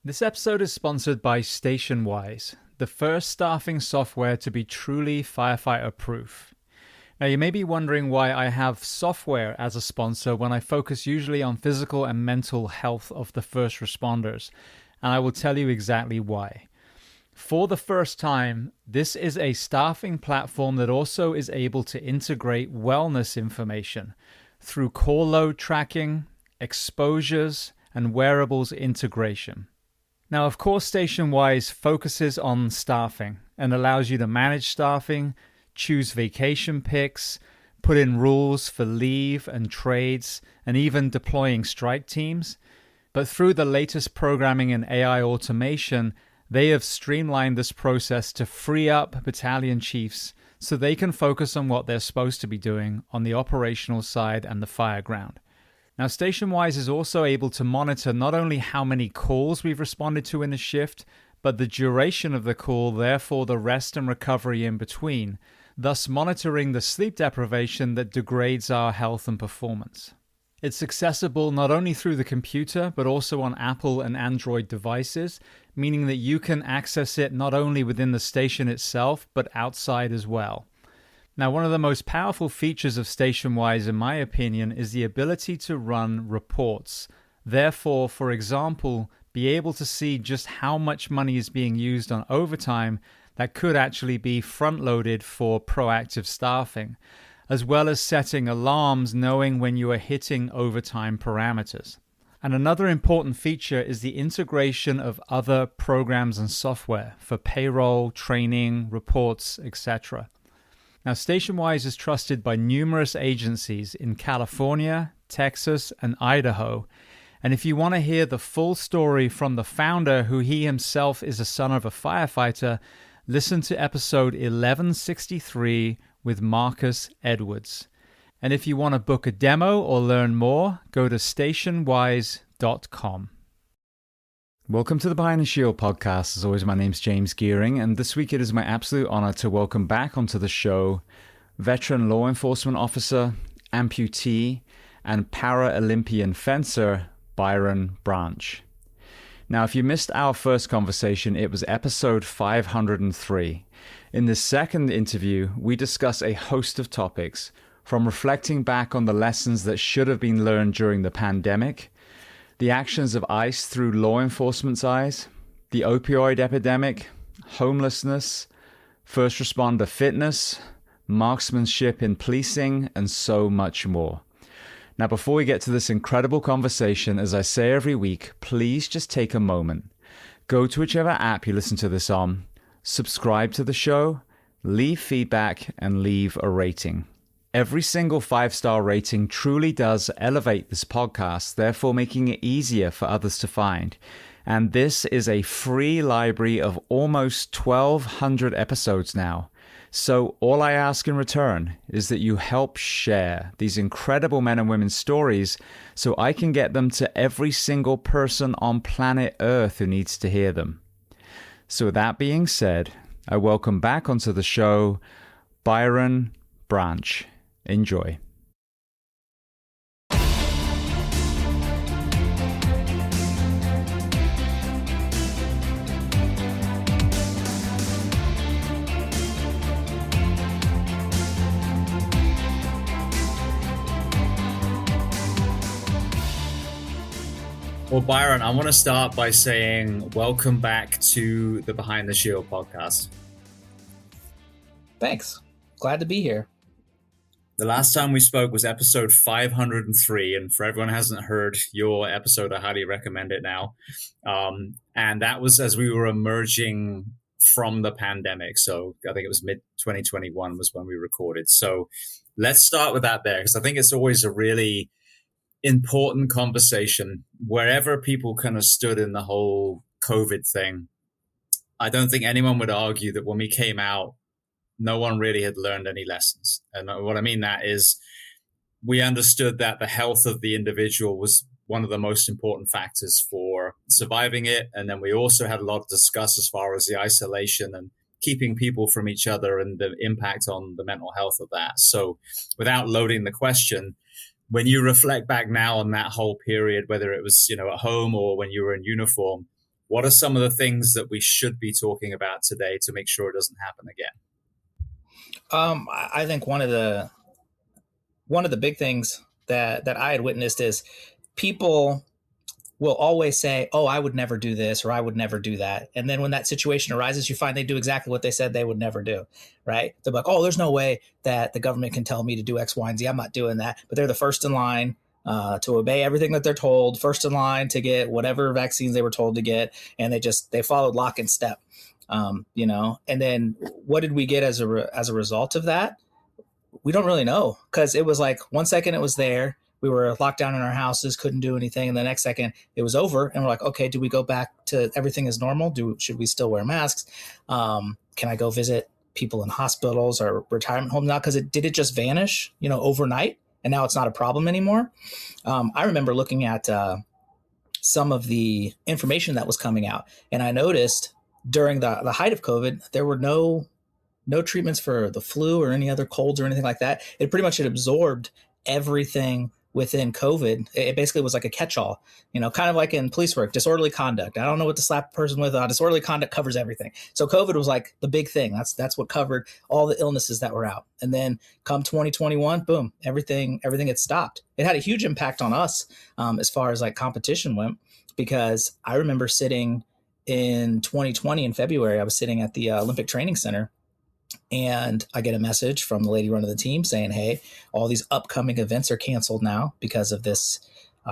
This episode is sponsored by StationWise, the first staffing software to be truly firefighter-proof. Now, you may be wondering why I have software as a sponsor when I focus usually on physical and mental health of the first responders, and I will tell you exactly why. For the first time, this is a staffing platform that also is able to integrate wellness information through call load tracking, exposures, and wearables integration. Now, of course, StationWise focuses on staffing and allows you to manage staffing, choose vacation picks, put in rules for leave and trades, and even deploying strike teams. But through the latest programming and AI automation, they have streamlined this process to free up battalion chiefs so they can focus on what they're supposed to be doing on the operational side and the fireground. Now, StationWise is also able to monitor not only how many calls we've responded to in a shift, but the duration of the call, therefore the rest and recovery in between, thus monitoring the sleep deprivation that degrades our health and performance. It's accessible not only through the computer, but also on Apple and Android devices, meaning that you can access it not only within the station itself, but outside as well. Now, one of the most powerful features of StationWise, in my opinion, is the ability to run reports. Therefore, for example, be able to see just how much money is being used on overtime that could actually be front-loaded for proactive staffing, as well as setting alarms knowing when you are hitting overtime parameters. And another important feature is the integration of other programs and software for payroll, training, reports, etc. Now, StationWise is trusted by numerous agencies in California, Texas, and Idaho. And if you want to hear the full story from the founder, who he himself is a son of a firefighter, listen to episode 1163 with Marcus Edwards. And if you want to book a demo or learn more, go to stationwise.com. Welcome to the Behind the Shield podcast. As always, my name's James Gearing, and this week it is my absolute honor to welcome back onto the show veteran law enforcement officer, amputee, and paralympian fencer, Byron Branch. Now, if you missed our first conversation, it was episode 503. In this second interview, we discuss a host of topics, from reflecting back on the lessons that should have been learned during the pandemic, the actions of ICE through law enforcement's eyes, the opioid epidemic, homelessness, first responder fitness, marksmanship in policing, and so much more. Now, before we get to this incredible conversation, as I say every week, please just take a moment. Go to whichever app you listen to this on, subscribe to the show, leave feedback, and leave a rating. Every single 5-star rating truly does elevate this podcast, therefore making it easier for others to find. And this is a free library of almost 1,200 episodes now. So all I ask in return is that you help share these incredible men and women's stories so I can get them to every single person on planet Earth who needs to hear them. So with that being said, I welcome back onto the show Byron Branch. Enjoy. Well, Byron, I want to start by saying welcome back to the Behind the Shield podcast. Thanks. Glad to be here. The last time we spoke was episode 503, and for everyone who hasn't heard your episode, I highly recommend it now. And that was as we were emerging from the pandemic. So I think it was mid-2021 was when we recorded. So let's start with that there, because I think it's always a really important conversation wherever people kind of stood in the whole COVID thing. I don't think anyone would argue that when we came out, no one really had learned any lessons. And what I mean that is we understood that the health of the individual was one of the most important factors for surviving it. And then we also had a lot to discuss as far as the isolation and keeping people from each other and the impact on the mental health of that. So without loading the question, when you reflect back now on that whole period, whether it was, at home or when you were in uniform, What are some of the things that we should be talking about today to make sure it doesn't happen again? I think one of the big things that I had witnessed is people will always say, "Oh, I would never do this," or "I would never do that." And then when that situation arises, you find they do exactly what they said they would never do, right? They're like, "Oh, there's no way that the government can tell me to do X, Y, and Z. I'm not doing that." But they're the first in line to obey everything that they're told, first in line to get whatever vaccines they were told to get, and they followed lock and step, you know. And then what did we get as a result of that? We don't really know, because it was like 1 second it was there. We were locked down in our houses, couldn't do anything. And the next second it was over. And we're like, okay, do we go back to everything as normal? Should we still wear masks? Can I go visit people in hospitals or retirement homes now? Because did it just vanish, you know, overnight? And now it's not a problem anymore. I remember looking at some of the information that was coming out. And I noticed during the height of COVID, there were no treatments for the flu or any other colds or anything like that. It pretty much had absorbed everything within COVID. It basically was like a catch-all, you know, kind of like in police work, disorderly conduct. I don't know what to slap a person with. Disorderly conduct covers everything. So COVID was like the big thing. That's what covered all the illnesses that were out. And then come 2021, boom, everything had stopped. It had a huge impact on us as far as like competition went, because I remember sitting in 2020 in February, I was sitting at the Olympic Training Center, and I get a message from the lady running the team saying, "Hey, all these upcoming events are canceled now because of this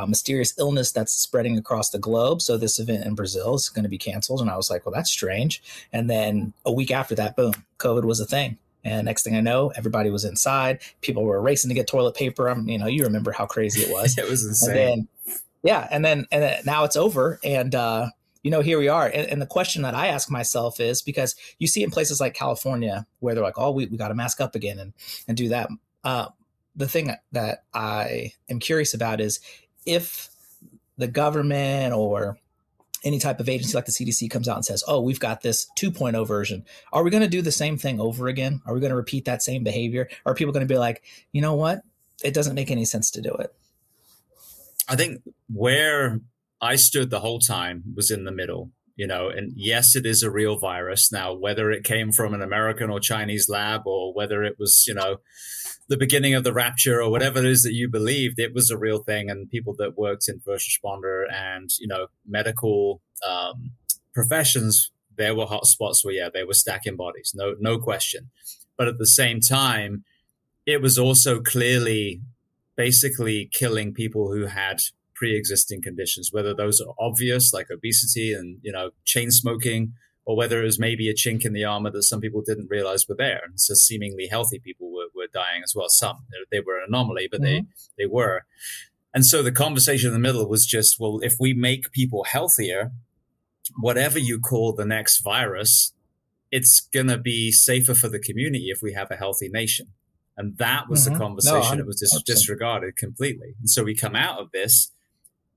mysterious illness that's spreading across the globe. So this event in Brazil is going to be canceled." And I was like, well, that's strange. And then a week after that, boom, COVID was a thing. And next thing I know, everybody was inside. People were racing to get toilet paper. You know, you remember how crazy it was. It was insane. And then now it's over. And, you know, here we are. And the question that I ask myself is, because you see in places like California where they're like, "Oh, we got to mask up again and do that." The thing that I am curious about is, if the government or any type of agency like the CDC comes out and says, "Oh, we've got this 2.0 version," are we going to do the same thing over again? Are we going to repeat that same behavior? Or are people going to be like, "You know what? It doesn't make any sense to do it"? I think where I stood the whole time was in the middle, you know, and yes, it is a real virus. Now, whether it came from an American or Chinese lab, or whether it was, you know, the beginning of the rapture or whatever it is that you believed, it was a real thing. And people that worked in first responder and, you know, medical professions, there were hot spots where, yeah, they were stacking bodies, no question. But at the same time, it was also clearly basically killing people who had pre-existing conditions, whether those are obvious like obesity and, you know, chain smoking, or whether it was maybe a chink in the armor that some people didn't realize were there. And so seemingly healthy people were dying as well. Some, they were an anomaly, but they were. And so the conversation in the middle was just, well, if we make people healthier, whatever you call the next virus, it's going to be safer for the community if we have a healthy nation. And that was the conversation. It was disregarded completely. And so we come out of this,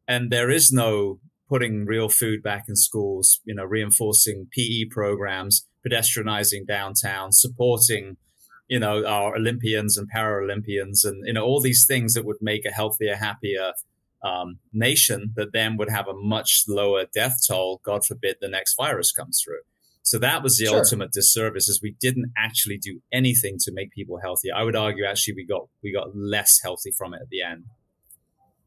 and there is no putting real food back in schools, you know, reinforcing PE programs, pedestrianizing downtown, supporting, you know, our Olympians and Paralympians, and, you know, all these things that would make a healthier, happier nation that then would have a much lower death toll, God forbid the next virus comes through. So that was the ultimate disservice, is we didn't actually do anything to make people healthier. I would argue actually we got less healthy from it at the end.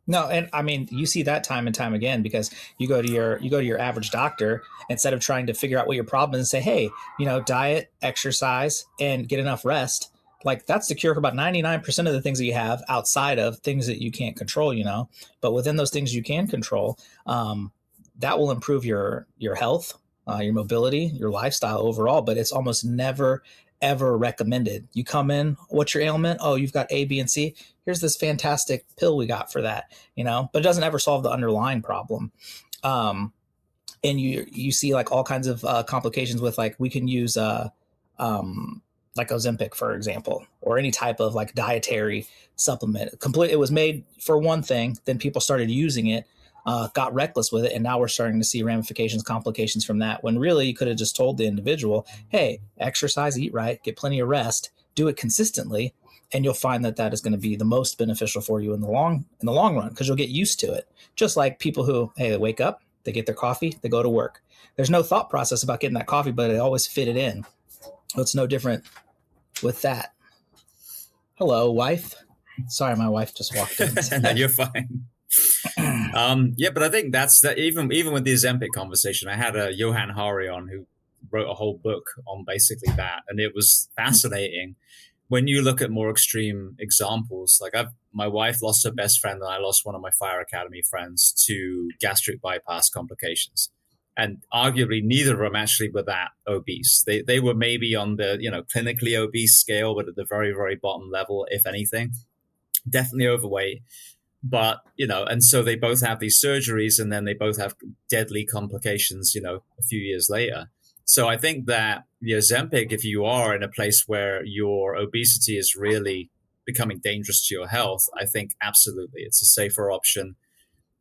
No, and I mean, you see that time and time again, because you go to your average doctor, instead of trying to figure out what your problem is and say, "Hey, you know, diet, exercise, and get enough rest." Like, that's the cure for about 99% of the things that you have, outside of things that you can't control, you know. But within those things you can control, that will improve your health, your mobility, your lifestyle overall. But it's almost never, ever recommended. You come in, what's your ailment? Oh, you've got A, B, and C. Here's this fantastic pill we got for that, you know, but it doesn't ever solve the underlying problem. And you see like all kinds of complications with, like, we can use like Ozempic, for example, or any type of like dietary supplement. It was made for one thing, then people started using it, got reckless with it, and now we're starting to see ramifications, complications from that, when really you could have just told the individual, "Hey, exercise, eat right, get plenty of rest, do it consistently," and you'll find that is going to be the most beneficial for you in the long run, because you'll get used to it. Just like people who, hey, they wake up, They get their coffee, they go to work. There's no thought process about getting that coffee, but they always fit it in. It's no different with that. Hello, wife. Sorry, my wife just walked in. No, you're fine. Yeah, but I think that's that. Even with the Ozempic conversation, I had a Johan Hari on who wrote a whole book on basically that, and it was fascinating. When you look at more extreme examples, like my wife lost her best friend, and I lost one of my fire academy friends to gastric bypass complications. And arguably, neither of them actually were that obese. They were maybe on the clinically obese scale, but at the very, very bottom level, if anything, definitely overweight. But and so they both have these surgeries, and then they both have deadly complications. A few years later. So I think that the Ozempic, if you are in a place where your obesity is really becoming dangerous to your health, I think absolutely it's a safer option.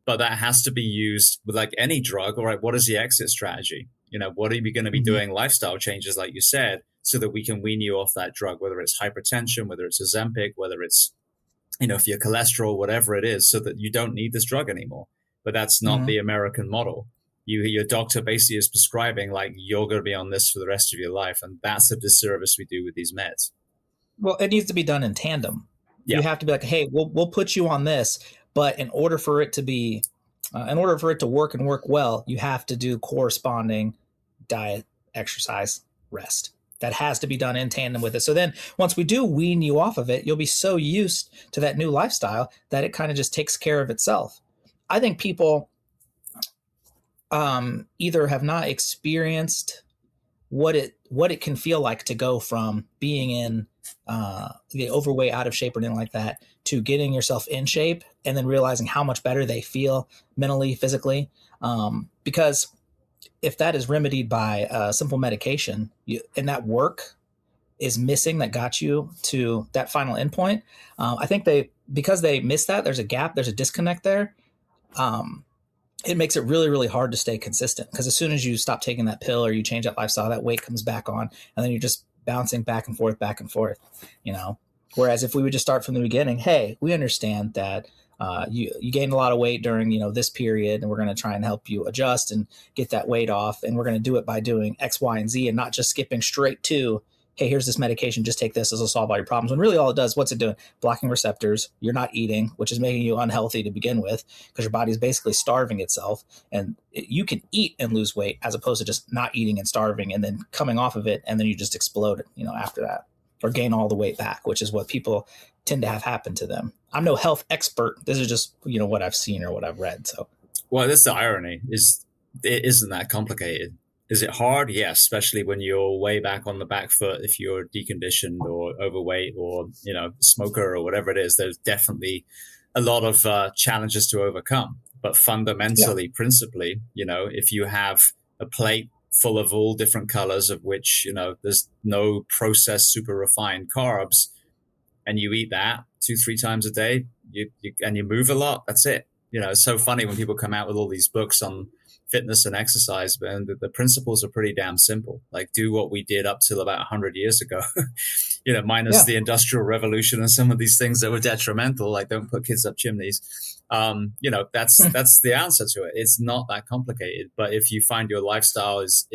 But that has to be used with like any drug. All right, what is the exit strategy? What are we going to be doing? Lifestyle changes, like you said, so that we can wean you off that drug, whether it's hypertension, whether it's Ozempic, whether it's, for your cholesterol, whatever it is, so that you don't need this drug anymore. But that's not the American model. Your doctor basically is prescribing like you're going to be on this for the rest of your life. And that's a disservice we do with these meds. Well, it needs to be done in tandem. Yeah. You have to be like, hey, we'll put you on this. But in order for it to work and work well, you have to do corresponding diet, exercise, rest. That has to be done in tandem with it. So then once we do wean you off of it, you'll be so used to that new lifestyle that it kind of just takes care of itself. I think people either have not experienced what it can feel like to go from being in the overweight, out of shape, or anything like that, to getting yourself in shape and then realizing how much better they feel mentally, physically. Because if that is remedied by simple medication, and that work is missing that got you to that final endpoint, I think because they missed that, there's a gap, there's a disconnect there. It makes it really, really hard to stay consistent, because as soon as you stop taking that pill or you change that lifestyle, that weight comes back on, and then you're just bouncing back and forth. Whereas if we would just start from the beginning, hey, we understand that you gained a lot of weight during, this period, and we're going to try and help you adjust and get that weight off. And we're going to do it by doing X, Y, and Z, and not just skipping straight to, hey, here's this medication, just take this, this will solve all your problems. When really all it does, what's it doing? Blocking receptors. You're not eating, which is making you unhealthy to begin with, because your body's basically starving itself. And you can eat and lose weight as opposed to just not eating and starving and then coming off of it, and then you just explode, after that, or gain all the weight back, which is what people tend to have happen to them. I'm no health expert. This is just, what I've seen or what I've read. So, well, that's the irony, is it isn't that complicated. Is it hard? Yes, especially when you're way back on the back foot. If you're deconditioned or overweight or, smoker or whatever it is, there's definitely a lot of challenges to overcome. But fundamentally, principally, if you have a plate full of all different colors, of which, there's no processed, super refined carbs, and you eat that 2-3 times a day, and you move a lot, that's it. It's so funny when people come out with all these books on fitness and exercise, and the principles are pretty damn simple. Like, do what we did up till about 100 years ago, minus the Industrial Revolution and some of these things that were detrimental, like don't put kids up chimneys. That's the answer to it. It's not that complicated. But if you find your lifestyle is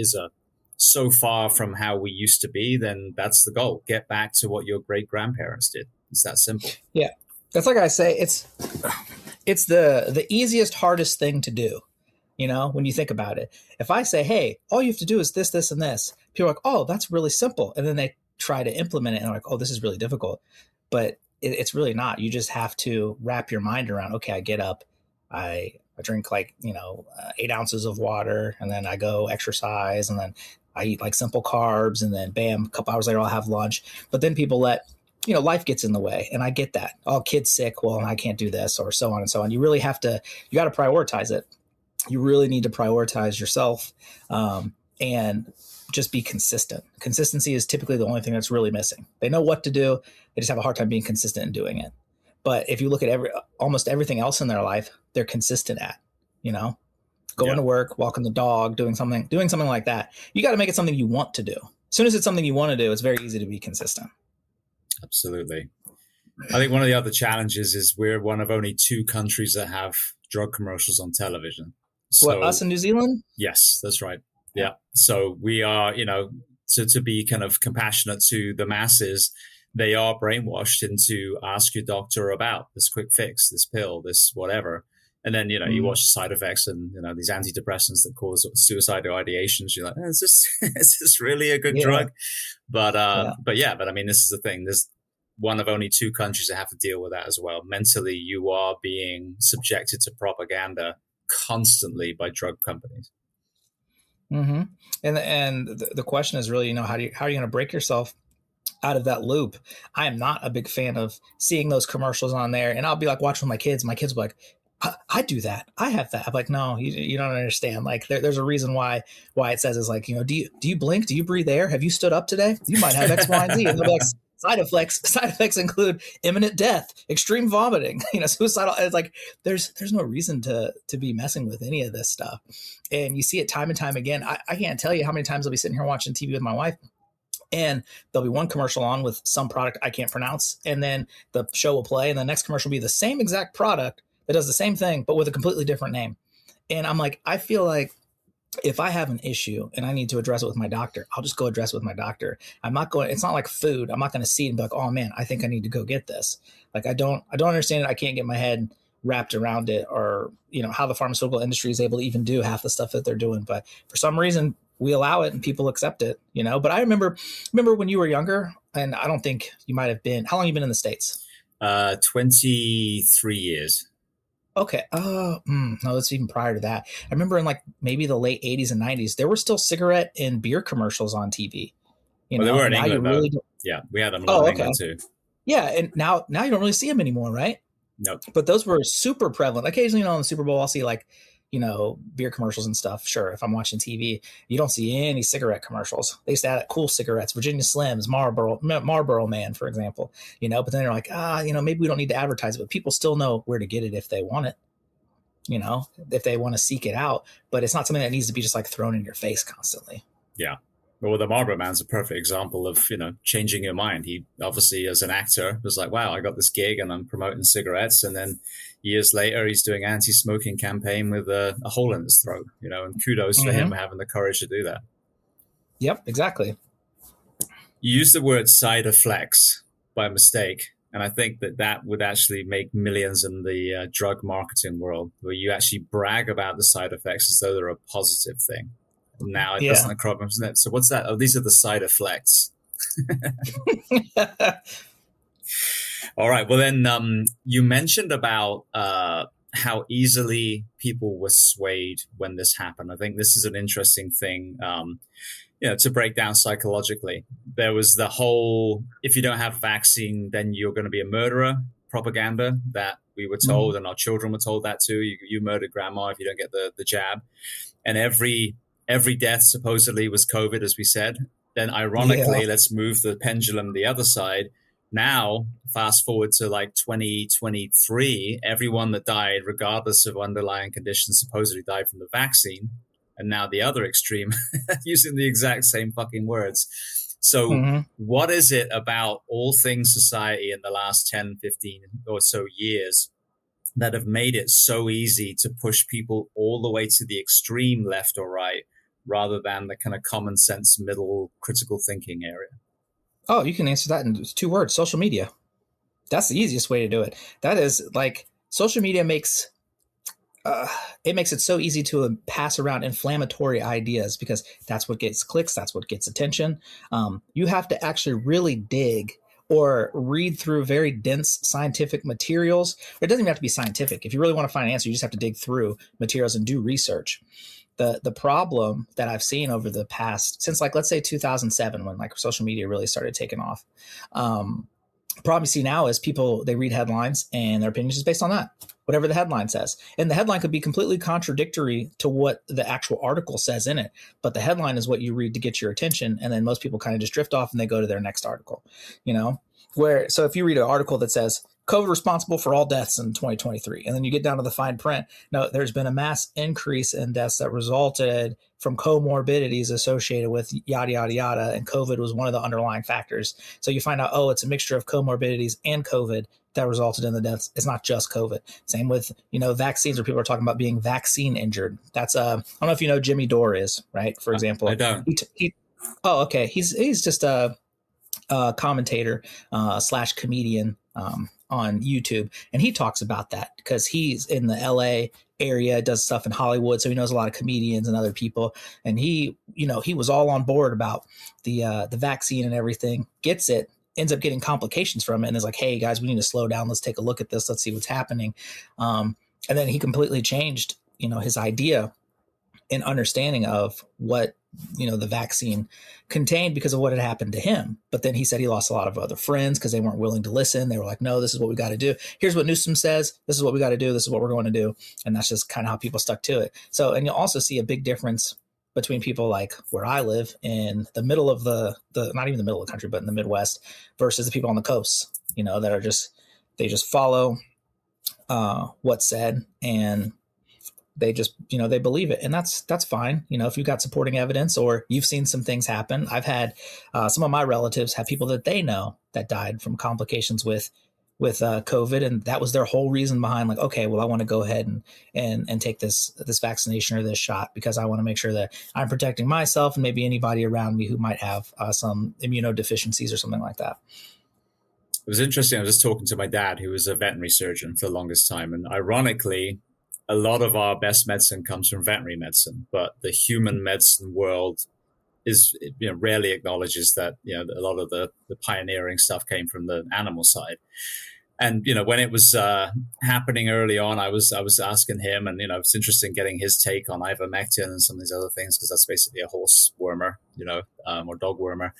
so far from how we used to be, then that's the goal. Get back to what your great grandparents did. It's that simple. Yeah, that's like I say. It's the easiest, hardest thing to do. When you think about it, if I say, hey, all you have to do is this, this, and this, people are like, oh, that's really simple. And then they try to implement it and they're like, oh, this is really difficult. But it's really not. You just have to wrap your mind around, okay, I get up, I drink 8 ounces of water, and then I go exercise, and then I eat simple carbs, and then bam, a couple hours later I'll have lunch. But then people life gets in the way. And I get that. Oh, kid's sick. Well, I can't do this, or so on and so on. You really got to prioritize it. You really need to prioritize yourself and just be consistent. Consistency is typically the only thing that's really missing. They know what to do. They just have a hard time being consistent in doing it. But if you look at almost everything else in their life, they're consistent at, going to work, walking the dog, doing something like that. You got to make it something you want to do. As soon as it's something you want to do, it's very easy to be consistent. Absolutely. I think one of the other challenges is we're one of only 2 countries that have drug commercials on television. What, So us in New Zealand? yes, that's right. Yeah. So we are, to be kind of compassionate to the masses, they are brainwashed into ask your doctor about this quick fix, this pill, this whatever. And then, you watch the side effects and, these antidepressants that cause suicidal ideations. You're like, is this really a good drug? But I mean, this is the thing. There's one of only 2 countries that have to deal with that as well. Mentally, you are being subjected to propaganda constantly by drug companies. Mm-hmm. And the question is really, how are you going to break yourself out of that loop? I am not a big fan of seeing those commercials on there, and I'll be like watching with my kids. My kids will be like, I do that. I have that. I'm like, no, you don't understand. Like there's a reason why it says it's like, do you blink? Do you breathe air? Have you stood up today? You might have X, Y, and Z. And they'll be like, side effects include imminent death, extreme vomiting, suicidal. It's like, there's no reason to be messing with any of this stuff. And you see it time and time again. I can't tell you how many times I'll be sitting here watching TV with my wife, and there'll be one commercial on with some product I can't pronounce. And then the show will play, and the next commercial will be the same exact product that does the same thing, but with a completely different name. And I'm like, I feel like if I have an issue and I need to address it with my doctor, I'll just go address it with my doctor. It's not like food. I'm not going to see it and be like, oh man, I think I need to go get this. Like, I don't understand it. I can't get my head wrapped around it, or, how the pharmaceutical industry is able to even do half the stuff that they're doing. But for some reason we allow it and people accept it, but I remember when you were younger, and I don't think you might've how long have you been in the States? 23 years. Okay. No, that's even prior to that. I remember in like maybe the late 80s and 90s, there were still cigarette and beer commercials on TV. They were in England, really yeah, we had them a lot in England too. Yeah, and now you don't really see them anymore, right? Nope. But those were super prevalent. Occasionally, on the Super Bowl, I'll see like, beer commercials and stuff. Sure, if I'm watching TV, you don't see any cigarette commercials. They used to have cool cigarettes, Virginia Slims, Marlboro Man, for example. But then they're like, maybe we don't need to advertise it, but people still know where to get it if they want it. If they want to seek it out, but it's not something that needs to be just like thrown in your face constantly. Yeah. Well, the Marlboro Man's a perfect example of, changing your mind. He obviously, as an actor, was like, wow, I got this gig and I'm promoting cigarettes. And then years later, he's doing anti-smoking campaign with a hole in his throat, and kudos for him having the courage to do that. Yep, exactly. You used the word side effects by mistake. And I think that would actually make millions in the drug marketing world, where you actually brag about the side effects as though they're a positive thing. Now it doesn't occur. So what's that? Oh, these are the side effects. All right. Well, then you mentioned about how easily people were swayed when this happened. I think this is an interesting thing, to break down psychologically. There was the whole, if you don't have a vaccine, then you're going to be a murderer propaganda that we were told, and our children were told that too. You murdered grandma if you don't get the jab. And every death supposedly was COVID, as we said. Then ironically, let's move the pendulum the other side. Now, fast forward to like 2023, everyone that died, regardless of underlying conditions, supposedly died from the vaccine. And now the other extreme, using the exact same fucking words. So what is it about all things society in the last 10, 15 or so years that have made it so easy to push people all the way to the extreme left or right, rather than the kind of common sense, middle, critical thinking area? Oh, you can answer that in 2 words: social media. That's the easiest way to do it. That is, like, social media makes it so easy to pass around inflammatory ideas, because that's what gets clicks. That's what gets attention. You have to actually really dig or read through very dense scientific materials. It doesn't even have to be scientific. If you really want to find an answer, you just have to dig through materials and do research. The problem that I've seen over the past, since like, let's say 2007, when like social media really started taking off, problem you see now is people, they read headlines and their opinion is based on that, whatever the headline says. And the headline could be completely contradictory to what the actual article says in it. But the headline is what you read to get your attention. And then most people kind of just drift off and they go to their next article, so if you read an article that says COVID responsible for all deaths in 2023, and then you get down to the fine print, no, there's been a mass increase in deaths that resulted from comorbidities associated with yada, yada, yada. And COVID was one of the underlying factors. So you find out, it's a mixture of comorbidities and COVID that resulted in the deaths. It's not just COVID. Same with, vaccines, where people are talking about being vaccine injured. That's I don't know if you know Jimmy Dore is, right? For example. I don't. Oh, okay. He's just a commentator / comedian on YouTube, and he talks about that because he's in the LA area, does stuff in Hollywood, so he knows a lot of comedians and other people, and he was all on board about the vaccine and everything, gets it, ends up getting complications from it, and is like, hey guys, we need to slow down, let's take a look at this, let's see what's happening. And then he completely changed his idea and understanding of what the vaccine contained because of what had happened to him. But then he said he lost a lot of other friends because they weren't willing to listen. They were like, no, this is what we got to do. Here's what Newsom says. This is what we got to do. This is what we're going to do. And that's just kind of how people stuck to it. So, and you'll also see a big difference between people like where I live in the middle of the not even the middle of the country, but in the Midwest, versus the people on the coast, that are they just follow what's said, and they just, they believe it. And that's fine. If you've got supporting evidence or you've seen some things happen. I've had some of my relatives have people that they know that died from complications with COVID. And that was their whole reason behind, like, okay, well, I want to go ahead and take this vaccination or this shot because I want to make sure that I'm protecting myself and maybe anybody around me who might have some immunodeficiencies or something like that. It was interesting. I was just talking to my dad, who was a veterinary surgeon for the longest time. And ironically, a lot of our best medicine comes from veterinary medicine, but the human medicine world is, rarely acknowledges that, a lot of the pioneering stuff came from the animal side. And, when it was happening early on, I was asking him, and, it's interesting getting his take on ivermectin and some of these other things, because that's basically a horse wormer, or dog wormer.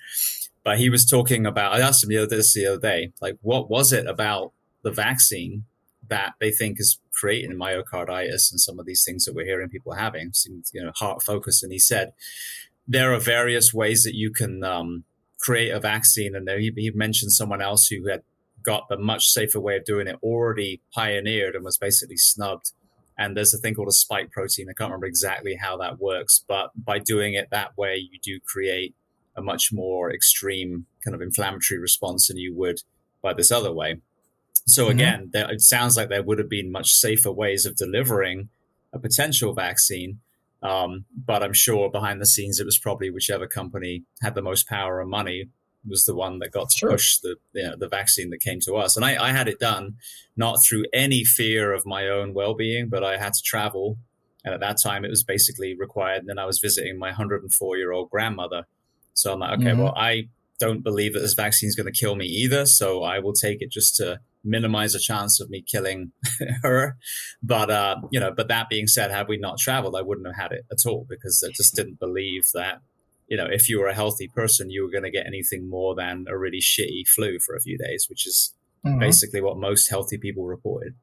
But he was talking about, I asked him the other day, like, what was it about the vaccine that they think is creating myocarditis and some of these things that we're hearing people having, heart focus. And he said, there are various ways that you can create a vaccine. And there he mentioned someone else who had got the much safer way of doing it, already pioneered and was basically snubbed. And there's a thing called a spike protein. I can't remember exactly how that works, but by doing it that way, you do create a much more extreme kind of inflammatory response than you would by this other way. So again, it sounds like there would have been much safer ways of delivering a potential vaccine. But I'm sure behind the scenes, it was probably whichever company had the most power and money was the one that got to push the vaccine that came to us. And I had it done not through any fear of my own well-being, but I had to travel. And at that time, it was basically required. And then I was visiting my 104-year-old grandmother. So I'm like, okay, well, I don't believe that this vaccine is going to kill me either. So I will take it just to minimize the chance of me killing her. But, but that being said, had we not traveled, I wouldn't have had it at all, because I just didn't believe that, if you were a healthy person, you were going to get anything more than a really shitty flu for a few days, which is basically what most healthy people reported.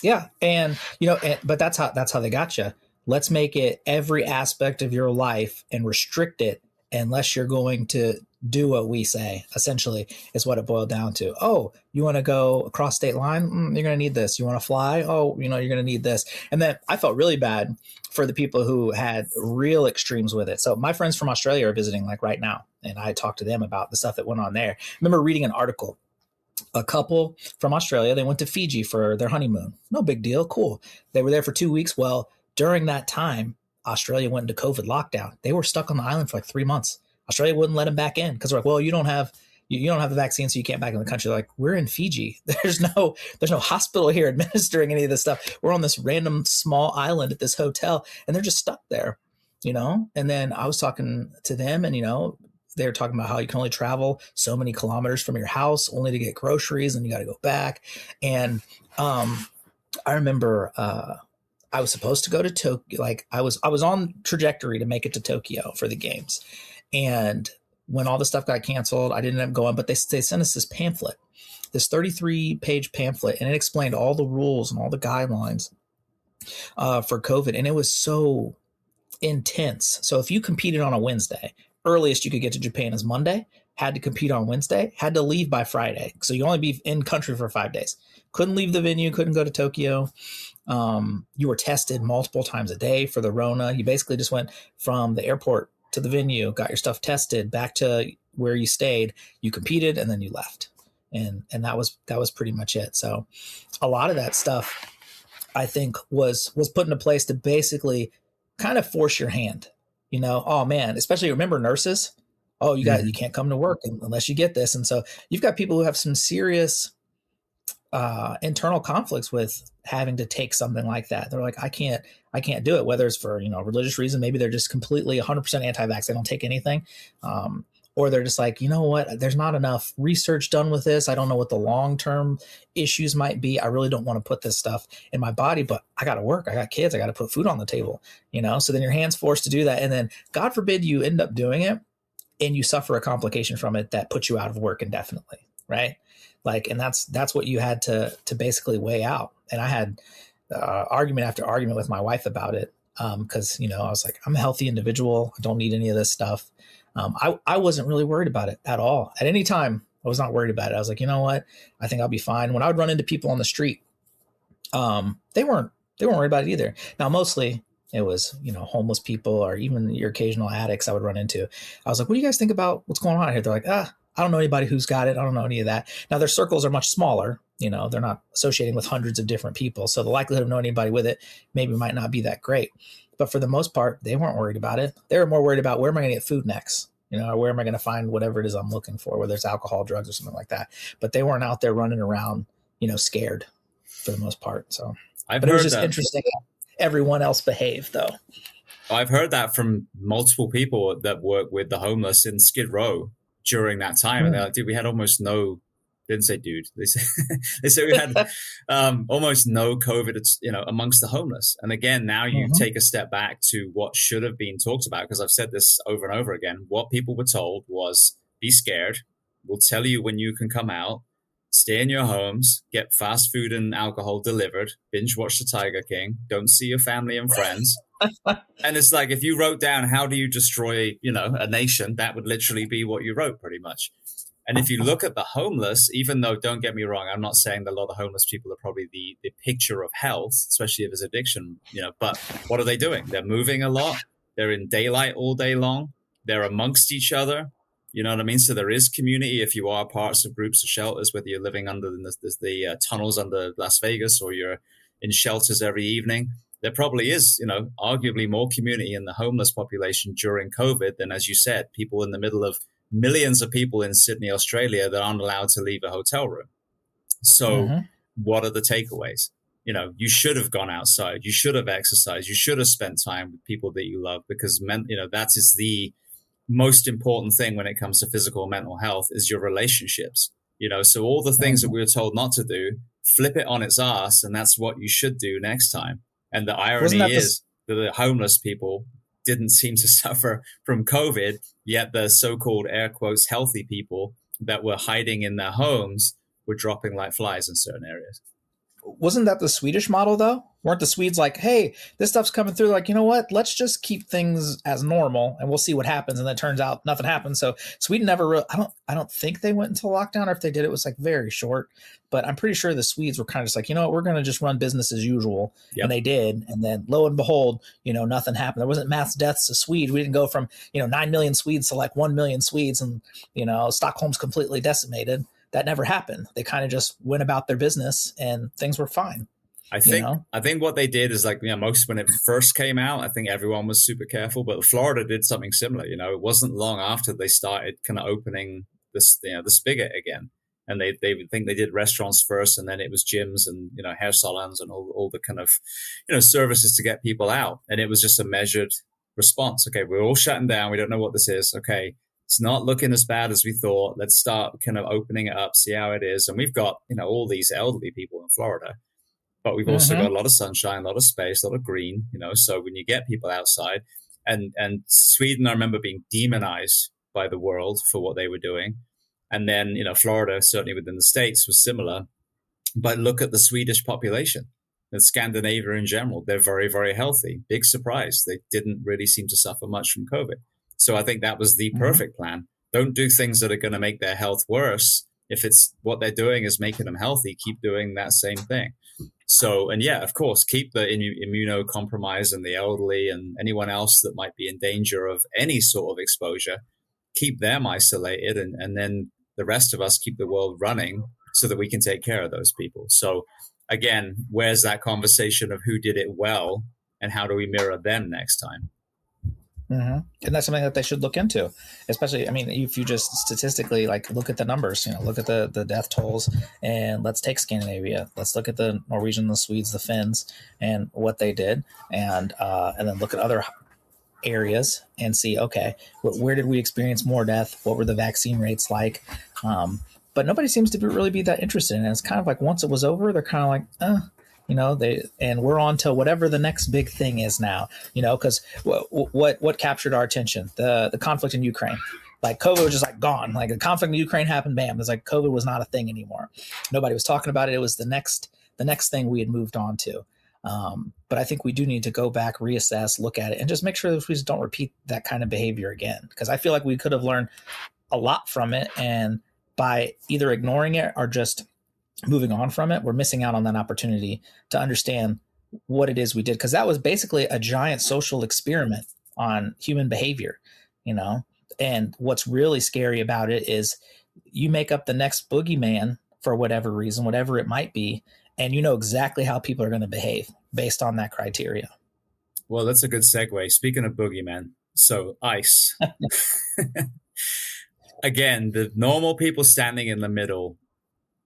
Yeah. And, but that's how they got you. Let's make it every aspect of your life and restrict it unless you're going to do what we say, essentially, is what it boiled down to. Oh, you want to go across state line? You're going to need this. You want to fly? Oh, you're going to need this. And then I felt really bad for the people who had real extremes with it. So my friends from Australia are visiting like right now, and I talked to them about the stuff that went on there. I remember reading an article. A couple from Australia, they went to Fiji for their honeymoon. No big deal. Cool. They were there for 2 weeks. Well, during that time, Australia went into COVID lockdown. They were stuck on the island for like 3 months. Australia wouldn't let them back in because they're like, well, you don't have the vaccine, so you can't back in the country. They're like, we're in Fiji. There's no hospital here administering any of this stuff. We're on this random small island at this hotel, and they're just stuck there, And then I was talking to them, and they were talking about how you can only travel so many kilometers from your house only to get groceries, and you got to go back. And I remember I was supposed to go to Tokyo. Like I was on trajectory to make it to Tokyo for the games. And when all the stuff got canceled, I didn't end up going, but they sent us this pamphlet, this 33-page pamphlet, and it explained all the rules and all the guidelines for COVID. And it was so intense. So if you competed on a Wednesday, earliest you could get to Japan is Monday, had to compete on Wednesday, had to leave by Friday. So you only be in country for 5 days. Couldn't leave the venue, couldn't go to Tokyo. You were tested multiple times a day for the Rona. You basically just went from the airport to the venue, got your stuff tested, back to where you stayed, you competed, and then you left. And that was pretty much it. So a lot of that stuff, I think, was put into place to basically kind of force your hand. Oh man, especially remember nurses. Oh, you can't come to work unless you get this. And so you've got people who have some serious internal conflicts with having to take something like that. They're like, I can't do it, whether it's for, religious reason. Maybe they're just completely 100% anti-vax. They don't take anything. Or they're just like, you know what, there's not enough research done with this. I don't know what the long-term issues might be. I really don't want to put this stuff in my body, but I got to work. I got kids. I got to put food on the table, So then your hand's forced to do that. And then God forbid you end up doing it and you suffer a complication from it that puts you out of work indefinitely. Right. Like, and that's what you had to basically weigh out. And I had argument after argument with my wife about it. Cause I was like, I'm a healthy individual. I don't need any of this stuff. I wasn't really worried about it at all. At any time, I was not worried about it. I was like, you know what? I think I'll be fine. When I would run into people on the street, they weren't worried about it either. Now, mostly it was, homeless people or even your occasional addicts I would run into. I was like, what do you guys think about what's going on here? They're like, I don't know anybody who's got it. I don't know any of that. Now, their circles are much smaller. They're not associating with hundreds of different people. So the likelihood of knowing anybody with it maybe might not be that great. But for the most part, they weren't worried about it. They were more worried about where am I going to get food next? Or where am I going to find whatever it is I'm looking for, whether it's alcohol, drugs, or something like that. But they weren't out there running around, scared for the most part. So, but it was just interesting how everyone else behaved, though. I've heard that from multiple people that work with the homeless in Skid Row during that time. And they're like, dude, we had almost no, didn't say dude, they say we had almost no COVID, amongst the homeless. And again, now you take a step back to what should have been talked about, because I've said this over and over again. What people were told was, be scared. We'll tell you when you can come out, stay in your homes, get fast food and alcohol delivered, binge watch The Tiger King, don't see your family and friends. And it's like, if you wrote down, how do you destroy, a nation, that would literally be what you wrote pretty much. And if you look at the homeless, even though, don't get me wrong, I'm not saying that a lot of homeless people are probably the picture of health, especially if it's addiction, but what are they doing? They're moving a lot. They're in daylight all day long. They're amongst each other. You know what I mean? So there is community if you are parts of groups of shelters, whether you're living under the tunnels under Las Vegas or you're in shelters every evening. There probably is, arguably more community in the homeless population during COVID than, as you said, people in the middle of millions of people in Sydney, Australia that aren't allowed to leave a hotel room. So what are the takeaways? You should have gone outside. You should have exercised. You should have spent time with people that you love, because, that is the most important thing when it comes to physical and mental health is your relationships. So all the things that we were told not to do, flip it on its ass. And that's what you should do next time. And the irony is that the homeless people didn't seem to suffer from COVID, yet the so-called air quotes healthy people that were hiding in their homes were dropping like flies in certain areas. Wasn't that the Swedish model, though? Weren't the Swedes like, hey, this stuff's coming through, like, you know what, let's just keep things as normal and we'll see what happens. And then it turns out nothing happened. So Sweden never I don't think they went into lockdown, or if they did, it was like very short. But I'm pretty sure the Swedes were kind of just like, we're going to just run business as usual. Yep. And they did. And then lo and behold, nothing happened. There wasn't mass deaths of Swede. We didn't go from, 9 million Swedes to like 1 million Swedes, and, Stockholm's completely decimated. That never happened. They kind of just went about their business and things were fine. I think what they did is, like, most, when it first came out, I think everyone was super careful, but Florida did something similar. It wasn't long after they started kind of opening this, the spigot again. And they think they did restaurants first, and then it was gyms and, hair salons and all the kind of, services to get people out. And it was just a measured response. Okay, we're all shutting down. We don't know what this is. Okay, it's not looking as bad as we thought. Let's start kind of opening it up, see how it is. And we've got, all these elderly people in Florida, but we've also got a lot of sunshine, a lot of space, a lot of green, so when you get people outside, and Sweden, I remember being demonized by the world for what they were doing. And then, Florida, certainly within the States, was similar. But look at the Swedish population and Scandinavia in general. They're very, very healthy. Big surprise. They didn't really seem to suffer much from COVID. So I think that was the perfect plan. Don't do things that are going to make their health worse. If it's what they're doing is making them healthy, keep doing that same thing. So, and yeah, of course, keep the immunocompromised and the elderly and anyone else that might be in danger of any sort of exposure, keep them isolated, and then the rest of us keep the world running so that we can take care of those people. So again, where's that conversation of who did it well and how do we mirror them next time? Mm-hmm. And that's something that they should look into, especially, I mean, if you just statistically like look at the numbers, look at the death tolls, and let's take Scandinavia. Let's look at the Norwegians, the Swedes, the Finns, and what they did. And then look at other areas and see, okay, where did we experience more death? What were the vaccine rates like? But nobody seems to really be that interested in it. It's kind of like once it was over, they're kind of like, and we're on to whatever the next big thing is now, because what captured our attention? The conflict in Ukraine. Like COVID was just like gone. Like the conflict in Ukraine happened, bam. It's like COVID was not a thing anymore. Nobody was talking about it. It was the next thing we had moved on to. But I think we do need to go back, reassess, look at it, and just make sure that we don't repeat that kind of behavior again. Because I feel like we could have learned a lot from it, and by either ignoring it or just moving on from it, we're missing out on that opportunity to understand what it is we did. Because that was basically a giant social experiment on human behavior, And what's really scary about it is you make up the next boogeyman for whatever reason, whatever it might be, and you know exactly how people are going to behave based on that criteria. Well, that's a good segue. Speaking of boogeyman, so ICE. Again, the normal people standing in the middle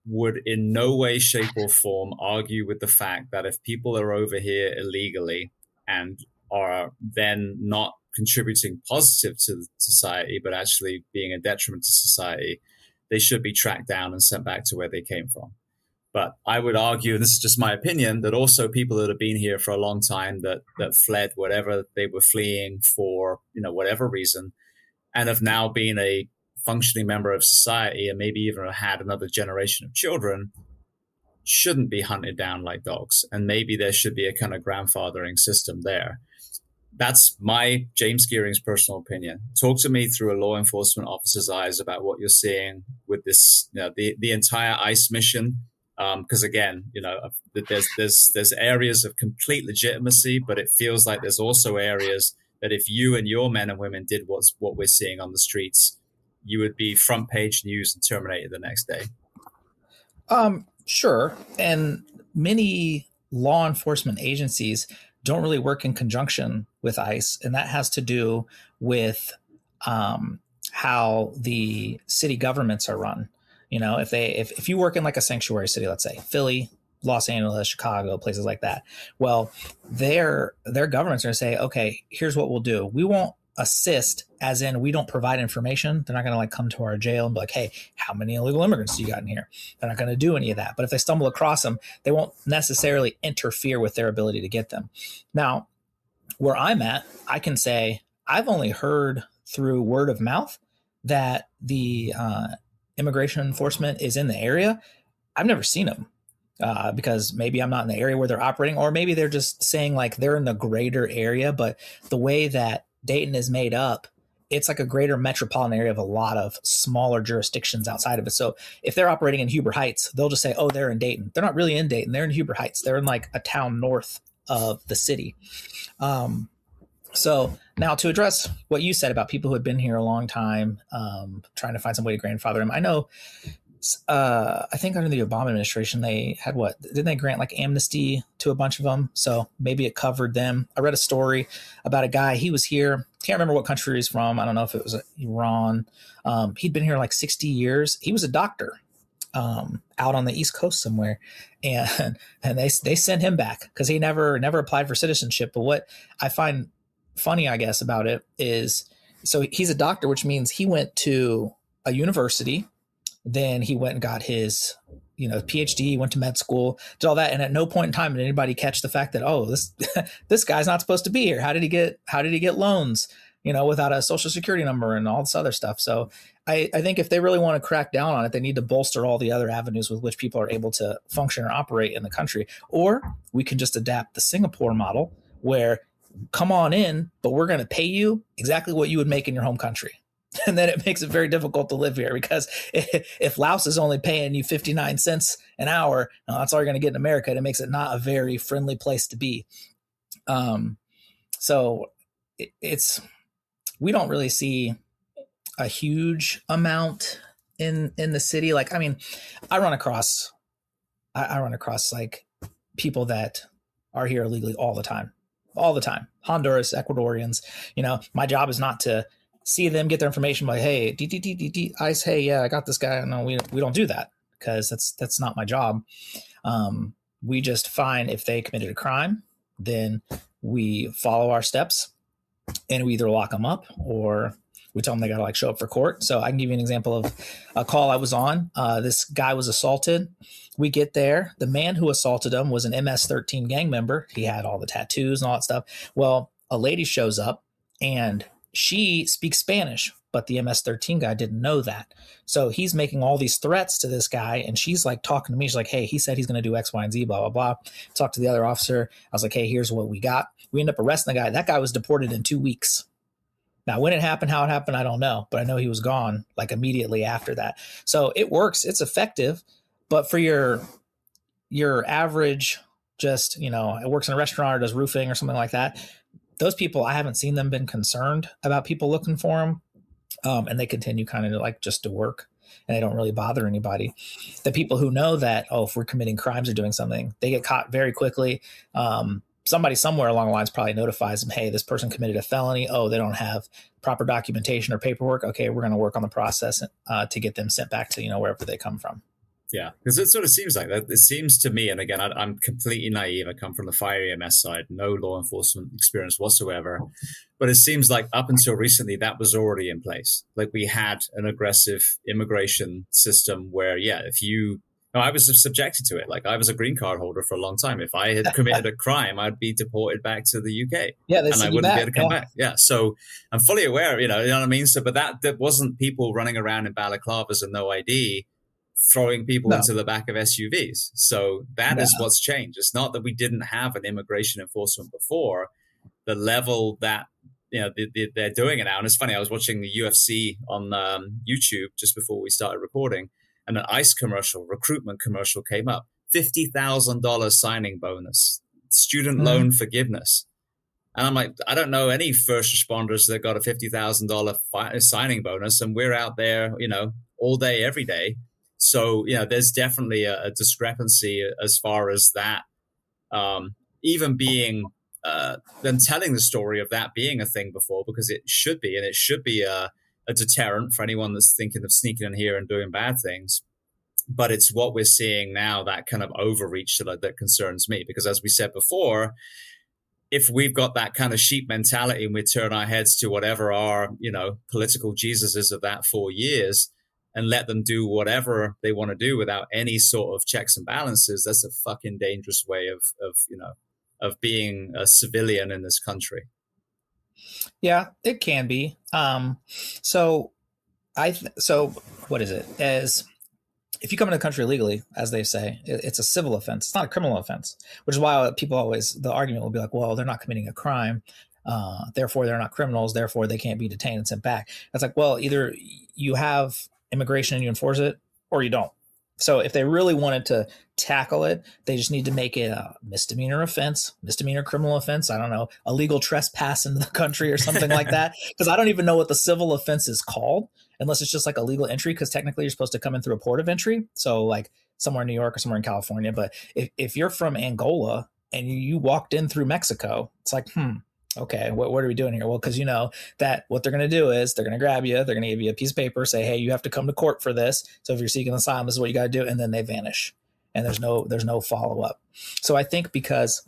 would in no way, shape, or form argue with the fact that if people are over here illegally and are then not contributing positive to society, but actually being a detriment to society, they should be tracked down and sent back to where they came from. But I would argue, and this is just my opinion, that also people that have been here for a long time that fled whatever they were fleeing for, whatever reason, and have now been a functioning member of society and maybe even had another generation of children, shouldn't be hunted down like dogs. And maybe there should be a kind of grandfathering system there. That's my James Gearing's personal opinion. Talk to me through a law enforcement officer's eyes about what you're seeing with this, the entire ICE mission. Because again, there's areas of complete legitimacy, but it feels like there's also areas that if you and your men and women did what we're seeing on the streets, you would be front page news and terminated the next day. Sure. And many law enforcement agencies don't really work in conjunction with ICE. And that has to do with how the city governments are run. If you work in like a sanctuary city, let's say Philly, Los Angeles, Chicago, places like that, well, their governments are going to say, okay, here's what we'll do. We won't assist, as in we don't provide information. They're not going to come to our jail and be like, hey, how many illegal immigrants do you got in here? They're not going to do any of that. But if they stumble across them, they won't necessarily interfere with their ability to get them. Now, where I'm at, I can say I've only heard through word of mouth that the immigration enforcement is in the area. I've never seen them because maybe I'm not in the area where they're operating, or maybe they're just saying like they're in the greater area. But the way that Dayton is made up, it's like a greater metropolitan area of a lot of smaller jurisdictions outside of it. So if they're operating in Huber Heights, they'll just say, oh, they're in Dayton. They're not really in Dayton. They're in Huber Heights. They're in like a town north of the city. So now to address what you said about people who had been here a long time, trying to find some way to grandfather them. I know, I think under the Obama administration, they had didn't they grant like amnesty to a bunch of them? So maybe it covered them. I read a story about a guy, he was here. Can't remember what country he's from. I don't know if it was Iran. He'd been here like 60 years. He was a doctor out on the East Coast somewhere. And they sent him back because he never applied for citizenship. But what I find funny, I guess, about it is, so he's a doctor, which means he went to a university, then he went and got his, PhD, went to med school, did all that. And at no point in time did anybody catch the fact that, oh, this guy's not supposed to be here. How did he get loans, without a social security number and all this other stuff? So I think if they really want to crack down on it, they need to bolster all the other avenues with which people are able to function or operate in the country. Or we can just adapt the Singapore model where come on in, but we're going to pay you exactly what you would make in your home country. And then it makes it very difficult to live here, because if Laos is only paying you 59 cents an hour, that's all you're going to get in America. And it makes it not a very friendly place to be. So we don't really see a huge amount in the city. Like, I mean, I run across like people that are here illegally all the time. Honduras, Ecuadorians. My job is not to see them, get their information, like, hey, ICE, hey, yeah, I got this guy. No, we don't do that, because that's not my job. We just find if they committed a crime, then we follow our steps, and we either lock them up or we tell them they got to like show up for court. So I can give you an example of a call I was on. This guy was assaulted. We get there. The man who assaulted him was an MS-13 gang member. He had all the tattoos and all that stuff. Well, a lady shows up and she speaks Spanish, but the MS-13 guy didn't know that. So he's making all these threats to this guy, and she's like talking to me. She's like, hey, he said he's going to do X, Y, and Z, blah, blah, blah. Talk to the other officer. I was like, hey, here's what we got. We end up arresting the guy. That guy was deported in 2 weeks. Now, when it happened, how it happened, I don't know, but I know he was gone like immediately after that. So it works. It's effective. But for your average, just, it works in a restaurant or does roofing or something like that, those people, I haven't seen them been concerned about people looking for them. And they continue kind of like just to work, and they don't really bother anybody. The people who know that, if we're committing crimes or doing something, they get caught very quickly. Somebody somewhere along the lines probably notifies them, hey, this person committed a felony. Oh, they don't have proper documentation or paperwork. Okay, we're going to work on the process to get them sent back to, wherever they come from. Yeah, because it sort of seems like that. It seems to me, and again, I'm completely naive. I come from the fire EMS side, no law enforcement experience whatsoever. But it seems like up until recently, that was already in place. Like we had an aggressive immigration system where, I was subjected to it. Like I was a green card holder for a long time. If I had committed a crime, I'd be deported back to the UK. Yeah, and I wouldn't be able to come back. Yeah, so I'm fully aware. You know what I mean. So, but that wasn't people running around in balaclavas and no ID, throwing people into the back of SUVs. So that is what's changed. It's not that we didn't have an immigration enforcement before. The level that they're doing it now, and it's funny. I was watching the UFC on YouTube just before we started recording. And an ICE commercial, recruitment commercial came up. $50,000 signing bonus, student loan forgiveness. And I'm like, I don't know any first responders that got a $50,000 signing bonus. And we're out there, all day, every day. So, there's definitely a discrepancy as far as that, even being, them telling the story of that being a thing before, because it should be, and it should be a deterrent for anyone that's thinking of sneaking in here and doing bad things. But it's what we're seeing now, that kind of overreach that concerns me, because as we said before, if we've got that kind of sheep mentality and we turn our heads to whatever our, political Jesus is of that 4 years and let them do whatever they want to do without any sort of checks and balances, that's a fucking dangerous way of being a civilian in this country. Yeah, it can be. So what is it? As if you come into the country illegally, as they say, it's a civil offense. It's not a criminal offense, which is why people always, the argument will be like, well, they're not committing a crime. Therefore they're not criminals. Therefore they can't be detained and sent back. It's like, well, either you have immigration and you enforce it, or you don't. So if they really wanted to tackle it, they just need to make it a misdemeanor offense, misdemeanor criminal offense. I don't know, illegal trespass into the country or something like that. Because I don't even know what the civil offense is called, unless it's just like a legal entry. Because technically you're supposed to come in through a port of entry. So like somewhere in New York or somewhere in California. But if you're from Angola and you walked in through Mexico, it's like, okay, what are we doing here? Well, because that what they're going to do is they're going to grab you. They're going to give you a piece of paper, say, hey, you have to come to court for this. So if you're seeking asylum, this is what you got to do. And then they vanish and there's no follow up. So I think because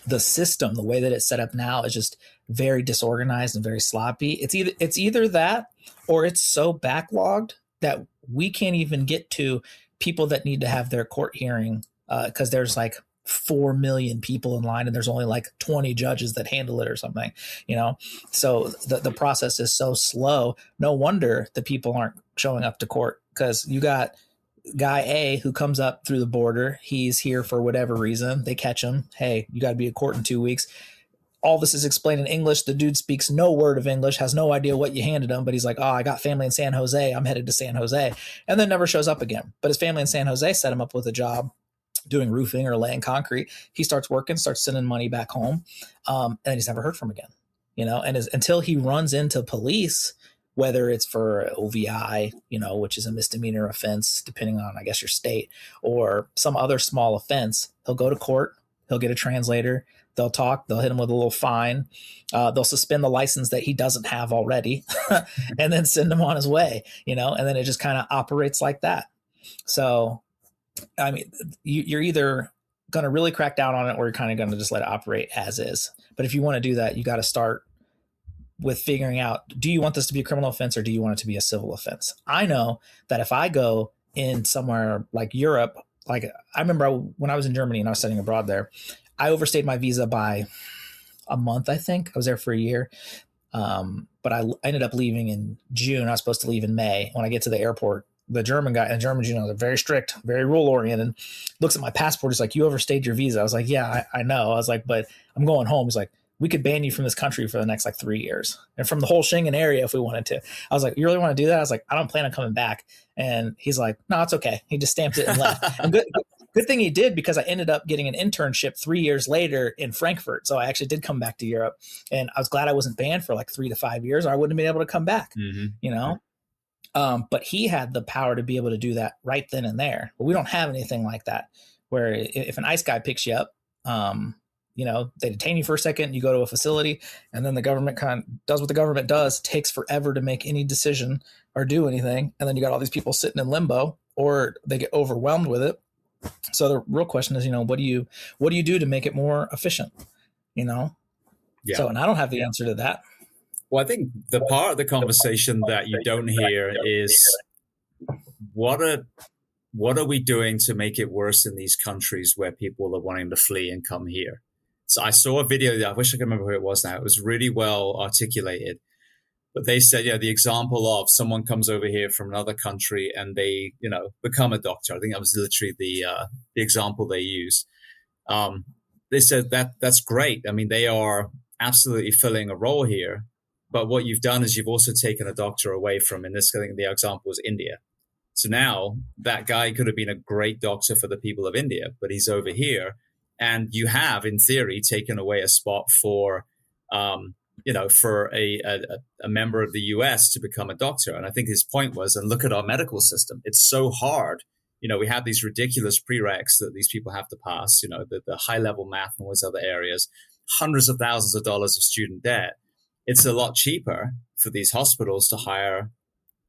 the system, the way that it's set up now is just very disorganized and very sloppy. It's either that or it's so backlogged that we can't even get to people that need to have their court hearing because there's like 4 million people in line and there's only like 20 judges that handle it or something, so the process is so slow. No wonder the people aren't showing up to court, because you got guy A who comes up through the border. He's here for whatever reason. They catch him. Hey, you got to be at court in 2 weeks. All this is explained in English. The dude speaks no word of English, has no idea what you handed him, but he's like, oh, I got family in San Jose. I'm headed to San Jose, and then never shows up again. But his family in San Jose set him up with a job doing roofing or laying concrete. He starts working, starts sending money back home. And he's never heard from again, and until he runs into police whether it's for OVI, which is a misdemeanor offense, depending on, I guess, your state, or some other small offense. He'll go to court. He'll get a translator. They'll talk. They'll hit him with a little fine. They'll suspend the license that he doesn't have already and then send him on his way, and then it just kind of operates like that. So, I mean, you're either going to really crack down on it or you're kind of going to just let it operate as is. But if you want to do that, you got to start with figuring out, do you want this to be a criminal offense or do you want it to be a civil offense? I know that if I go in somewhere like Europe, like I remember when I was in Germany and I was studying abroad there, I overstayed my visa by a month, I think. I was there for a year. But I ended up leaving in June. I was supposed to leave in May. When I get to the airport, the German guy, and Germans, they're very strict, very rule oriented, looks at my passport. He's like, you overstayed your visa. I was like, yeah, I know. I was like, but I'm going home. He's like, we could ban you from this country for the next 3 years and from the whole Schengen area if we wanted to. I was like, you really want to do that? I was like, I don't plan on coming back. And he's like, no, it's okay. He just stamped it and left. And good thing he did, because I ended up getting an internship 3 years later in Frankfurt. So I actually did come back to Europe, and I was glad I wasn't banned for 3 to 5 years, or I wouldn't have been able to come back, But he had the power to be able to do that right then and there. But we don't have anything like that, where if an ICE guy picks you up, they detain you for a second, you go to a facility, and then the government kind of does what the government does, takes forever to make any decision or do anything. And then you got all these people sitting in limbo, or they get overwhelmed with it. So the real question is, what do you do to make it more efficient? Yeah. So, and I don't have the answer to that. Well, I think the part of the conversation that you don't hear is what are we doing to make it worse in these countries where people are wanting to flee and come here? So I saw a video that I wish I could remember who it was now. It was really well articulated. But they said, the example of someone comes over here from another country and they, become a doctor. I think that was literally the example they used. They said that's great. I mean, they are absolutely filling a role here. But what you've done is you've also taken a doctor away from, in this, I think the example was India. So now that guy could have been a great doctor for the people of India, but he's over here. And you have, in theory, taken away a spot for, for a member of the US to become a doctor. And I think his point was, and look at our medical system. It's so hard. We have these ridiculous prereqs that these people have to pass, the high level math and all these other areas, hundreds of thousands of dollars of student debt. It's a lot cheaper for these hospitals to hire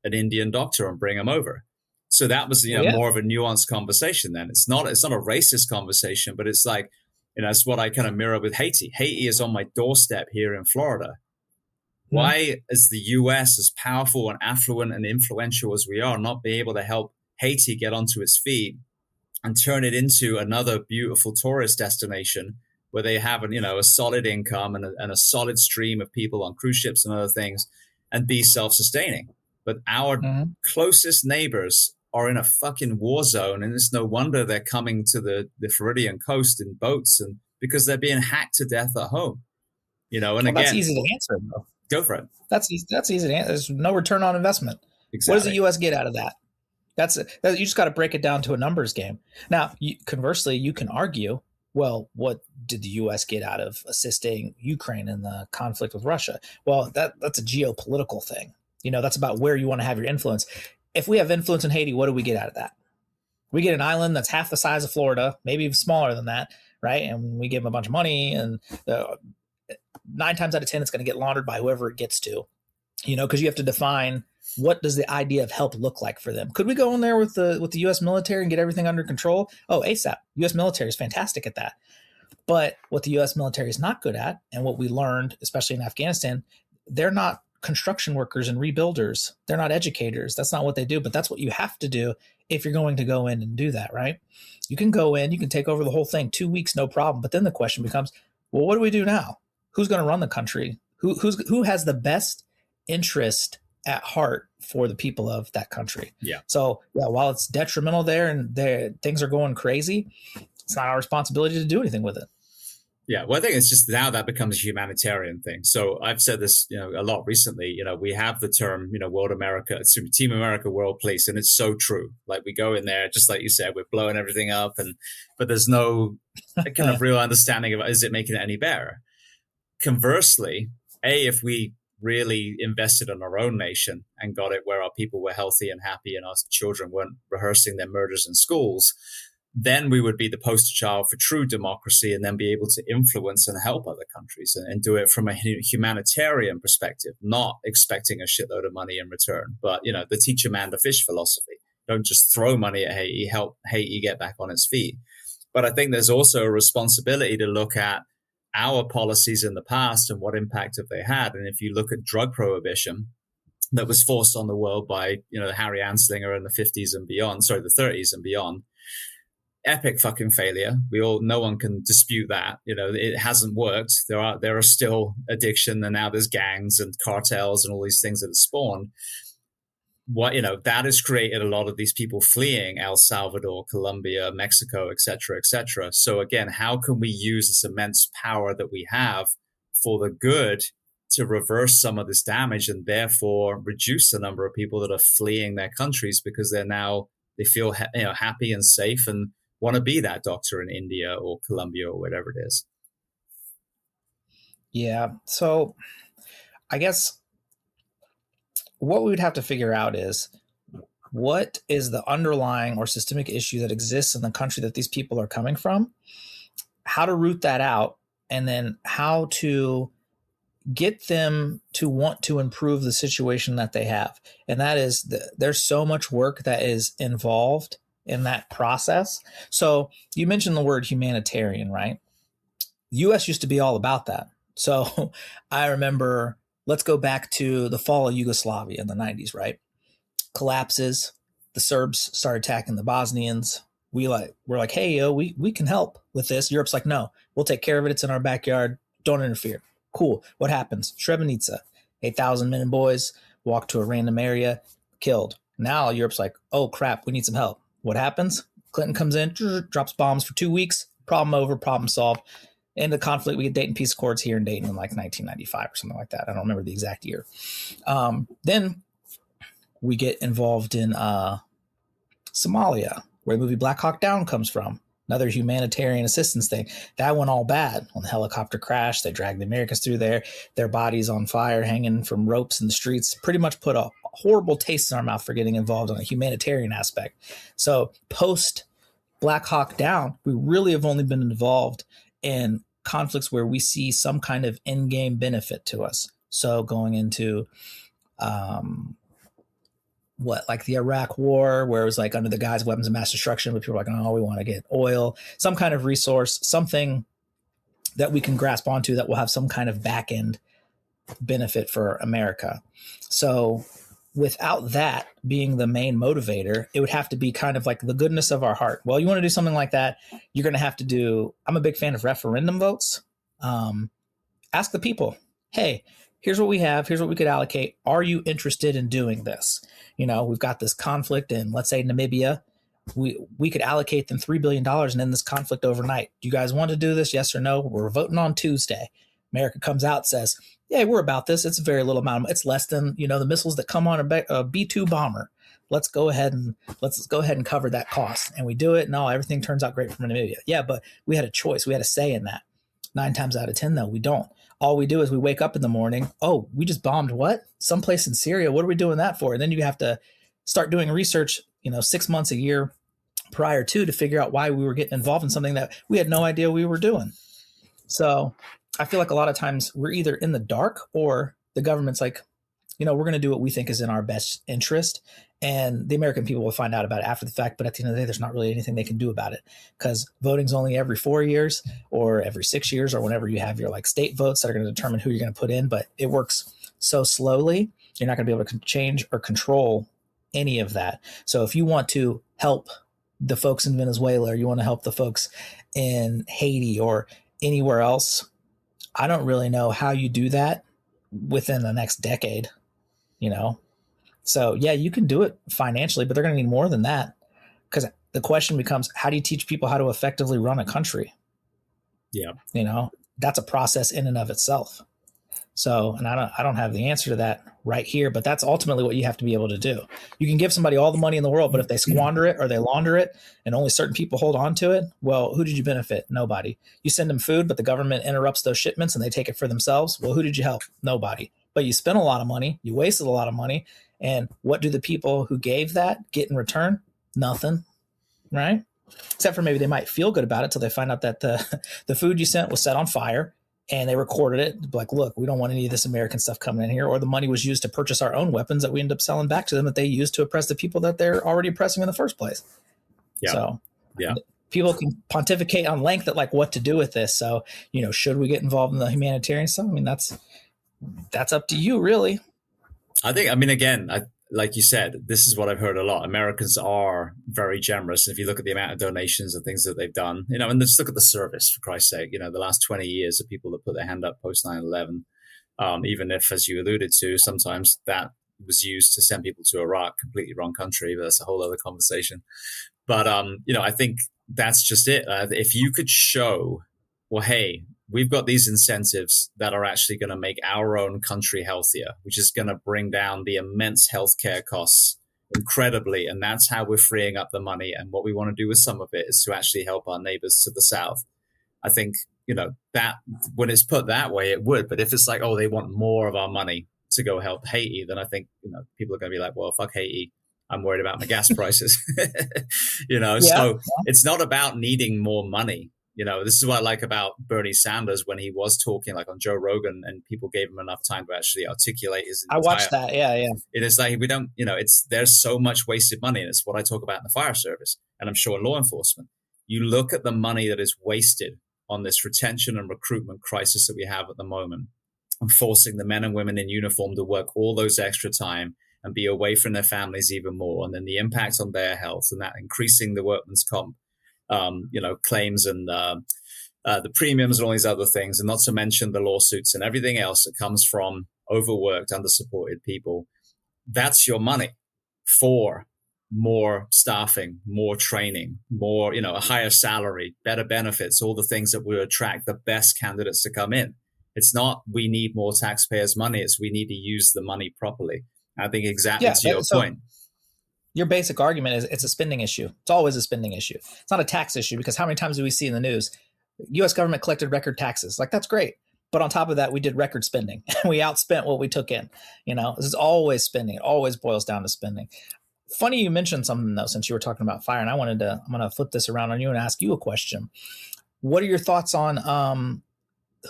an Indian doctor and bring him over. So that was, more of a nuanced conversation then. It's not a racist conversation, but it's like, it's what I kind of mirror with Haiti. Haiti is on my doorstep here in Florida. Why is the US, as powerful and affluent and influential as we are, not be able to help Haiti get onto its feet and turn it into another beautiful tourist destination where they have a solid income and a solid stream of people on cruise ships and other things, and be self-sustaining? But our closest neighbors are in a fucking war zone, and it's no wonder they're coming to the Floridian coast in boats, and because they're being hacked to death at home. And again, that's easy to answer, though. Go for it. That's easy to answer. There's no return on investment. Exactly. What does the U.S. get out of that? You just got to break it down to a numbers game. Now, conversely, you can argue, well, what did the U.S. get out of assisting Ukraine in the conflict with Russia? Well, that's a geopolitical thing. That's about where you want to have your influence. If we have influence in Haiti, what do we get out of that? We get an island that's half the size of Florida, maybe even smaller than that, right? And we give them a bunch of money, and 9 times out of 10, it's going to get laundered by whoever it gets to, because you have to define, what does the idea of help look like for them? Could we go in there with the U.S. military and get everything under control? Oh, ASAP. U.S. military is fantastic at that. But what the U.S. military is not good at, and what we learned, especially in Afghanistan, they're not construction workers and rebuilders. They're not educators. That's not what they do, but that's what you have to do if you're going to go in and do that, right? You can go in, you can take over the whole thing, 2 weeks, no problem. But then the question becomes, well, what do we do now? Who's going to run the country? Who has the best interest at heart for the people of that country? Yeah. So while it's detrimental there and things are going crazy, it's not our responsibility to do anything with it. Yeah, well, I think it's just now that becomes a humanitarian thing. So I've said this, a lot recently. We have the term, World America, Team America, World Police, and it's so true. Like we go in there, just like you said, we're blowing everything up, but there's no kind of real understanding of, is it making it any better? Conversely, if we really invested in our own nation and got it where our people were healthy and happy and our children weren't rehearsing their murders in schools, then we would be the poster child for true democracy and then be able to influence and help other countries and do it from a humanitarian perspective, not expecting a shitload of money in return. But, the teach a man to fish philosophy. Don't just throw money at Haiti, help Haiti get back on its feet. But I think there's also a responsibility to look at our policies in the past and what impact have they had. And if you look at drug prohibition that was forced on the world by, Harry Anslinger in the 50s and beyond, the 30s and beyond, epic fucking failure. No one can dispute that. It hasn't worked. There are still addiction, and now there's gangs and cartels and all these things that have spawned. That has created a lot of these people fleeing El Salvador, Colombia, Mexico, et cetera, et cetera. So again, how can we use this immense power that we have for the good to reverse some of this damage and therefore reduce the number of people that are fleeing their countries because they feel happy and safe and want to be that doctor in India or Colombia or whatever it is. Yeah. So I guess what we would have to figure out is what is the underlying or systemic issue that exists in the country that these people are coming from, how to root that out, and then how to get them to want to improve the situation that they have. And that is, there's so much work that is involved in that process. So you mentioned the word humanitarian, right? The U.S. used to be all about that. So I remember, let's go back to the fall of Yugoslavia in the 90s, right? Collapses. The Serbs start attacking the Bosnians. We're like, hey, yo, we can help with this. Europe's like, no, we'll take care of it. It's in our backyard. Don't interfere. Cool. What happens? Srebrenica, 8,000 men and boys walk to a random area, killed. Now Europe's like, oh crap, we need some help. What happens? Clinton comes in, drops bombs for 2 weeks. Problem over. Problem solved. End of the conflict. We get Dayton Peace Accords here in Dayton in like 1995 or something like that. I don't remember the exact year. Then we get involved in Somalia, where the movie Black Hawk Down comes from. Another humanitarian assistance thing. That went all bad. When the helicopter crashed, they dragged the Americans through there. Their bodies on fire, hanging from ropes in the streets. Pretty much put a horrible taste in our mouth for getting involved on a humanitarian aspect. So post Black Hawk Down, we really have only been involved in conflicts where we see some kind of in-game benefit to us. So going into like the Iraq War, where it was like under the guise of weapons of mass destruction, but people are like, oh, we want to get oil, some kind of resource, something that we can grasp onto that will have some kind of back end benefit for America. So without that being the main motivator, it would have to be kind of like the goodness of our heart. Well, you want to do something like that, you're going to have to do, I'm a big fan of referendum votes. Ask the people, hey, here's what we have. Here's what we could allocate. Are you interested in doing this? We've got this conflict in, let's say, Namibia. We could allocate them $3 billion and end this conflict overnight. Do you guys want to do this? Yes or no? We're voting on Tuesday. America comes out, says, yeah, we're about this. It's a very little amount. It's less than, the missiles that come on a B-2 bomber. Let's go ahead and cover that cost. And we do it. No, everything turns out great for Namibia. Yeah, but we had a choice. We had a say in that. 9 times out of 10, though, we don't. All we do is we wake up in the morning. Oh, we just bombed what? Someplace in Syria. What are we doing that for? And then you have to start doing research, 6 months, a year prior to figure out why we were getting involved in something that we had no idea we were doing. So I feel like a lot of times we're either in the dark or the government's like, we're going to do what we think is in our best interest. And the American people will find out about it after the fact. But at the end of the day, there's not really anything they can do about it because voting's only every 4 years or every 6 years or whenever you have your state votes that are going to determine who you're going to put in. But it works so slowly, you're not going to be able to change or control any of that. So if you want to help the folks in Venezuela or you want to help the folks in Haiti or anywhere else, I don't really know how you do that within the next decade, So, yeah, you can do it financially, but they're going to need more than that because the question becomes, how do you teach people how to effectively run a country? Yeah. That's a process in and of itself. So, and I don't have the answer to that right here, but that's ultimately what you have to be able to do. You can give somebody all the money in the world, but if they squander it or they launder it and only certain people hold on to it, well, who did you benefit? Nobody. You send them food, but the government interrupts those shipments and they take it for themselves. Well, who did you help? Nobody. but you spent a lot of money, you wasted a lot of money. And what do the people who gave that get in return? Nothing, right? Except for maybe they might feel good about it till they find out that the food you sent was set on fire and they recorded it. Like, look, we don't want any of this American stuff coming in here. Or the money was used to purchase our own weapons that we end up selling back to them that they used to oppress the people that they're already oppressing in the first place. Yeah. So yeah, people can pontificate on length at like what to do with this. So, should we get involved in the humanitarian stuff? I mean, that's up to you, really. Again, like you said, this is what I've heard a lot. Americans are very generous. If you look at the amount of donations and things that they've done, and just look at the service, for Christ's sake, the last 20 years of people that put their hand up post 9/11, even if, as you alluded to, sometimes that was used to send people to Iraq, completely wrong country, but that's a whole other conversation. But, I think that's just it. If you could show, well, hey, we've got these incentives that are actually going to make our own country healthier, which is going to bring down the immense healthcare costs incredibly. And that's how we're freeing up the money. And what we want to do with some of it is to actually help our neighbors to the south. I think, that when it's put that way, it would. But if it's like, oh, they want more of our money to go help Haiti, then I think, people are going to be like, well, fuck Haiti. I'm worried about my gas prices, So it's not about needing more money. This is what I like about Bernie Sanders when he was talking like on Joe Rogan and people gave him enough time to actually articulate his entire. I watched that. Yeah. It is like we don't, there's so much wasted money. And it's what I talk about in the fire service. And I'm sure in law enforcement, you look at the money that is wasted on this retention and recruitment crisis that we have at the moment and forcing the men and women in uniform to work all those extra time and be away from their families even more. And then the impact on their health and that increasing the workman's comp claims and the premiums and all these other things, and not to mention the lawsuits and everything else that comes from overworked, undersupported people. That's your money for more staffing, more training, more, a higher salary, better benefits, all the things that will attract the best candidates to come in. It's not we need more taxpayers' money. It's we need to use the money properly. I think exactly to your point. Your basic argument is it's a spending issue. It's always a spending issue. It's not a tax issue, because how many times do we see in the news, U.S. government collected record taxes? Like, that's great. But on top of that, we did record spending. We outspent what we took in. This is always spending. It always boils down to spending. Funny you mentioned something, though, since you were talking about fire. And I'm going to flip this around on you and ask you a question. What are your thoughts on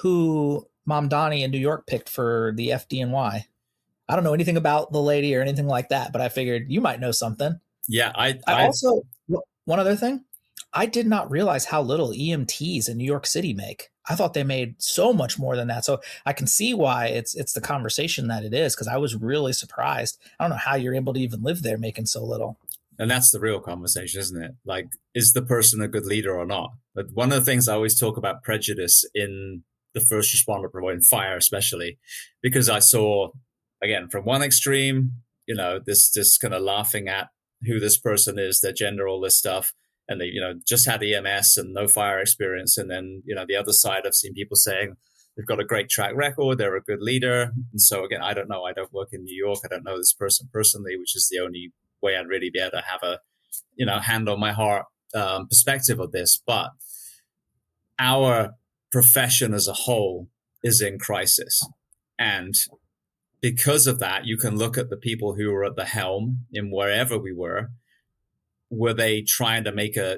who Mamdani in New York picked for the FDNY? I don't know anything about the lady or anything like that, but I figured you might know something. Yeah. I also, one other thing, I did not realize how little EMTs in New York City make. I thought they made so much more than that. So I can see why it's the conversation that it is, because I was really surprised. I don't know how you're able to even live there making so little. And that's the real conversation, isn't it? Like, is the person a good leader or not? But one of the things I always talk about prejudice in the first responder providing fire, especially because I saw, again, from one extreme, this kind of laughing at who this person is, their gender, all this stuff. And they, just had EMS and no fire experience. And then, the other side, I've seen people saying they've got a great track record. They're a good leader. And so again, I don't know. I don't work in New York. I don't know this person personally, which is the only way I'd really be able to have a, hand on my heart perspective of this. But our profession as a whole is in crisis. And because of that, you can look at the people who were at the helm in wherever we were. Were they trying to make a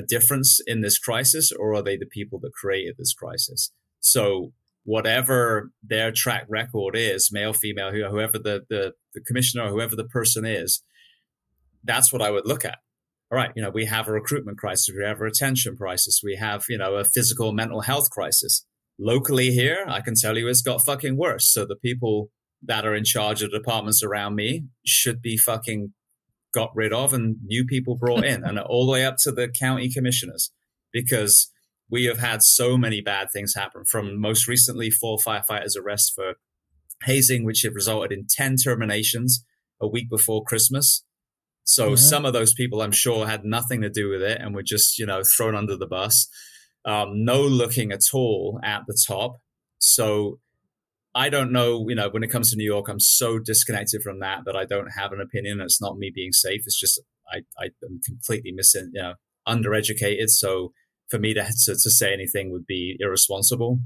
difference in this crisis, or are they the people that created this crisis? So whatever their track record is, male, female, whoever the commissioner, whoever the person is, that's what I would look at. All right, we have a recruitment crisis, we have a retention crisis, we have, a physical mental health crisis. Locally here, I can tell you it's got fucking worse. So the people that are in charge of the departments around me should be fucking got rid of and new people brought in, and all the way up to the county commissioners, because we have had so many bad things happen, from most recently 4 firefighters arrests for hazing, which have resulted in 10 terminations a week before Christmas. So some of those people, I'm sure, had nothing to do with it and were just, thrown under the bus. No looking at all at the top. So I don't know, when it comes to New York, I'm so disconnected from that I don't have an opinion. It's not me being safe. It's just I'm completely undereducated. So for me to say anything would be irresponsible.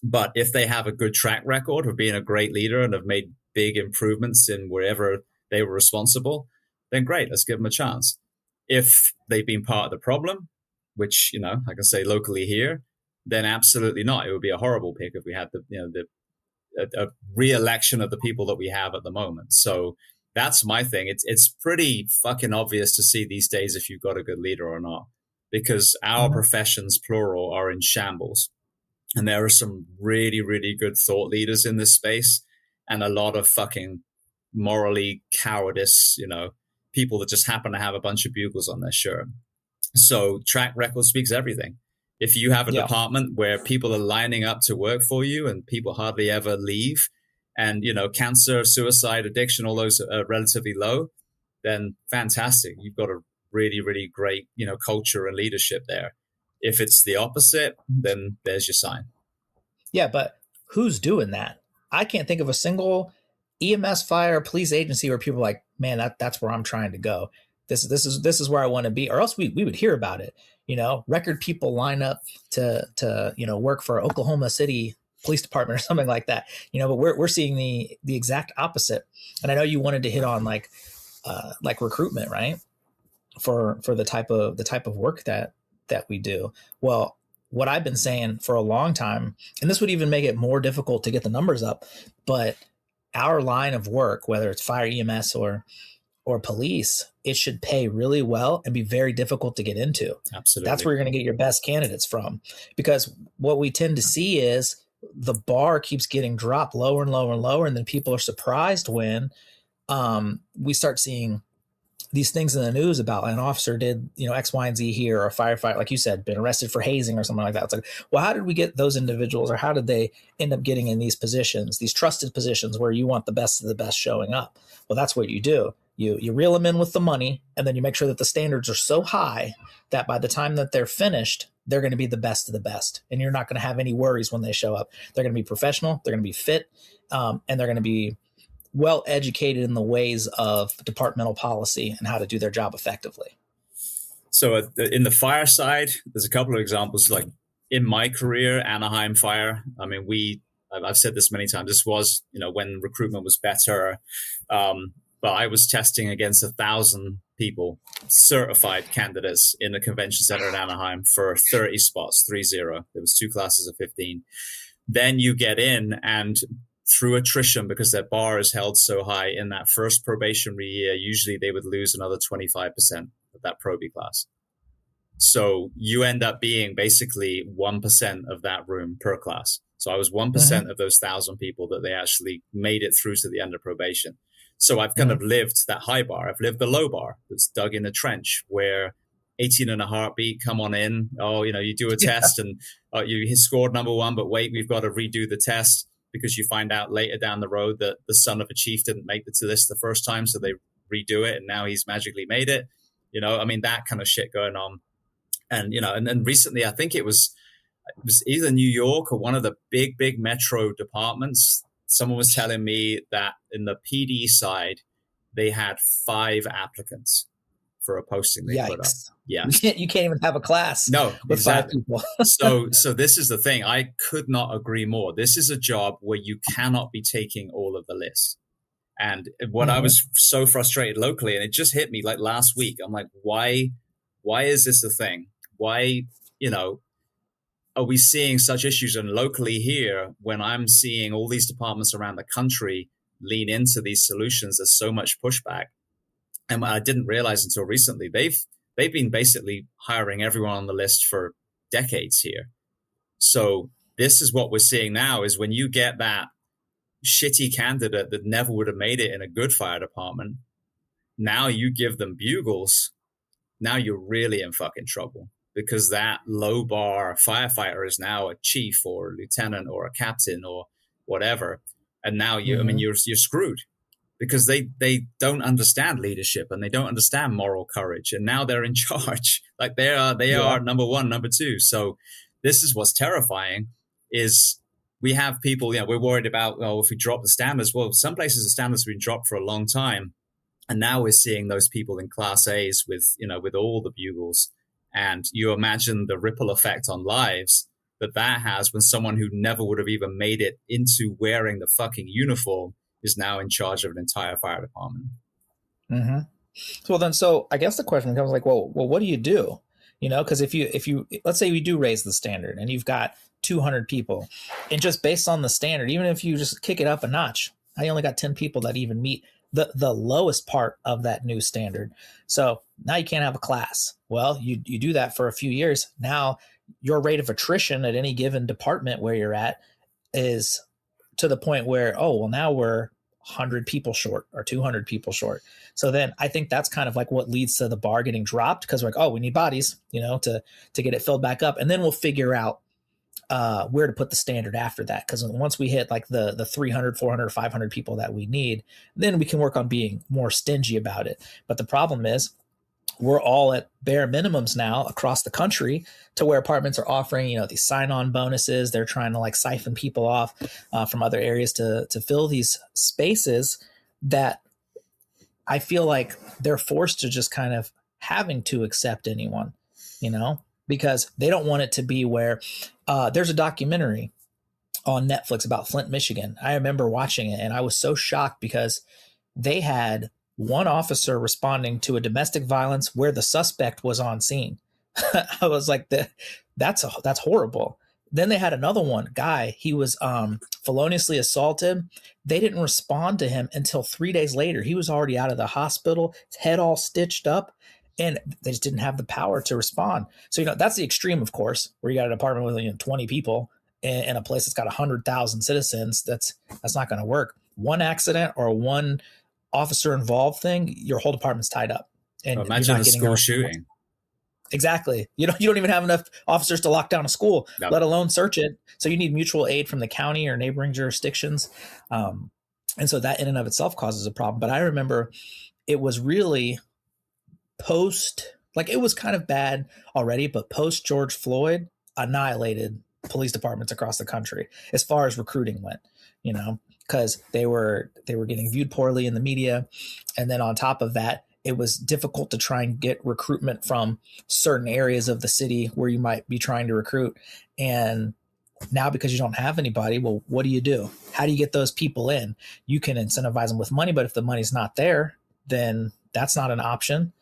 But if they have a good track record of being a great leader and have made big improvements in wherever they were responsible, then great, let's give them a chance. If they've been part of the problem, which, you know, I can say locally here, then absolutely not. It would be a horrible pick if we had a re-election of the people that we have at the moment. So that's my thing. It's pretty fucking obvious to see these days if you've got a good leader or not, because our professions, plural, are in shambles. And there are some really, really good thought leaders in this space, and a lot of fucking morally cowardice, you know, people that just happen to have a bunch of bugles on their shirt. So track record speaks everything. If you have a department where people are lining up to work for you and people hardly ever leave, and, you know, cancer, suicide, addiction, all those are relatively low, then fantastic. You've got a really, really great, you know, culture and leadership there. If it's the opposite, then there's your sign. Yeah, but who's doing that? I can't think of a single EMS, fire, police agency where people are like, man, that's where I'm trying to go. This is where I want to be. Or else we would hear about it. You know, record people line up to you know, work for Oklahoma City Police Department or something like that. You know, but we're seeing the exact opposite. And I know you wanted to hit on like recruitment, right? For the type of work that we do. Well, what I've been saying for a long time, and this would even make it more difficult to get the numbers up, but our line of work, whether it's fire, EMS, or police, it should pay really well and be very difficult to get into. Absolutely. That's where you're going to get your best candidates from, because what we tend to see is the bar keeps getting dropped lower and lower and lower. And then people are surprised when we start seeing these things in the news about an officer did, you know, X, Y, and Z here, or a firefighter, like you said, been arrested for hazing or something like that. It's like, well, how did we get those individuals, or how did they end up getting in these positions, these trusted positions where you want the best of the best showing up? Well, that's what you do. You reel them in with the money, and then you make sure that the standards are so high that by the time that they're finished, they're going to be the best of the best. And you're not going to have any worries when they show up. They're going to be professional. They're going to be fit. And they're going to be well educated in the ways of departmental policy and how to do their job effectively. So in the fire side, there's a couple of examples. Like in my career, Anaheim Fire, I mean, I've said this many times, this was, you know, when recruitment was better. But I was testing against 1,000 people, certified candidates in the convention center in Anaheim for 30 spots, 30. There was 2 classes of 15. Then you get in, and through attrition, because their bar is held so high in that first probationary year, usually they would lose another 25% of that probie class. So you end up being basically 1% of that room per class. So I was 1% of those 1,000 people that they actually made it through to the end of probation. So I've kind of lived that high bar. I've lived the low bar that's dug in a trench where 18 and a heartbeat, come on in. Oh, you know, you do a test and you scored number 1, but wait, we've got to redo the test, because you find out later down the road that the son of a chief didn't make it to this the first time. So they redo it, and now he's magically made it. You know, I mean, that kind of shit going on. And, you know, and then recently, I think it was either New York or one of the big metro departments. Someone was telling me that in the PD side, they had 5 applicants for a posting they put up. Yeah. You can't even have a class with exactly. 5 people. So this is the thing. I could not agree more. This is a job where you cannot be taking all of the lists. And what I was so frustrated locally, and it just hit me like last week, I'm like, why is this a thing? Why, you know, are we seeing such issues? And locally here, when I'm seeing all these departments around the country lean into these solutions, there's so much pushback. And I didn't realize until recently, they've been basically hiring everyone on the list for decades here. So this is what we're seeing now, is when you get that shitty candidate that never would have made it in a good fire department, now you give them bugles, now you're really in fucking trouble, because that low bar firefighter is now a chief or a lieutenant or a captain or whatever. And now you're screwed, because they don't understand leadership and they don't understand moral courage. And now they're in charge. Like they are number 1, number 2. So this is what's terrifying, is we have people, you know, we're worried about, if we drop the standards. Well, some places the standards have been dropped for a long time. And now we're seeing those people in class A's with all the bugles. And you imagine the ripple effect on lives that has when someone who never would have even made it into wearing the fucking uniform is now in charge of an entire fire department. Mm-hmm. So I guess the question becomes like, well, what do you do? Because if you let's say you do raise the standard and you've got 200 people, and just based on the standard, even if you just kick it up a notch, I only got 10 people that even meet the lowest part of that new standard. So now you can't have a class. Well, you do that for a few years. Now your rate of attrition at any given department where you're at is to the point where, oh, well, now we're 100 people short or 200 people short. So then I think that's kind of like what leads to the bar getting dropped, because we're like, oh, we need bodies, to get it filled back up. And then we'll figure out where to put the standard after that. Because once we hit like the 300, 400, 500 people that we need, then we can work on being more stingy about it. But the problem is we're all at bare minimums now across the country, to where apartments are offering, these sign-on bonuses. They're trying to like siphon people off from other areas to fill these spaces that I feel like they're forced to just kind of having to accept anyone, because they don't want it to be where there's a documentary on Netflix about Flint, Michigan. I remember watching it and I was so shocked because they had one officer responding to a domestic violence where the suspect was on scene. I was like, that's horrible. Then they had another guy, he was feloniously assaulted. They didn't respond to him until 3 days later. He was already out of the hospital, his head all stitched up, and they just didn't have the power to respond. So, that's the extreme, of course, where you got an apartment with 20 people in a place that's got 100,000 citizens. That's not going to work. One accident or one officer involved thing, your whole department's tied up. And imagine a school shooting. Exactly. You don't even have enough officers to lock down a school, let alone search it. So you need mutual aid from the county or neighboring jurisdictions. And so that in and of itself causes a problem. But I remember it was really it was kind of bad already, but post George Floyd annihilated police departments across the country as far as recruiting went, because they were getting viewed poorly in the media. And then on top of that, it was difficult to try and get recruitment from certain areas of the city where you might be trying to recruit. And now, because you don't have anybody, well, what do? How do you get those people in? You can incentivize them with money, but if the money's not there, then that's not an option.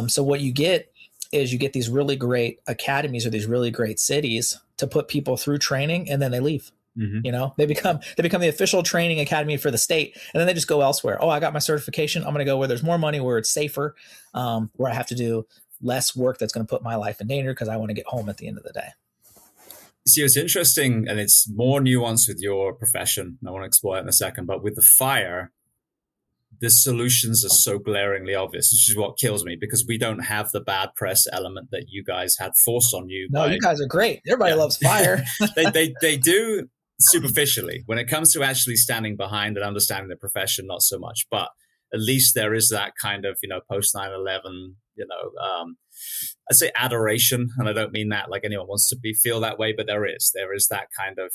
So what you get is you get these really great academies or these really great cities to put people through training, and then they leave. Mm-hmm. They become the official training academy for the state, and then they just go elsewhere. Oh, I got my certification. I'm going to go where there's more money, where it's safer, where I have to do less work that's going to put my life in danger because I want to get home at the end of the day. See, it's interesting, and it's more nuanced with your profession. I want to explore it in a second, but with the fire, the solutions are so glaringly obvious, which is what kills me, because we don't have the bad press element that you guys had forced on you. No, you guys are great. Everybody loves fire. They do superficially. When it comes to actually standing behind and understanding the profession, not so much. But at least there is that kind of, post 9/11, I'd say adoration. And I don't mean that like anyone wants to feel that way, but there is that kind of,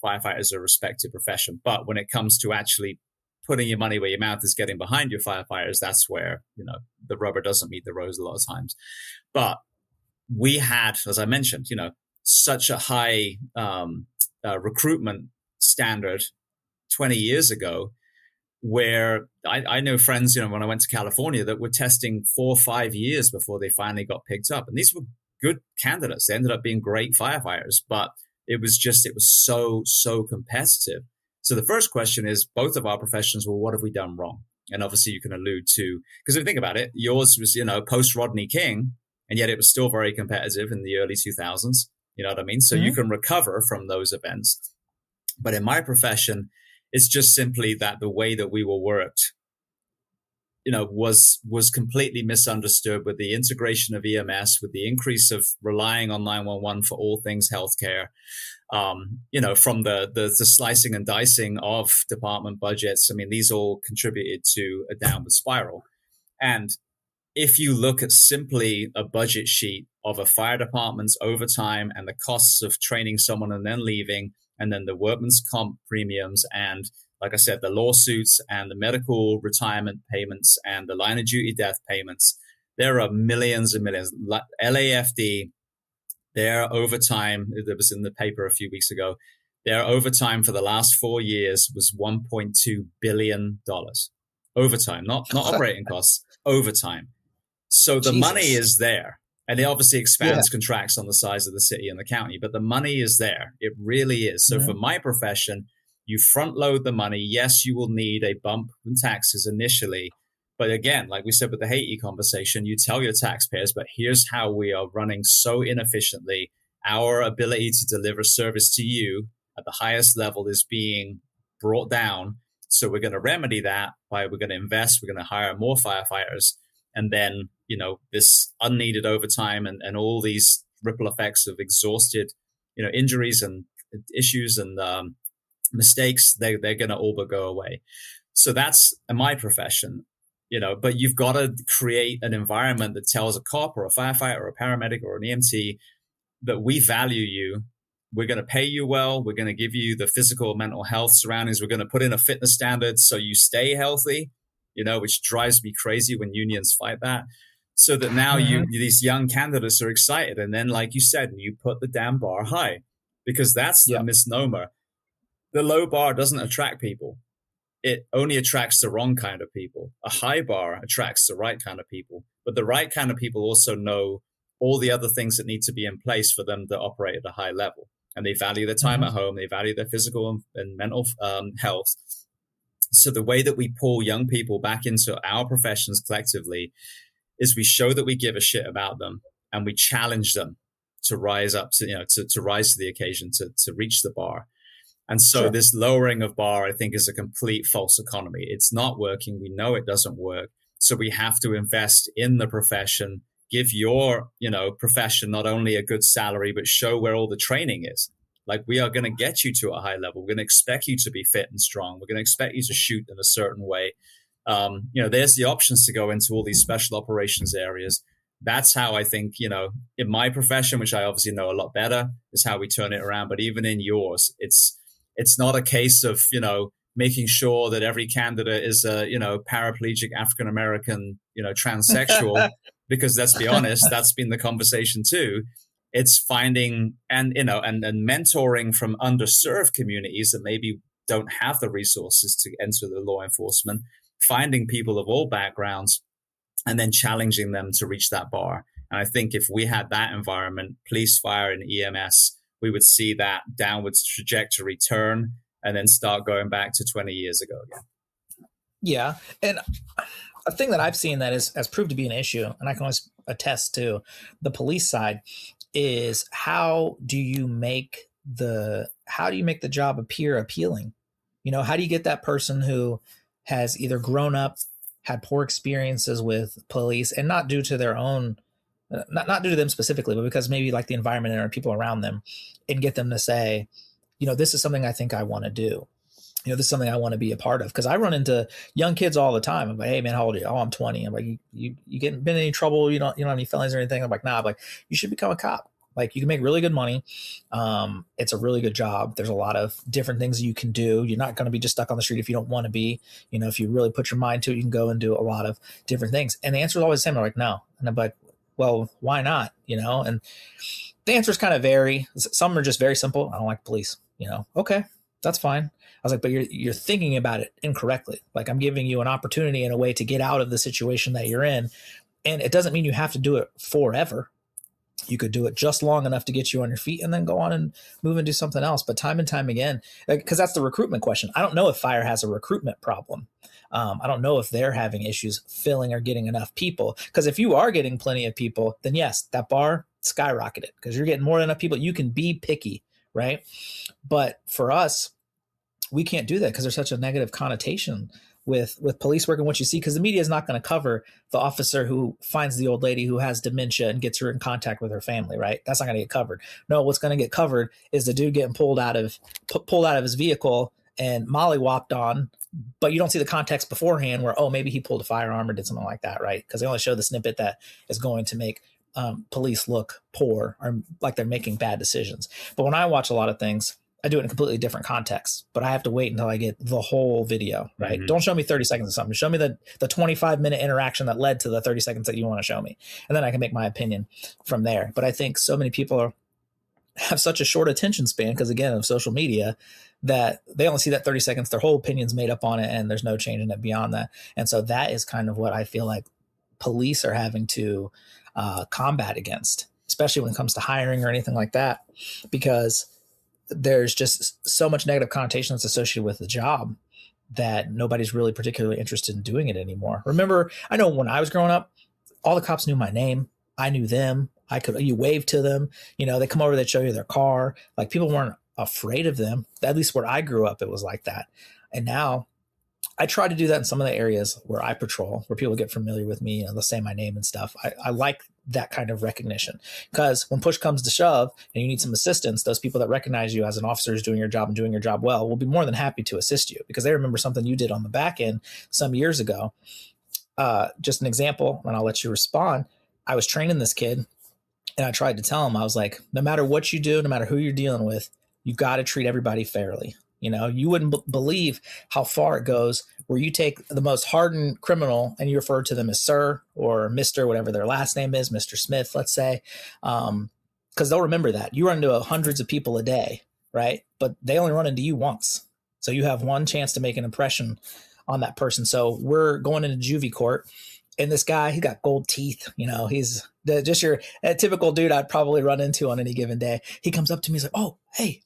firefighters are a respected profession. But when it comes to actually putting your money where your mouth is, getting behind your firefighters, that's where, the rubber doesn't meet the road a lot of times. But we had, as I mentioned, such a high recruitment standard 20 years ago, where I know friends, when I went to California, that were testing 4 or 5 years before they finally got picked up. And these were good candidates. They ended up being great firefighters, but it was so competitive. So the first question is, both of our professions, well, what have we done wrong? And obviously you can allude to, because if you think about it, yours was, post Rodney King, and yet it was still very competitive in the early 2000s. You know what I mean? So you can recover from those events. But in my profession, it's just simply that the way that we were worked, was completely misunderstood with the integration of EMS, with the increase of relying on 911 for all things healthcare. From the slicing and dicing of department budgets. I mean, these all contributed to a downward spiral. And if you look at simply a budget sheet of a fire department's overtime and the costs of training someone and then leaving, and then the workman's comp premiums, and like I said, the lawsuits and the medical retirement payments and the line of duty death payments, there are millions and millions. LAFD, their overtime, that was in the paper a few weeks ago, their overtime for the last 4 years was $1.2 billion. Overtime, not operating costs, overtime. So the money is there. And it obviously expands contracts on the size of the city and the county, but the money is there. It really is. So for my profession, you front load the money. Yes, you will need a bump in taxes initially. But again, like we said with the Haiti conversation, you tell your taxpayers, but here's how we are running so inefficiently. Our ability to deliver service to you at the highest level is being brought down. So we're going to remedy that by we're going to invest, we're going to hire more firefighters. And then, you know, this unneeded overtime and all these ripple effects of exhausted, you know, injuries and issues and mistakes, they're going to all but go away. So that's my profession, you know, but you've got to create an environment that tells a cop or a firefighter or a paramedic or an EMT that we value you. We're going to pay you well. We're going to give you the physical and mental health surroundings. We're going to put in a fitness standard so you stay healthy, you know, which drives me crazy when unions fight that. So that now these young candidates are excited. And then, like you said, you put the damn bar high, because that's the misnomer. The low bar doesn't attract people. It only attracts the wrong kind of people. A high bar attracts the right kind of people. But the right kind of people also know all the other things that need to be in place for them to operate at a high level. And they value their time at home. They value their physical and mental health. So the way that we pull young people back into our professions collectively is we show that we give a shit about them, and we challenge them to rise up to, you know, to rise to the occasion, to reach the bar. And so this lowering of bar, I think, is a complete false economy. It's not working. We know it doesn't work. So we have to invest in the profession, give your, you know, profession not only a good salary, but show where all the training is. Like, we are going to get you to a high level. We're going to expect you to be fit and strong. We're going to expect you to shoot in a certain way. You know, there's the options to go into all these special operations areas. That's how I think, you know, in my profession, which I obviously know a lot better, is how we turn it around. But even in yours, it's not a case of, you know, making sure that every candidate is a, you know, paraplegic African-American, you know, transsexual, because let's be honest, that's been the conversation too. It's finding and, you know, and mentoring from underserved communities that maybe don't have the resources to enter the law enforcement, finding people of all backgrounds and then challenging them to reach that bar. And I think if we had that environment, police, fire, and EMS, we would see that downwards trajectory turn and then start going back to 20 years ago again. Yeah. And a thing that I've seen that has proved to be an issue, and I can always attest to the police side, is how do you make the job appear appealing? You know, how do you get that person who has either grown up, had poor experiences with police, and not due to their own, not due to them specifically, but because maybe like the environment or people around them, and get them to say, you know, this is something I think I want to do. You know, this is something I want to be a part of. Because I run into young kids all the time. I'm like, hey man, how old are you? Oh, I'm 20. I'm like, you been in any trouble? You don't have any felonies or anything? I'm like, nah. I'm like, you should become a cop. Like, you can make really good money. It's a really good job. There's a lot of different things you can do. You're not going to be just stuck on the street if you don't want to be. You know, if you really put your mind to it, you can go and do a lot of different things. And the answer is always the same. I'm like, no. And I'm like, well, why not? You know, and the answers kind of vary. Some are just very simple. I don't like police. You know, okay, that's fine. I was like, but you're thinking about it incorrectly. Like, I'm giving you an opportunity and a way to get out of the situation that you're in. And it doesn't mean you have to do it forever. You could do it just long enough to get you on your feet and then go on and move and do something else. But time and time again, because that's the recruitment question. I don't know if fire has a recruitment problem. I don't know if they're having issues filling or getting enough people. Because if you are getting plenty of people, then yes, that bar skyrocketed because you're getting more than enough people. You can be picky, right? But for us, we can't do that because there's such a negative connotation with police work and what you see, because the media is not going to cover the officer who finds the old lady who has dementia and gets her in contact with her family, right? That's not going to get covered. No, what's going to get covered is the dude getting pulled out of his vehicle and mollywopped on, but you don't see the context beforehand where, oh, maybe he pulled a firearm or did something like that, right? Because they only show the snippet that is going to make police look poor or like they're making bad decisions. But when I watch a lot of things, I do it in a completely different context, but I have to wait until I get the whole video, right? Mm-hmm. Don't show me 30 seconds of something. Show me the 25-minute interaction that led to the 30 seconds that you want to show me. And then I can make my opinion from there. But I think so many people have such a short attention span because, again, of social media, that they only see that 30 seconds. Their whole opinion's made up on it, and there's no changing it beyond that. And so that is kind of what I feel like police are having to combat against, especially when it comes to hiring or anything like that, because there's just so much negative connotation that's associated with the job that nobody's really particularly interested in doing it anymore. Remember, I know when I was growing up, all the cops knew my name. I knew them. You wave to them, they come over, they show you their car. Like, people weren't afraid of them. At least where I grew up, it was like that. And now I try to do that in some of the areas where I patrol, where people get familiar with me, they'll say my name and stuff. I like that kind of recognition, because when push comes to shove and you need some assistance, those people that recognize you as an officer who's doing your job and doing your job well will be more than happy to assist you, because they remember something you did on the back end some years ago. Just an example, and I'll let you respond. I was training this kid, and I tried to tell him, I was like, no matter what you do, no matter who you're dealing with, you've got to treat everybody fairly. You wouldn't believe how far it goes where you take the most hardened criminal and you refer to them as sir or Mr., whatever their last name is, Mr. Smith, let's say, because they'll remember that. You run into hundreds of people a day, right? But they only run into you once. So you have one chance to make an impression on that person. So we're going into juvie court, and this guy, he got gold teeth. He's just your typical dude I'd probably run into on any given day. He comes up to me, he's like, "Oh, hey,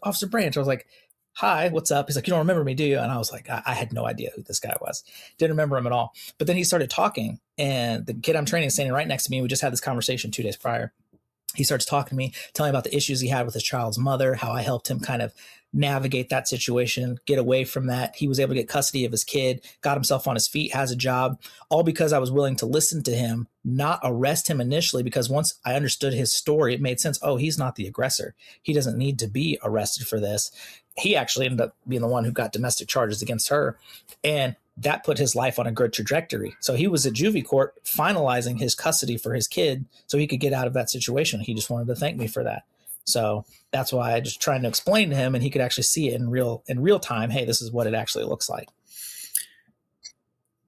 Officer Branch." I was like, "Hi, what's up?" He's like, "You don't remember me, do you?" And I was like, I had no idea who this guy was. Didn't remember him at all. But then he started talking, and the kid I'm training is standing right next to me. We just had this conversation 2 days prior. He starts talking to me, telling me about the issues he had with his child's mother, how I helped him kind of navigate that situation, get away from that. He was able to get custody of his kid, got himself on his feet, has a job, all because I was willing to listen to him, not arrest him initially, because once I understood his story, it made sense. Oh, he's not the aggressor. He doesn't need to be arrested for this. He actually ended up being the one who got domestic charges against her. And that put his life on a good trajectory. So he was at juvie court finalizing his custody for his kid so he could get out of that situation. He just wanted to thank me for that. So that's why I just trying to explain to him, and he could actually see it in real time. Hey, this is what it actually looks like.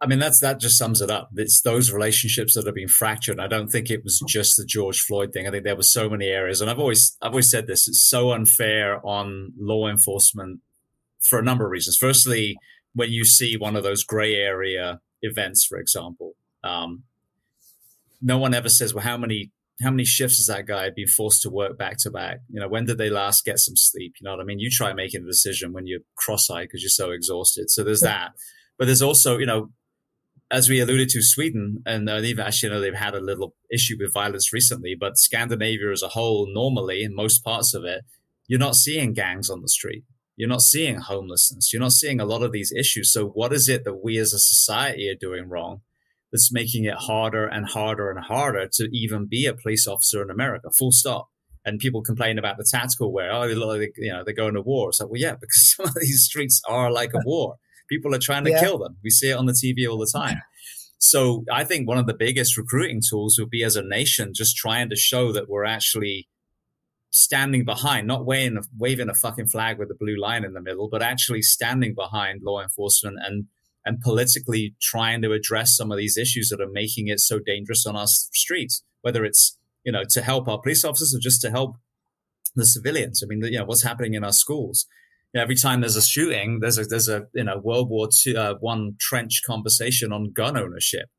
I mean, that just sums it up. It's those relationships that have been fractured. I don't think it was just the George Floyd thing. I think there were so many areas, and I've always said this. It's so unfair on law enforcement for a number of reasons. Firstly, when you see one of those gray area events, for example, no one ever says, well, how many shifts has that guy been forced to work back to back? When did they last get some sleep? You know what I mean? You try making a decision when you're cross-eyed because you're so exhausted. So there's that. But there's also, as we alluded to, Sweden, and even actually, they've had a little issue with violence recently, but Scandinavia as a whole, normally, in most parts of it, you're not seeing gangs on the street. You're not seeing homelessness. You're not seeing a lot of these issues. So what is it that we as a society are doing wrong that's making it harder and harder and harder to even be a police officer in America, full stop? And people complain about the tactical wear. Oh, they're going to war. It's like, well, yeah, because some of these streets are like a war. People are trying to kill them. We see it on the TV all the time. So I think one of the biggest recruiting tools would be, as a nation, just trying to show that we're actually standing behind, not waving a fucking flag with a blue line in the middle, but actually standing behind law enforcement and politically trying to address some of these issues that are making it so dangerous on our streets, whether it's, to help our police officers or just to help the civilians. I mean, what's happening in our schools. Every time there's a shooting, there's a World War I trench conversation on gun ownership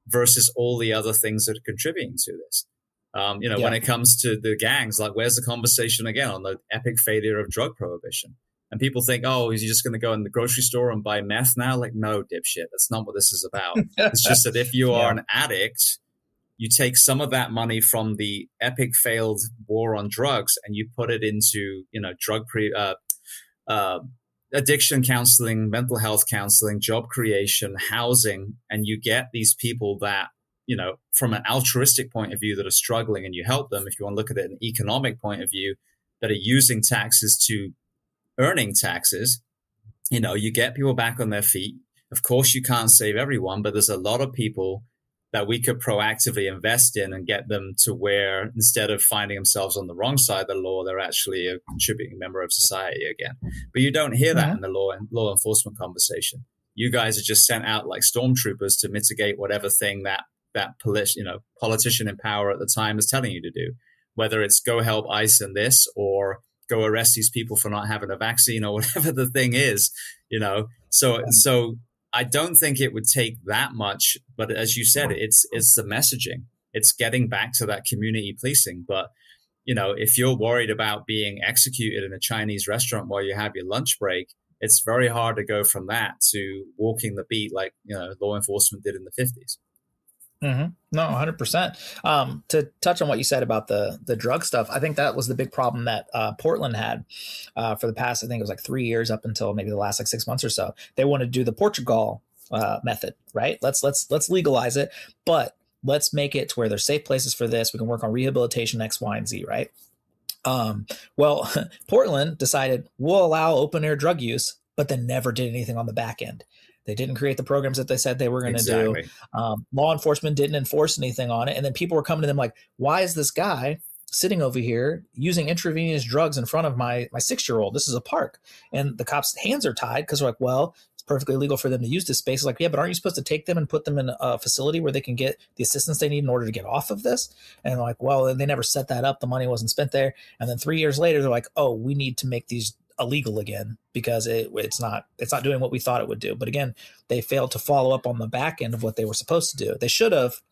versus all the other things that are contributing to this. When it comes to the gangs, like, where's the conversation again on the epic failure of drug prohibition? And people think, oh, is he just going to go in the grocery store and buy meth now? Like, no, dipshit. That's not what this is about. It's just that if you are an addict, you take some of that money from the epic failed war on drugs and you put it into, addiction counseling, mental health counseling, job creation, housing, and you get these people that, from an altruistic point of view that are struggling, and you help them, if you want to look at it in an economic point of view, that are using taxes to earning taxes, you get people back on their feet. Of course, you can't save everyone, but there's a lot of people that we could proactively invest in and get them to where, instead of finding themselves on the wrong side of the law, they're actually a contributing member of society again. But you don't hear that in the law enforcement conversation. You guys are just sent out like stormtroopers to mitigate whatever thing that politician in power at the time is telling you to do. whether it's go help ICE in this or go arrest these people for not having a vaccine or whatever the thing is, So I don't think it would take that much, but as you said, it's the messaging. It's getting back to that community policing. But, if you're worried about being executed in a Chinese restaurant while you have your lunch break, it's very hard to go from that to walking the beat like, law enforcement did in the 50s. Mm-hmm. No, 100%. To touch on what you said about the drug stuff, I think that was the big problem that Portland had for the past, I think it was like 3 years up until maybe the last like 6 months or so. They wanted to do the Portugal method, right? Let's legalize it, but let's make it to where there's safe places for this. We can work on rehabilitation, X, Y, and Z, right? Well, Portland decided we'll allow open air drug use, but then never did anything on the back end. They didn't create the programs that they said they were going to do. Law enforcement didn't enforce anything on it. And then people were coming to them like, why is this guy sitting over here using intravenous drugs in front of my 6-year-old? This is a park. And the cops' hands are tied because they're like, well, it's perfectly legal for them to use this space. It's like, yeah, but aren't you supposed to take them and put them in a facility where they can get the assistance they need in order to get off of this? And they're like, well, they never set that up. The money wasn't spent there. And then 3 years later, they're like, oh, we need to make these illegal again because it's not doing what we thought it would do. But again, they failed to follow up on the back end of what they were supposed to do. They should have,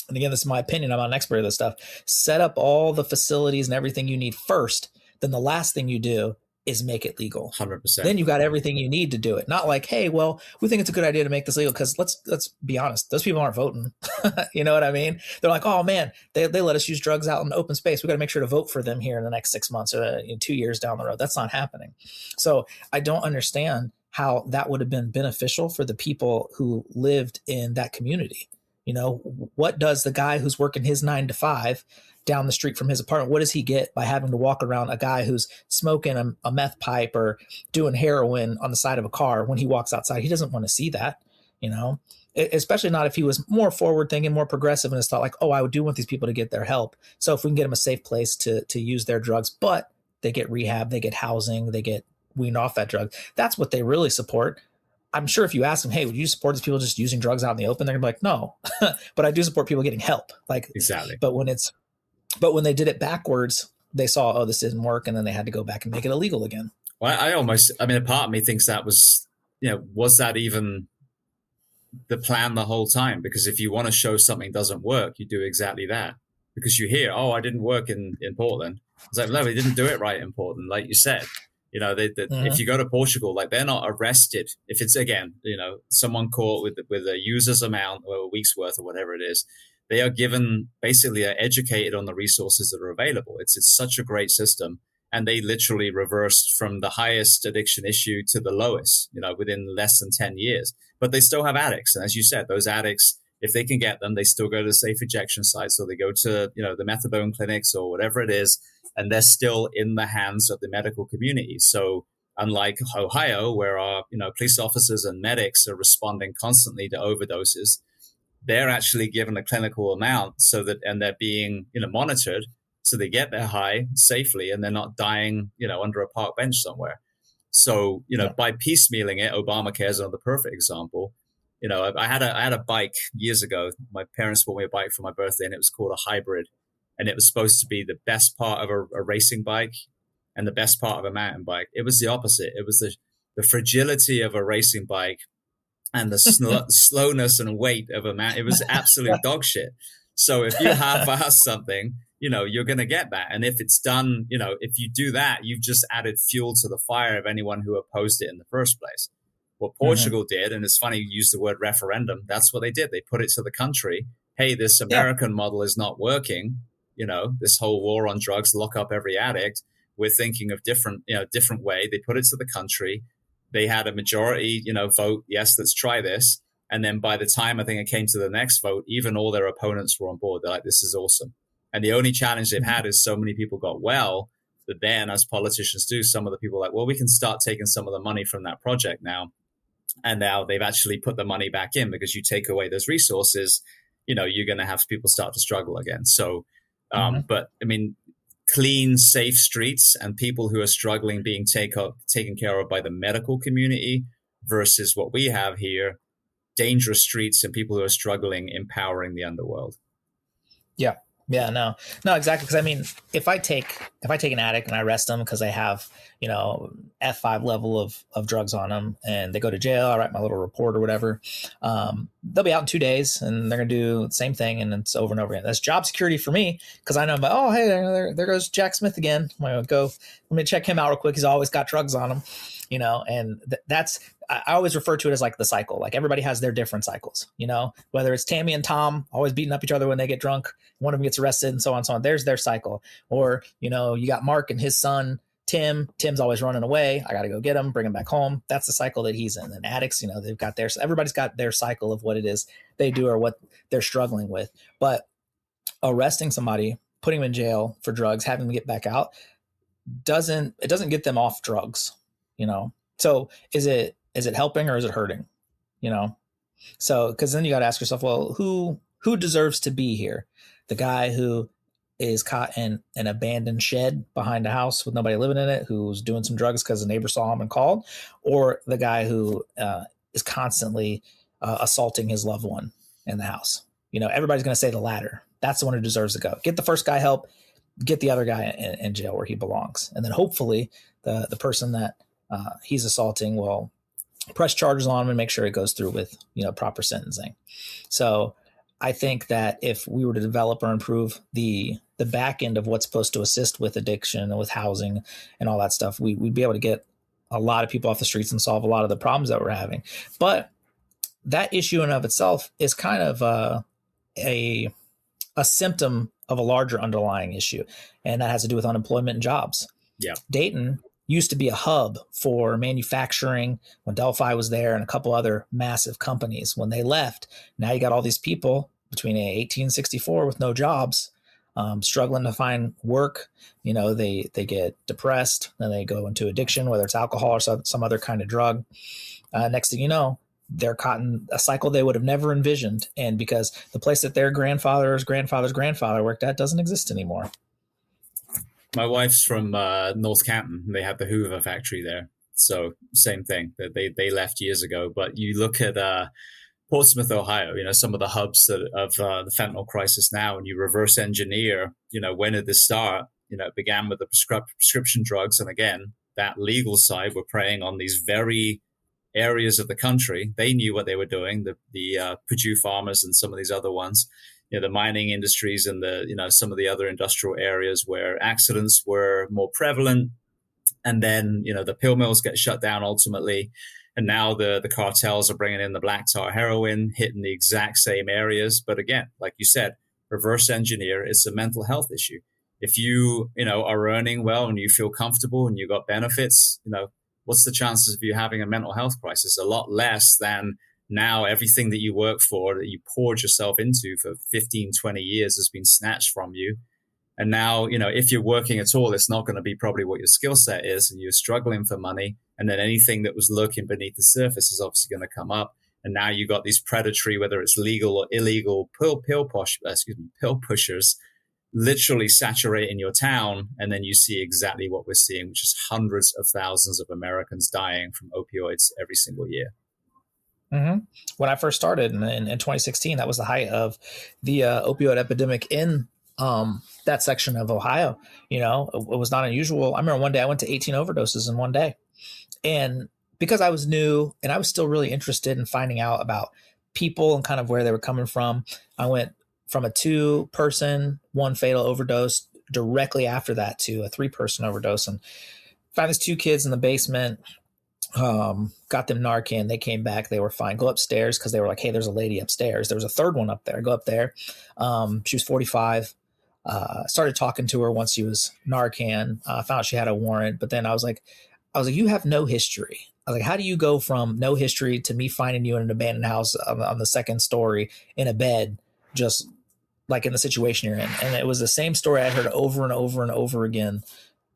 and again, this is my opinion, I'm not an expert of this stuff, set up all the facilities and everything you need first. Then the last thing you do is make it legal. 100%. Then you've got everything you need to do it. Not like, hey, well, we think it's a good idea to make this legal because let's be honest, those people aren't voting. You know what I mean? They're like, oh man, they let us use drugs out in open space. We got to make sure to vote for them here in the next 6 months or 2 years down the road. That's not happening. So I don't understand how that would have been beneficial for the people who lived in that community. What does the guy who's working his 9 to 5 down the street from his apartment, what does he get by having to walk around a guy who's smoking a meth pipe or doing heroin on the side of a car when he walks outside? He doesn't want to see that, especially not if he was more forward thinking, more progressive and his thought like, oh, I do want these people to get their help. So if we can get them a safe place to use their drugs, but they get rehab, they get housing, they get weaned off that drug. That's what they really support. I'm sure if you ask them, hey, would you support these people just using drugs out in the open? They're gonna be like, no, but I do support people getting help. Like, exactly. But when they did it backwards, they saw, oh, this didn't work. And then they had to go back and make it illegal again. Well, a part of me thinks that was, was that even the plan the whole time? Because if you want to show something doesn't work, you do exactly that. Because you hear, oh, I didn't work in Portland. It's like, no, they didn't do it right in Portland, like you said. If you go to Portugal, like they're not arrested. If it's, again, someone caught with a user's amount or a week's worth or whatever it is, they are given, basically are educated on the resources that are available. It's such a great system. And they literally reversed from the highest addiction issue to the lowest, within less than 10 years. But they still have addicts. And as you said, those addicts, if they can get them, they still go to safe ejection sites, or they go to, the methadone clinics or whatever it is, and they're still in the hands of the medical community. So unlike Ohio, where our, police officers and medics are responding constantly to overdoses, they're actually given a clinical amount and they're being, monitored so they get their high safely and they're not dying, under a park bench somewhere. So, by piecemealing it, Obamacare is another perfect example. I had a bike years ago. My parents bought me a bike for my birthday, and it was called a hybrid. And it was supposed to be the best part of a racing bike and the best part of a mountain bike. It was the opposite. It was the fragility of a racing bike and the slowness and weight of a mountain. It was absolute dog shit. So if you half-ass something, you're going to get that. And if it's done, if you do that, you've just added fuel to the fire of anyone who opposed it in the first place. What Portugal did, and it's funny you use the word referendum, that's what they did. They put it to the country. Hey, this American model is not working. This whole war on drugs, lock up every addict. We're thinking of different way. They put it to the country. They had a majority, vote, yes, let's try this. And then by the time I think it came to the next vote, even all their opponents were on board. They're like, this is awesome. And the only challenge they've had is so many people got well that then, as politicians do, some of the people are like, well, we can start taking some of the money from that project now. And now they've actually put the money back in, because you take away those resources, you're going to have people start to struggle again. So, but I mean, clean, safe streets and people who are struggling being taken care of by the medical community versus what we have here, dangerous streets and people who are struggling, empowering the underworld. Yeah. Yeah, no, exactly. Because I mean, if I take an addict and I arrest them because they have, F5 level of drugs on them, and they go to jail, I write my little report or whatever. They'll be out in 2 days, and they're gonna do the same thing, and it's over and over again. That's job security for me, because I know, oh, hey, there goes Jack Smith again. I'm gonna go, let me check him out real quick. He's always got drugs on him, and that's, I always refer to it as like the cycle. Like everybody has their different cycles, whether it's Tammy and Tom always beating up each other when they get drunk, one of them gets arrested, and so on and so on. There's their cycle. Or, you got Mark and his son, Tim. Tim's always running away. I got to go get him, bring him back home. That's the cycle that he's in. And addicts, they've got everybody's got their cycle of what it is they do or what they're struggling with. But arresting somebody, putting them in jail for drugs, having them get back out, doesn't get them off drugs, So is it helping or is it hurting? So, because then you got to ask yourself, well, who deserves to be here? The guy who is caught in an abandoned shed behind a house with nobody living in it, who's doing some drugs because the neighbor saw him and called, or the guy who is constantly assaulting his loved one in the house? Everybody's going to say the latter. That's the one who deserves to go. Get the first guy help, get the other guy in jail where he belongs. And then hopefully the person that he's assaulting will press charges on him and make sure it goes through with, proper sentencing. So I think that if we were to develop or improve the back end of what's supposed to assist with addiction and with housing and all that stuff, we'd be able to get a lot of people off the streets and solve a lot of the problems that we're having. But that issue in of itself is kind of a symptom of a larger underlying issue, and that has to do with unemployment and jobs. Yeah. Dayton used to be a hub for manufacturing when Delphi was there and a couple other massive companies. When they left, now you got all these people between 1864 with no jobs, struggling to find work. They get depressed, then they go into addiction, whether it's alcohol or some other kind of drug. Next thing you know, they're caught in a cycle they would have never envisioned. And because the place that their grandfather's grandfather's grandfather worked at doesn't exist anymore. My wife's from North Canton. They had the Hoover factory there. So same thing. They left years ago. But you look at Portsmouth, Ohio, some of the hubs of the fentanyl crisis now, and you reverse engineer, when did this start? It began with the prescription drugs. And again, that legal side were preying on these very areas of the country. They knew what they were doing, the Purdue farmers and some of these other ones. The mining industries and some of the other industrial areas where accidents were more prevalent. And then, the pill mills get shut down ultimately. And now the cartels are bringing in the black tar heroin, hitting the exact same areas. But again, like you said, reverse engineer, it's a mental health issue. If you, are earning well and you feel comfortable and you got benefits, what's the chances of you having a mental health crisis? A lot less than now everything that you work for, that you poured yourself into for 15, 20 years has been snatched from you. And now, if you're working at all, it's not going to be probably what your skill set is, and you're struggling for money. And then anything that was lurking beneath the surface is obviously going to come up. And now you got these predatory, whether it's legal or illegal pill pushers, literally saturating your town. And then you see exactly what we're seeing, which is hundreds of thousands of Americans dying from opioids every single year. Mm-hmm. When I first started in 2016, that was the height of the opioid epidemic in that section of Ohio. It was not unusual. I remember one day I went to 18 overdoses in one day. And because I was new and I was still really interested in finding out about people and kind of where they were coming from, I went from a 2-person, 1 fatal overdose directly after that to a 3-person overdose, and found these 2 kids in the basement. Got them Narcan. They came back. They were fine. Go upstairs because they were like, hey, there's a lady upstairs. There was a 3rd one up there. Go up there. She was 45. Started talking to her once she was Narcan. Found out she had a warrant. But then I was like, you have no history. I was like, how do you go from no history to me finding you in an abandoned house on the 2nd story in a bed, just like in the situation you're in? And it was the same story I heard over and over and over again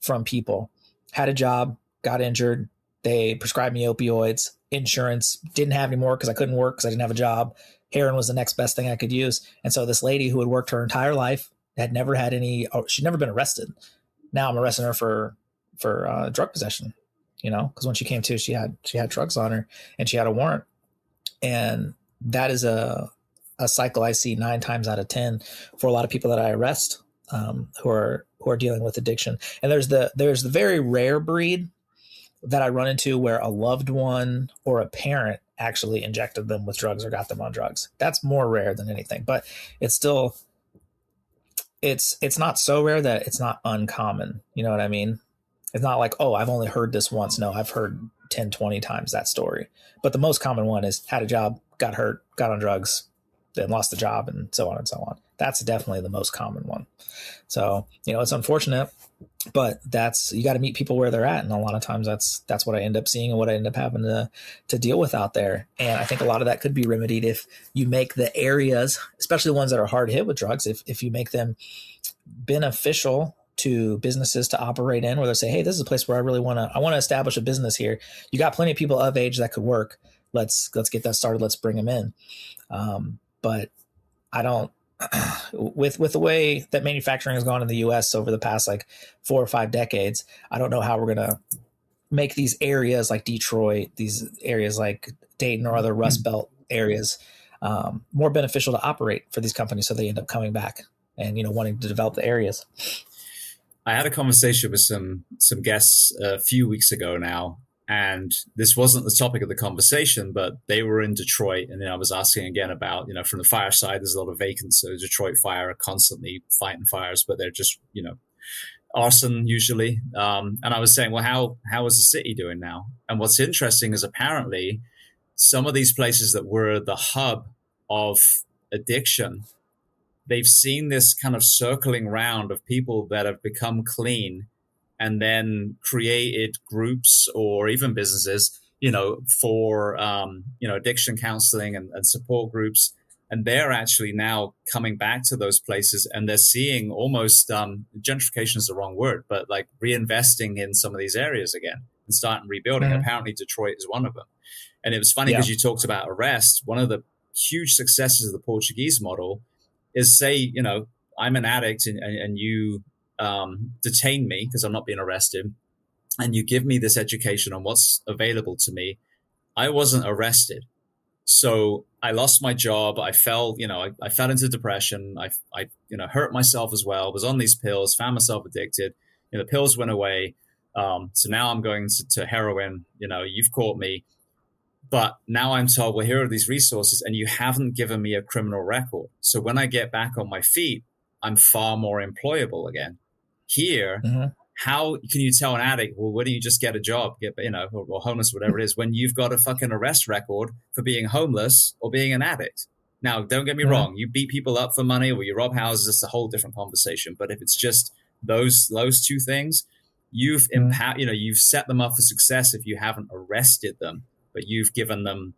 from people. Had a job, got injured. They prescribed me opioids. Insurance didn't have any more because I couldn't work because I didn't have a job. Heroin was the next best thing I could use. And so this lady who had worked her entire life, had never had she'd never been arrested. Now I'm arresting her for drug possession, because when she came to, she had drugs on her and she had a warrant. And that is a a cycle I see 9 times out of 10 for a lot of people that I arrest, who are dealing with addiction. And there's the very rare breed that I run into where a loved one or a parent actually injected them with drugs or got them on drugs. That's more rare than anything, but it's still, it's not so rare that it's not uncommon. You know what I mean? It's not like, oh, I've only heard this once. No, I've heard 10, 20 times that story. But the most common one is had a job, got hurt, got on drugs, then lost the job, and so on and so on. That's definitely the most common one. So, it's unfortunate, but you got to meet people where they're at. And a lot of times that's what I end up seeing and what I end up having to deal with out there. And I think a lot of that could be remedied if you make the areas, especially the ones that are hard hit with drugs, if you make them beneficial to businesses to operate in, where they say, hey, this is a place where I want to establish a business here. You got plenty of people of age that could work. Let's get that started. Let's bring them in. But I don't, with the way that manufacturing has gone in the US over the past like 4 or 5 decades, I don't know how we're going to make these areas like Detroit, these areas like Dayton or other Rust Belt areas, more beneficial to operate for these companies. So they end up coming back and, wanting to develop the areas. I had a conversation with some guests a few weeks ago now, and this wasn't the topic of the conversation, but they were in Detroit. And then I was asking again about, from the fire side, there's a lot of vacancies. So Detroit Fire are constantly fighting fires, but they're just, arson usually. And I was saying, well, how is the city doing now? And what's interesting is apparently some of these places that were the hub of addiction, they've seen this kind of circling round of people that have become clean and then created groups or even businesses, for, addiction counseling and support groups. And they're actually now coming back to those places, and they're seeing almost, gentrification is the wrong word, but like reinvesting in some of these areas again and starting rebuilding. Mm-hmm. Apparently Detroit is one of them. And it was funny because you talked about arrest. One of the huge successes of the Portuguese model is, say, I'm an addict and you detain me because I'm not being arrested, and you give me this education on what's available to me. I wasn't arrested. So I lost my job. I fell, I fell into depression. I hurt myself as well, was on these pills, found myself addicted. The pills went away. So now I'm going to heroin. You've caught me. But now I'm told, well, here are these resources, and you haven't given me a criminal record. So when I get back on my feet, I'm far more employable again. Here, how can you tell an addict, well, why don't you just get a job, or homeless, whatever it is, when you've got a fucking arrest record for being homeless or being an addict? Now, don't get me wrong. You beat people up for money or you rob houses, it's a whole different conversation. But if it's just those two things, you've you've set them up for success if you haven't arrested them, but you've given them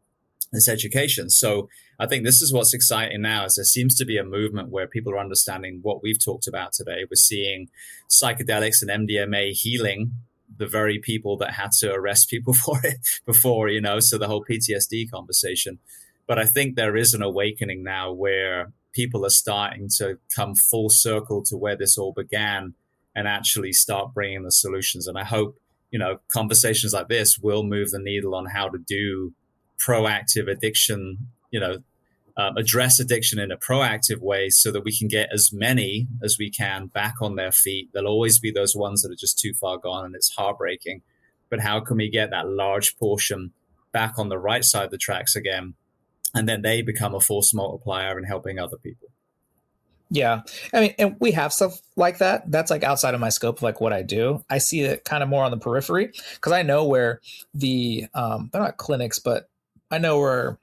this education. So I think this is what's exciting now, is there seems to be a movement where people are understanding what we've talked about today. We're seeing psychedelics and MDMA healing the very people that had to arrest people for it before, so the whole PTSD conversation. But I think there is an awakening now where people are starting to come full circle to where this all began and actually start bringing the solutions. And I hope, conversations like this will move the needle on how to do proactive addiction, address addiction in a proactive way so that we can get as many as we can back on their feet. There'll always be those ones that are just too far gone, and it's heartbreaking. But how can we get that large portion back on the right side of the tracks again? And then they become a force multiplier in helping other people. Yeah. I mean, and we have stuff like that. That's like outside of my scope of like what I do. I see it kind of more on the periphery because I know where they're not clinics, but I know where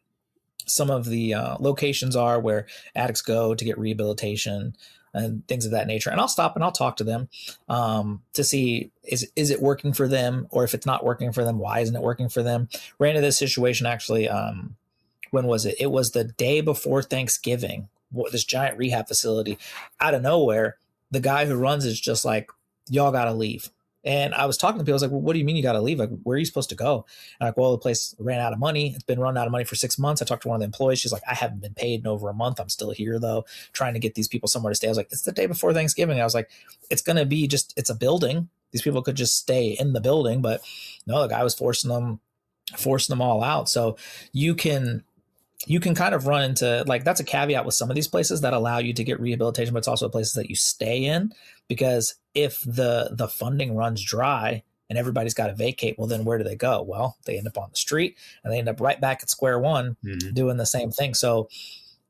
some of the locations are where addicts go to get rehabilitation and things of that nature. And I'll stop and I'll talk to them to see, is it working for them? Or if it's not working for them, why isn't it working for them? Ran into this situation actually. When was it? It was the day before Thanksgiving. This giant rehab facility, out of nowhere, the guy who runs is just like, y'all got to leave. And I was talking to people. I was like, well, what do you mean you got to leave? Like, where are you supposed to go? And like, well, the place ran out of money. It's been run out of money for 6 months. I talked to one of the employees. She's like, I haven't been paid in over a month. I'm still here though, trying to get these people somewhere to stay. I was like, it's the day before Thanksgiving. I was like, it's going to be it's a building. These people could just stay in the building, but no, the guy was forcing them all out. So you can you can kind of run into, like, that's a caveat with some of these places that allow you to get rehabilitation, but it's also places that you stay in, because if the funding runs dry and everybody's got to vacate, well, then where do they go? Well, they end up on the street, and they end up right back at square one doing the same thing. So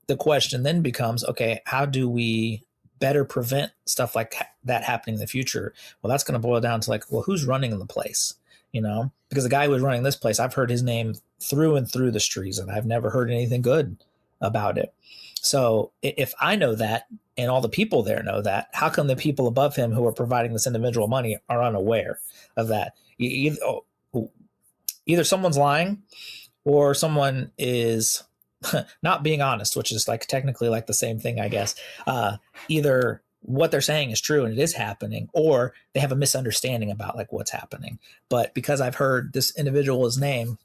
the question then becomes, okay, how do we better prevent stuff like that happening in the future? Well, that's going to boil down to, like, well, who's running the place? Because the guy who was running this place, I've heard his name through and through the streets, and I've never heard anything good about it. So if I know that, and all the people there know that, how come the people above him who are providing this individual money are unaware of that? Either someone's lying, or someone is not being honest, which is like technically like the same thing, I guess. Either what they're saying is true and it is happening, or they have a misunderstanding about like what's happening. But because I've heard this individual's name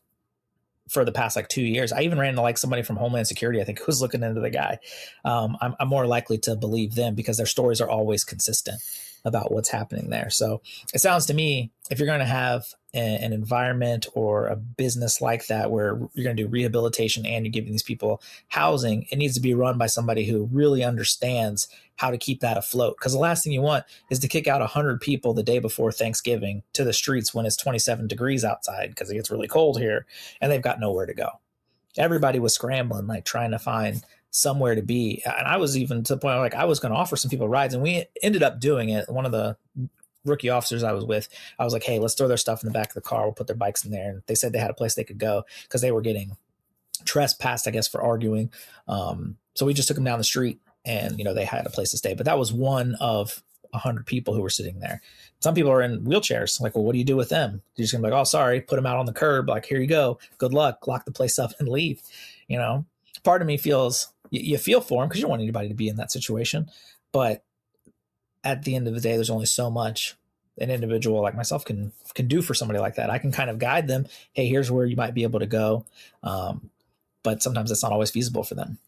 for the past like 2 years, I even ran into like somebody from Homeland Security, I think, who's looking into the guy. I'm more likely to believe them because their stories are always consistent about what's happening there. So it sounds to me, if you're going to have an environment or a business like that where you're going to do rehabilitation and you're giving these people housing, it needs to be run by somebody who really understands how to keep that afloat. Because the last thing you want is to kick out 100 people the day before Thanksgiving to the streets when it's 27 degrees outside because it gets really cold here and they've got nowhere to go. Everybody was scrambling, like trying to find somewhere to be. And I was even to the point where, like, I was going to offer some people rides, and we ended up doing it. One of the rookie officers I was with, I was like, hey, let's throw their stuff in the back of the car. We'll put their bikes in there. And they said they had a place they could go because they were getting trespassed, I guess, for arguing. So we just took them down the street, and, they had a place to stay. But that was one of 100 people who were sitting there. Some people are in wheelchairs. Like, well, what do you do with them? You're just going to be like, oh, sorry, put them out on the curb. Like, here you go. Good luck. Lock the place up and leave. Part of me feels, you feel for them because you don't want anybody to be in that situation. But at the end of the day, there's only so much an individual like myself can do for somebody like that. I can kind of guide them. Hey, here's where you might be able to go. But sometimes it's not always feasible for them.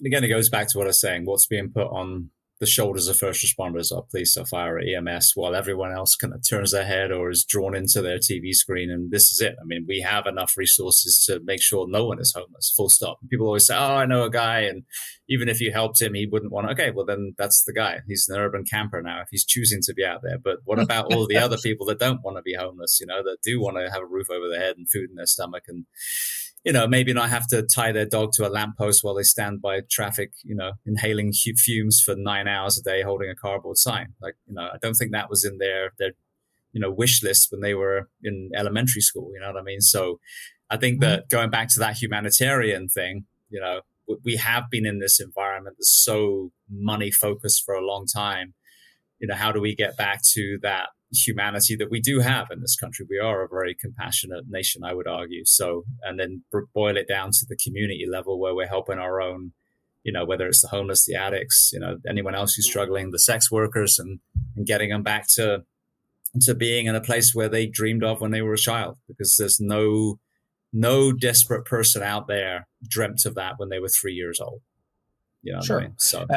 Again, it goes back to what I was saying. What's being put on the shoulders of first responders, or police, or fire, or EMS, while everyone else kind of turns their head or is drawn into their TV screen. And this is it. I mean, we have enough resources to make sure no one is homeless, full stop. And people always say, oh, I know a guy, and even if you helped him, he wouldn't want to. Okay, well, then that's the guy. He's an urban camper now if he's choosing to be out there. But what about all the other people that don't want to be homeless, that do want to have a roof over their head and food in their stomach, and maybe not have to tie their dog to a lamppost while they stand by traffic, inhaling fumes for 9 hours a day, holding a cardboard sign. Like, I don't think that was in their wish list when they were in elementary school. You know what I mean? So I think that going back to that humanitarian thing, we have been in this environment that's so money focused for a long time. How do we get back to that humanity that we do have in this country? We are a very compassionate nation, I would argue. So, and then boil it down to the community level where we're helping our own, whether it's the homeless, the addicts, anyone else who's struggling, the sex workers, and getting them back to being in a place where they dreamed of when they were a child, because there's no desperate person out there dreamt of that when they were 3 years old. Sure. What I mean? So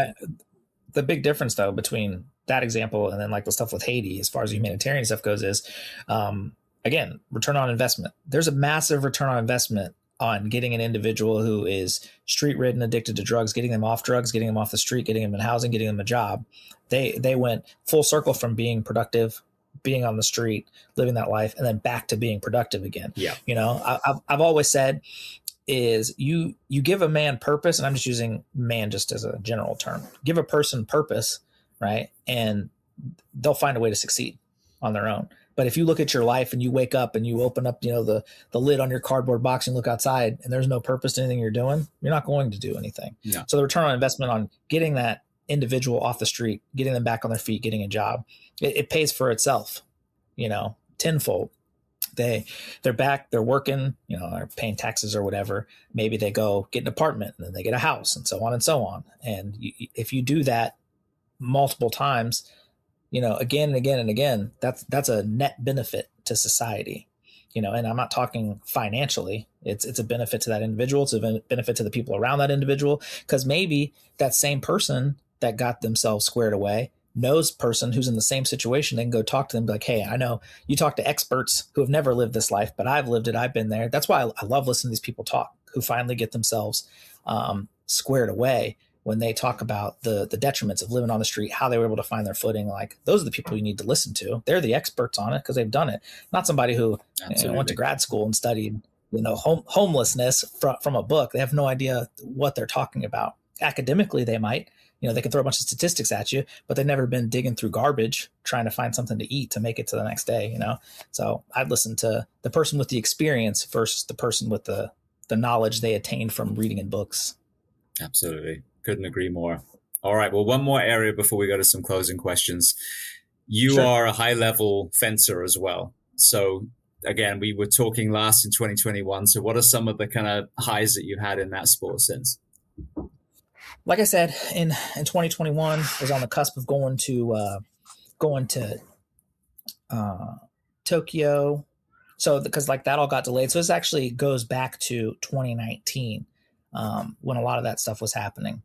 the big difference though between that example and then like the stuff with Haiti, as far as humanitarian stuff goes, is again, return on investment. There's a massive return on investment on getting an individual who is street ridden, addicted to drugs, getting them off drugs, getting them off the street, getting them in housing, getting them a job. They went full circle from being productive, being on the street, living that life, and then back to being productive again. Yeah. I've always said is you give a man purpose, and I'm just using man just as a general term. Give a person purpose, right? And they'll find a way to succeed on their own. But if you look at your life and you wake up and you open up, the lid on your cardboard box and look outside and there's no purpose to anything you're doing, you're not going to do anything. Yeah. So the return on investment on getting that individual off the street, getting them back on their feet, getting a job, it pays for itself, tenfold. They're back, they're working, are paying taxes or whatever. Maybe they go get an apartment and then they get a house and so on and so on. And if you do that multiple times, again and again and again, that's a net benefit to society, and I'm not talking financially. It's a benefit to that individual. It's a benefit to the people around that individual, because maybe that same person that got themselves squared away knows person who's in the same situation. They can go talk to them, be like, hey, I know you talk to experts who have never lived this life, but I've lived it. I've been there. That's why I love listening to these people talk, who finally get themselves squared away when they talk about the detriments of living on the street, how they were able to find their footing. Like, those are the people you need to listen to. They're the experts on it because they've done it. Not somebody who went to grad school and studied, homelessness from a book. They have no idea what they're talking about. Academically, they might. They can throw a bunch of statistics at you, but they've never been digging through garbage trying to find something to eat to make it to the next day, So I'd listen to the person with the experience versus the person with the knowledge they attained from reading in books. Absolutely. Couldn't agree more. All right. Well, one more area before we go to some closing questions. You are a high-level fencer as well. So again, we were talking last in 2021. So what are some of the kind of highs that you've had in that sport since? Like I said, in 2021, I was on the cusp of going to Tokyo. So because that all got delayed. So this actually goes back to 2019 when a lot of that stuff was happening.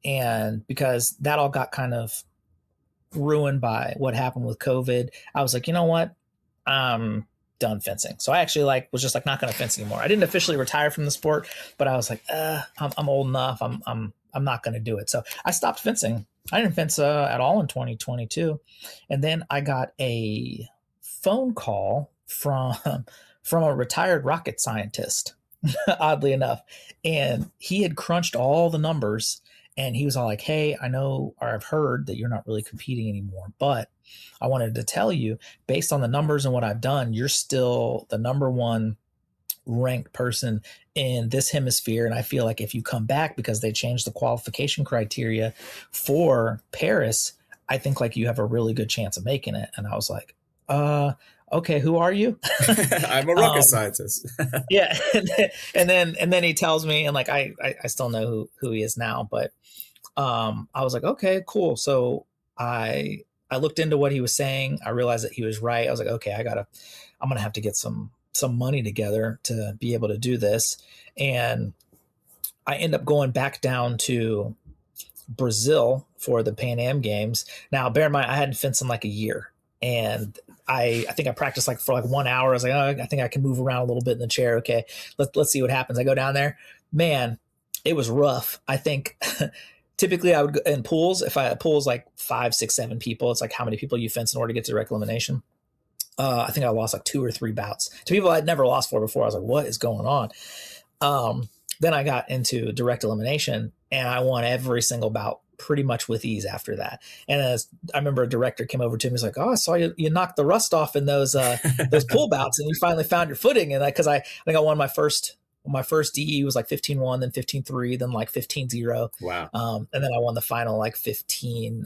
And because that all got kind of ruined by what happened with COVID, I was like, you know what? I'm done fencing. So I actually was just not going to fence anymore. I didn't officially retire from the sport, but I was like, I'm old enough. I'm not going to do it. So I stopped fencing. I didn't fence at all in 2022. And then I got a phone call from a retired rocket scientist, oddly enough. And he had crunched all the numbers. And he was all like, hey, I know, or I've heard that you're not really competing anymore, but I wanted to tell you, based on the numbers and what I've done, you're still the number one ranked person in this hemisphere. And I feel like if you come back, because they changed the qualification criteria for Paris, I think you have a really good chance of making it. And I was like, okay, who are you? I'm a rocket scientist. Yeah. And then he tells me, and I still know who he is now, but I was like, okay, cool. So I looked into what he was saying. I realized that he was right. I was like, okay, I'm going to have to get some money together to be able to do this. And I end up going back down to Brazil for the Pan Am Games. Now, bear in mind, I hadn't fenced in a year. And I think I practiced for 1 hour. I was like, oh, I think I can move around a little bit in the chair. Okay, let's see what happens. I go down there. Man, it was rough. I think typically I would go in pools. If I pools 5, 6, 7 people, it's how many people you fence in order to get to direct elimination. I think I lost 2 or 3 bouts to people I'd never lost for before. I was like, what is going on? Then I got into direct elimination and I won every single bout pretty much with ease after that. And as I remember, a director came over to me, he's like, oh, I saw you knocked the rust off in those pool bouts and you finally found your footing. And because I think I won my first DE was 15-1, then 15-3, then 15-0. Wow. And then I won the final 15,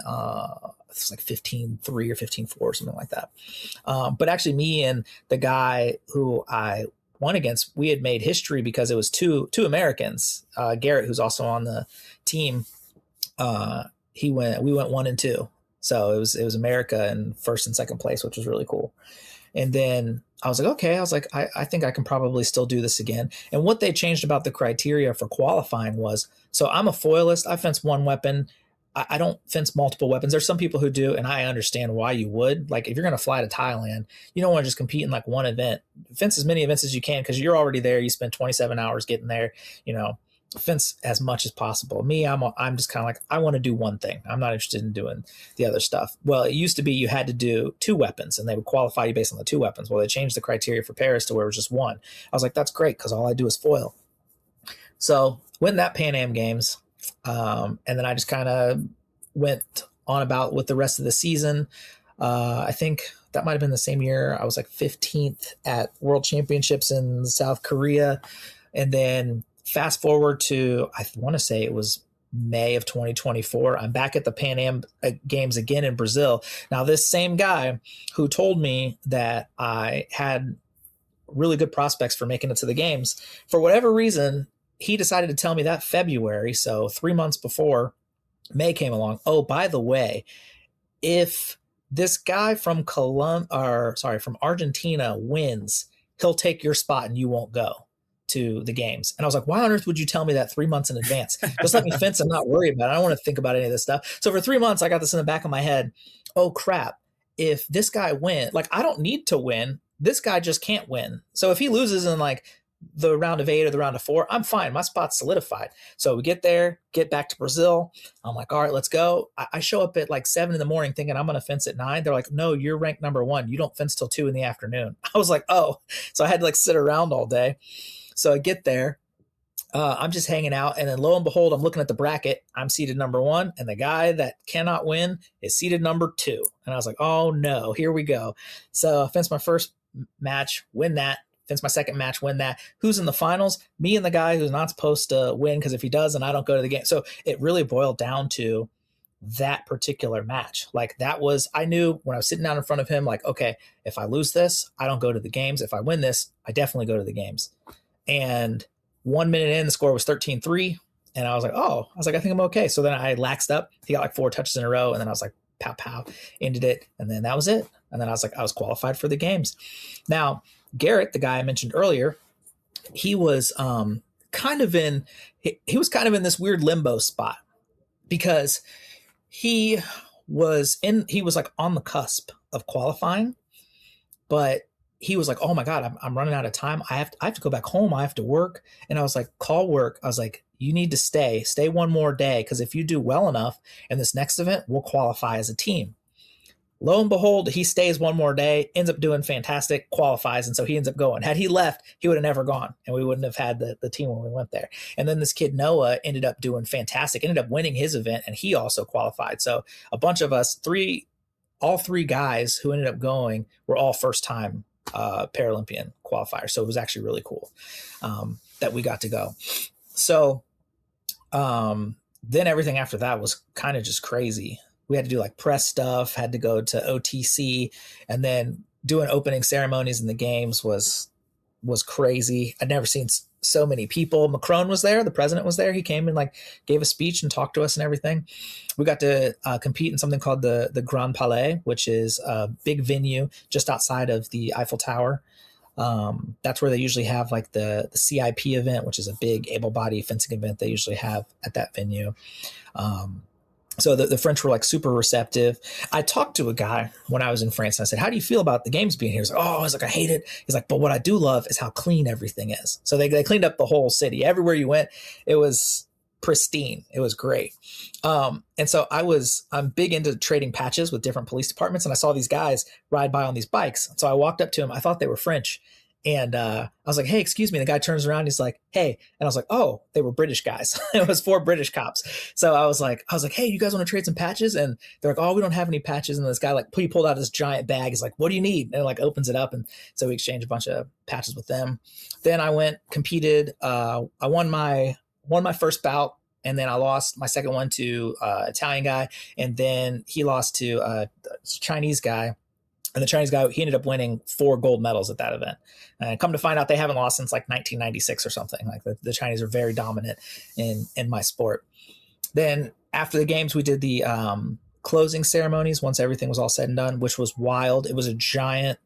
it's 15-3 or 15-4 or something like that. But actually me and the guy who I won against, we had made history because it was two Americans, Garrett, who's also on the team. We went 1 and 2. So it was America in first and second place, which was really cool. And then I was like, okay, I think I can probably still do this again. And what they changed about the criteria for qualifying was, so I'm a foilist. I fence one weapon. I don't fence multiple weapons. There's some people who do, and I understand why you would. If you're going to fly to Thailand, you don't want to just compete in one event. Fence as many events as you can because you're already there. You spend 27 hours getting there, fence as much as possible. Me, I'm just kind of I want to do one thing. I'm not interested in doing the other stuff. Well, it used to be you had to do 2 weapons and they would qualify you based on the 2 weapons. Well, they changed the criteria for Paris to where it was just 1. I was like, that's great because all I do is foil. So went that Pan Am Games. And then I just kind of went on about with the rest of the season. I think that might've been the same year. I was 15th at World Championships in South Korea. And then fast forward to, I want to say it was May of 2024. I'm back at the Pan Am Games again in Brazil. Now, this same guy who told me that I had really good prospects for making it to the games, for whatever reason, he decided to tell me that February, so 3 months before May came along, oh, by the way, if this guy from Argentina wins, he'll take your spot and you won't go to the games. And I was like, why on earth would you tell me that 3 months in advance? Just let me fence and not worry about it. I don't want to think about any of this stuff. So for 3 months, I got this in the back of my head. Oh, crap. If this guy wins, I don't need to win. This guy just can't win. So if he loses in the round of 8 or the round of 4, I'm fine. My spot's solidified. So we get there, get back to Brazil. I'm like, all right, let's go. I show up at like 7 a.m. thinking I'm going to fence at 9. They're like, no, you're ranked number 1. You don't fence till 2 p.m. I was like, oh, so I had to like sit around all day. So I get there. I'm just hanging out. And then lo and behold, I'm looking at the bracket. I'm seated number 1. And the guy that cannot win is seated number 2. And I was like, oh no, here we go. So I fenced my first match, win that. Fence my second match, win that. Who's in the finals? Me and the guy who's not supposed to win, because if he does, then I don't go to the game. So it really boiled down to that particular match. Like that was, I knew when I was sitting down in front of him, like, okay, if I lose this, I don't go to the games. If I win this, I definitely go to the games. And 1 minute in, the score was 13-3. And I was like, I think I'm okay. So then I laxed up. He got like 4 touches in a row. And then I was like, pow, pow, ended it. And then that was it. And then I was like, I was qualified for the games. Now, Garrett, the guy I mentioned earlier, he was kind of in this weird limbo spot, because he was like on the cusp of qualifying, but he was like, oh my God, I'm running out of time. I have to go back home. I have to work. And I was like, call work. I was like, you need to stay 1 more day. Cause if you do well enough in this next event, we'll qualify as a team. Lo and behold, he stays 1 more day, ends up doing fantastic, qualifies. And so he ends up going. Had he left, he would have never gone, and we wouldn't have had the team when we went there. And then this kid, Noah, ended up doing fantastic, ended up winning his event, and he also qualified. So a bunch of us, all three guys who ended up going were all first-time Paralympian qualifiers. So it was actually really cool that we got to go. So then everything after that was kind of just crazy. We had to do like press stuff, had to go to OTC, and then doing opening ceremonies in the games was crazy. I'd never seen so many people. Macron was there. The president was there. He came and like gave a speech and talked to us and everything. We got to compete in something called the Grand Palais, which is a big venue just outside of the Eiffel Tower. That's where they usually have like the CIP event, which is a big able-bodied fencing event they usually have at that venue. So the French were like super receptive. I talked to a guy when I was in France, and I said, how do you feel about the games being here? He's like, I I hate it. He's like, but what I do love is how clean everything is. So they cleaned up the whole city. Everywhere you went, it was pristine. It was great. And so I'm big into trading patches with different police departments. And I saw these guys ride by on these bikes. So I walked up to them. I thought they were French. And I was like, hey, excuse me. And the guy turns around. He's like, hey. And I was like, oh, they were British guys. It was 4 British cops. So I was like, hey, you guys want to trade some patches? And they're like, oh, we don't have any patches. And this guy, like, he pulled out this giant bag. He's like, what do you need? And it like opens it up. And so we exchanged a bunch of patches with them. Then I went, competed. I won my first bout. And then I lost my second one to Italian guy. And then he lost to a Chinese guy. And the Chinese guy, he ended up winning 4 gold medals at that event. And come to find out, they haven't lost since like 1996 or something. Like the Chinese are very dominant in my sport. Then after the games, we did the closing ceremonies once everything was all said and done, which was wild. It was a giant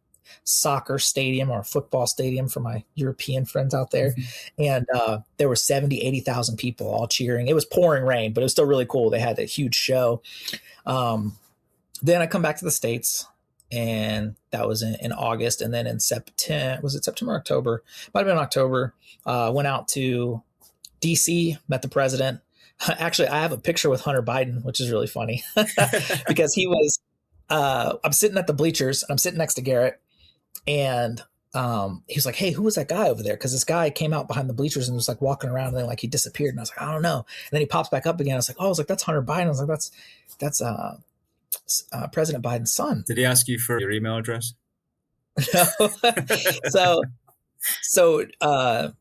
soccer stadium or football stadium for my European friends out there. Mm-hmm. And there were 70, 80,000 people all cheering. It was pouring rain, but it was still really cool. They had a huge show. Then I come back to the States. And that was in August. And then in September, was it September or October? Might have been October. Went out to DC, met the president. Actually, I have a picture with Hunter Biden, which is really funny because he was, I'm sitting at the bleachers. I'm sitting next to Garrett. And he was like, hey, who was that guy over there? Because this guy came out behind the bleachers and was like walking around, and then like he disappeared. And I was like, I don't know. And then he pops back up again. I was like, that's Hunter Biden. I was like, that's President Biden's son. Did he ask you for your email address? No. so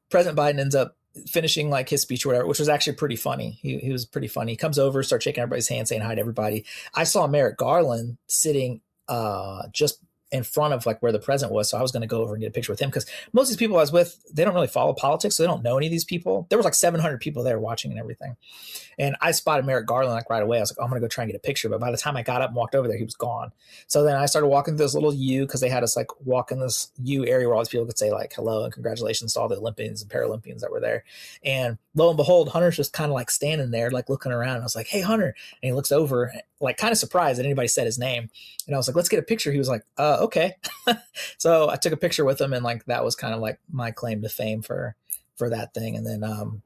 President Biden ends up finishing like his speech or whatever, which was actually pretty funny. He was pretty funny. He comes over, starts shaking everybody's hand, saying hi to everybody. I saw Merrick Garland sitting just in front of like where the president was. So I was going to go over and get a picture with him, because most of these people I was with, they don't really follow politics. So they don't know any of these people. There was like 700 people there watching and everything. And I spotted Merrick Garland like right away. I was like, I'm going to go try and get a picture. But by the time I got up and walked over there, he was gone. So then I started walking through this little U, because they had us like walk in this U area where all these people could say like hello and congratulations to all the Olympians and Paralympians that were there. And lo and behold, Hunter's just kind of like standing there, like looking around. I was like, hey, Hunter. And he looks over, like kind of surprised that anybody said his name. And I was like, let's get a picture. He was like, oh. Okay. So I took a picture with him, and like that was kind of like my claim to fame for that thing. And then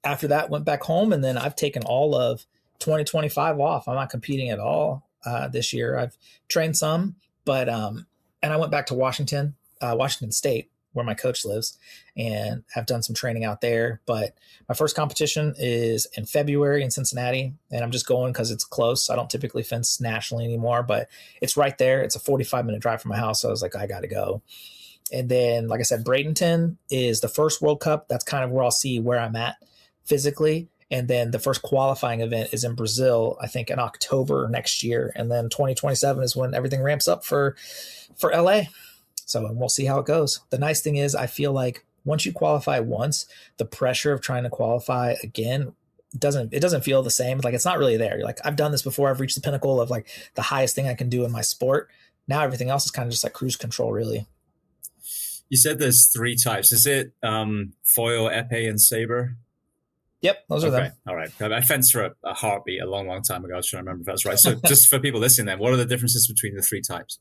after that, went back home, and then I've taken all of 2025 off. I'm not competing at all this year. I've trained some, but and I went back to Washington State, where my coach lives, and have done some training out there. But my first competition is in February in Cincinnati, and I'm just going because it's close. I don't typically fence nationally anymore, but it's right there. It's a 45-minute drive from my house. So I was like, I got to go. And then, like I said, Bradenton is the first World Cup. That's kind of where I'll see where I'm at physically. And then the first qualifying event is in Brazil, I think in October next year. And then 2027 is when everything ramps up for LA. So we'll see how it goes. The nice thing is I feel like once you qualify once, the pressure of trying to qualify again doesn't feel the same. Like it's not really there. You're like, I've done this before. I've reached the pinnacle of like the highest thing I can do in my sport. Now everything else is kind of just like cruise control, really. You said there's 3 types. Is it foil, épée, and saber? Yep, those are them. All right. I fenced for a heartbeat a long, long time ago. I was trying to remember if that's right. So just for people listening then, what are the differences between the 3 types?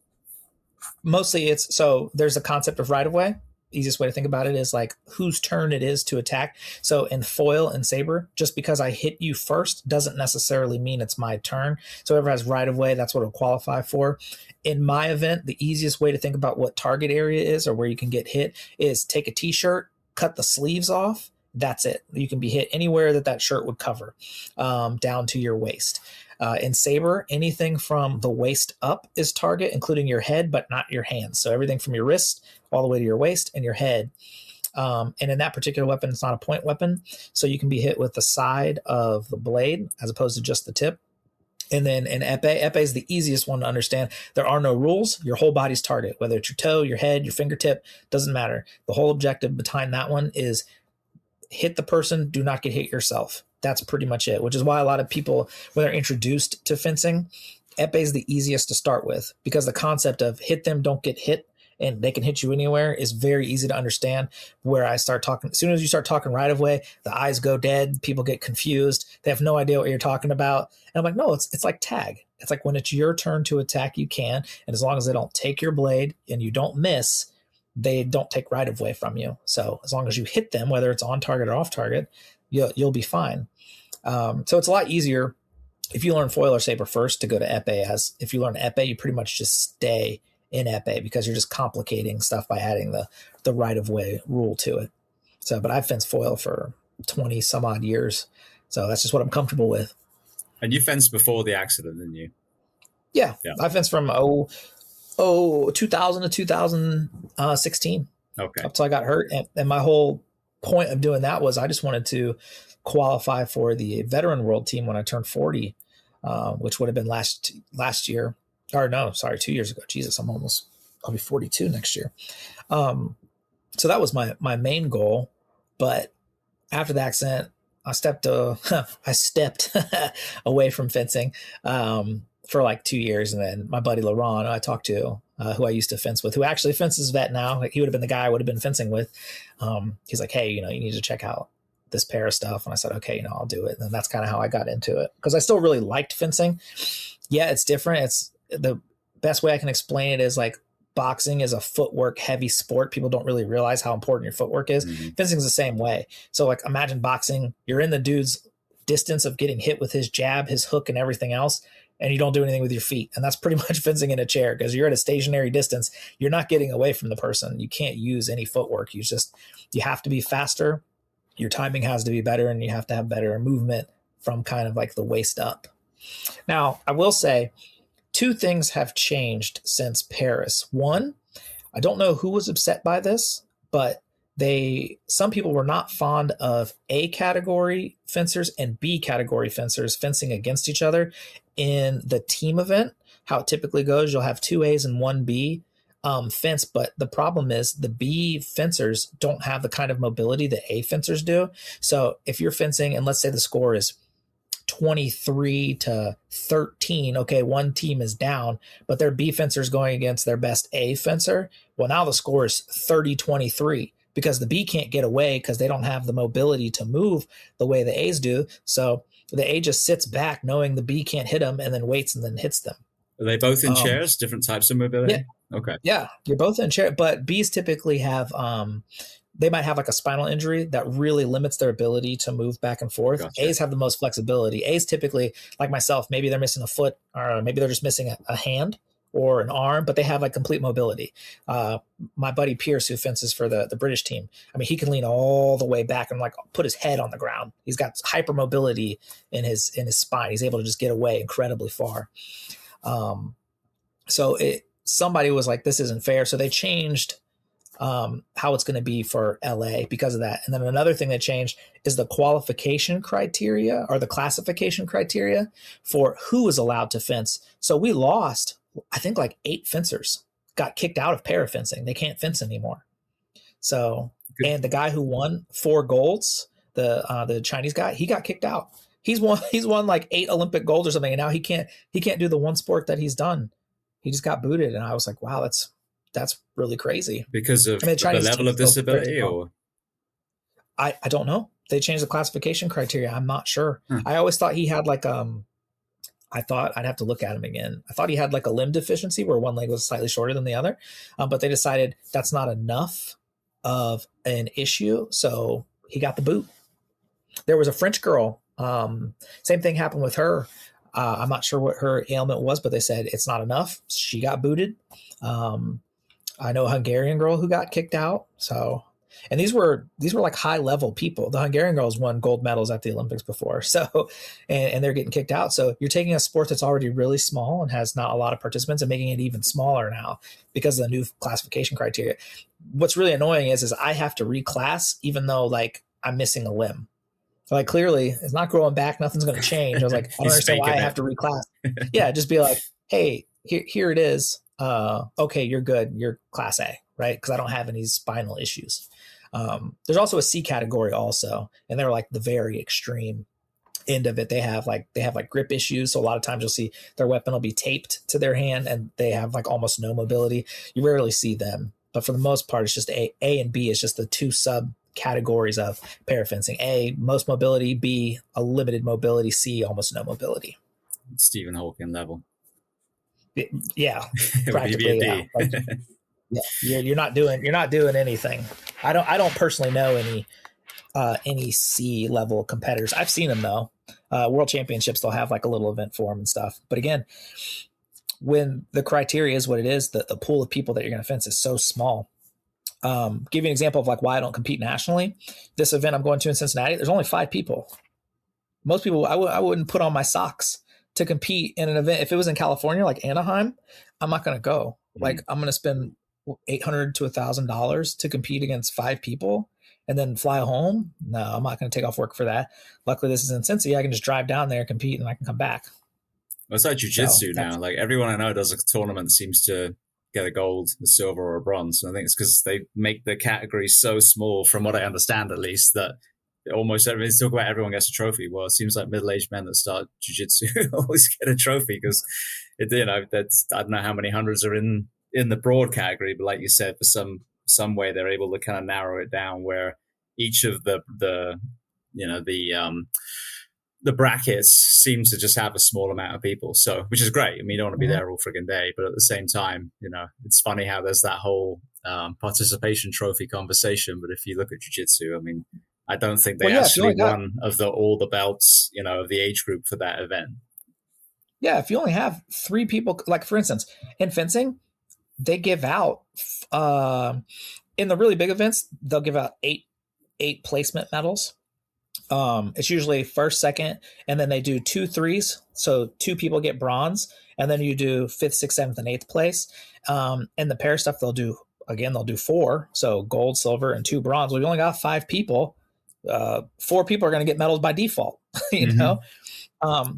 Mostly so there's a concept of right of way. Easiest way to think about it is like whose turn it is to attack. So in foil and saber, just because I hit you first doesn't necessarily mean it's my turn. So whoever has right of way, that's what it'll qualify for. In my event, the easiest way to think about what target area is or where you can get hit is take a t-shirt, cut the sleeves off. That's it. You can be hit anywhere that shirt would cover, down to your waist. In saber, anything from the waist up is target, including your head, but not your hands. So everything from your wrist all the way to your waist and your head. And in that particular weapon, it's not a point weapon. So you can be hit with the side of the blade as opposed to just the tip. And then in épée is the easiest one to understand. There are no rules. Your whole body's target, whether it's your toe, your head, your fingertip, doesn't matter. The whole objective behind that one is hit the person, do not get hit yourself. That's pretty much it, which is why a lot of people, when they're introduced to fencing, épée is the easiest to start with because the concept of hit them, don't get hit, and they can hit you anywhere is very easy to understand. Where I start talking, as soon as you start talking right of way, the eyes go dead, people get confused, they have no idea what you're talking about. And I'm like, no, it's like tag. It's like when it's your turn to attack, you can, and as long as they don't take your blade and you don't miss, they don't take right of way from you. So as long as you hit them, whether it's on target or off target, you'll be fine. So it's a lot easier if you learn foil or saber first to go to épée. As if you learn épée, you pretty much just stay in épée because you're just complicating stuff by adding the right of way rule to it. So, but I've fenced foil for 20 some odd years. So that's just what I'm comfortable with. And you fenced before the accident, didn't you? Yeah. I fenced from 2000 to 2016. Okay. Up till I got hurt. And my whole point of doing that was I just wanted to qualify for the veteran world team when I turned 40, which would have been last year. Or no, sorry, 2 years ago. Jesus, I'll be 42 next year. So that was my main goal. But after the accident, I stepped away from fencing for like 2 years. And then my buddy LaRon, I talked to, who I used to fence with, who actually fences vet now. Like, he would have been the guy I would have been fencing with. He's like, hey, you need to check out this pair of stuff. And I said, okay, I'll do it. And that's kind of how I got into it, because I still really liked fencing. Yeah, it's different. It's the best way I can explain it is like boxing is a footwork heavy sport. People don't really realize how important your footwork is. Mm-hmm. Fencing is the same way. So like imagine boxing, you're in the dude's distance of getting hit with his jab, his hook, and everything else, and you don't do anything with your feet. And that's pretty much fencing in a chair, because you're at a stationary distance. You're not getting away from the person. You can't use any footwork. You have to be faster. Your timing has to be better, and you have to have better movement from kind of like the waist up. Now, I will say 2 things have changed since Paris. One, I don't know who was upset by this, but some people were not fond of A category fencers and B category fencers fencing against each other in the team event. How it typically goes, you'll have 2 A's and 1 B fence, but the problem is the B fencers don't have the kind of mobility that A fencers do. So if you're fencing, and let's say the score is 23 to 13, okay, one team is down, but their B fencer is going against their best A fencer. Well, now the score is 30-23 because the B can't get away because they don't have the mobility to move the way the A's do. So the A just sits back knowing the B can't hit them, and then waits and then hits them. Are they both in Um, chairs, different types of mobility? yeah, Okay. yeah, you're both in chair, but Bs typically have they might have like a spinal injury that really limits their ability to move back and forth. Gotcha. A's have the most flexibility. A's typically, like myself, maybe they're missing a foot, or maybe they're just missing a hand or an arm, but they have like complete mobility. My buddy Pierce, who fences for the British team, I mean, he can lean all the way back and like put his head on the ground. He's got hypermobility in his spine. He's able to just get away incredibly far. Somebody was like, this isn't fair. So they changed how it's going to be for LA because of that. And then another thing they changed is the qualification criteria or the classification criteria for who is allowed to fence. So we lost, I think, like 8 fencers got kicked out of parafencing. They can't fence anymore. So, and the guy who won 4 golds, the Chinese guy, he got kicked out. He's won like 8 Olympic golds or something, and now he can't do the one sport that he's done. He just got booted, and I was like, wow, that's really crazy. Because of the level of disability, or I don't know. They changed the classification criteria. I'm not sure. I always thought he had like I thought I'd have to look at him again. I thought he had like a limb deficiency where one leg was slightly shorter than the other, but they decided that's not enough of an issue, so he got the boot. There was a French girl. Same thing happened with her. I'm not sure what her ailment was, but they said it's not enough. She got booted. I know a Hungarian girl who got kicked out. So, and these were like high level people. The Hungarian girls won gold medals at the Olympics before. So, and they're getting kicked out. So you're taking a sport that's already really small and has not a lot of participants and making it even smaller now because of the new classification criteria. What's really annoying is I have to reclass even though like I'm missing a limb. So like clearly it's not growing back. Nothing's going to change. I was like, I don't understand why I have to reclass. Yeah. Just be like, hey, here it is. Okay, you're good. You're class A, right? Because I don't have any spinal issues. There's also a C category also, and they're like the very extreme end of it. They have like grip issues. So a lot of times you'll see their weapon will be taped to their hand and they have like almost no mobility. You rarely see them, but for the most part, it's just A and B is just the 2 subcategories of parafencing. A, most mobility. B, a limited mobility. C, almost no mobility. Stephen Hawking level. Yeah, practically. Yeah. Like, yeah, you're not doing anything. I don't personally know any C level competitors. I've seen them though. World Championships, they'll have like a little event for them and stuff. But again, when the criteria is what it is, the pool of people that you're going to fence is so small. Give you an example of like why I don't compete nationally. This event I'm going to in Cincinnati, there's only 5 people. Most people, I wouldn't put on my socks to compete in an event. If it was in California, like Anaheim, I'm not going to go. Like I'm going to spend $800 to $1,000 to compete against 5 people and then fly home. No, I'm not going to take off work for that. Luckily, this is in Cincy. I can just drive down there, compete, and I can come back. Well, it's like jiu-jitsu now. Like everyone I know does a tournament seems to get a gold, a silver, or a bronze. And I think it's because they make the category so small, from what I understand at least, that almost everybody's talking about everyone gets a trophy. Well, it seems like middle-aged men that start jiu-jitsu always get a trophy because that's, I don't know how many hundreds are in the broad category, but like you said, for some way they're able to kind of narrow it down where each of the brackets seems to just have a small amount of people. So, which is great. I mean, you don't want to be there all friggin' day, but at the same time, it's funny how there's that whole participation trophy conversation. But if you look at jiu-jitsu, I mean, I don't think they actually won all the belts, of the age group for that event. Yeah, if you only have 3 people, like for instance, in fencing, they give out in the really big events, they'll give out 8 placement medals. It's usually first, second, and then they do 2 threes. So 2 people get bronze, and then you do 5th, 6th, 7th, and 8th place. And the pair stuff they'll do 4. So gold, silver, and 2 bronze. Well, we only got 5 people. 4 people are going to get medals by default, you know?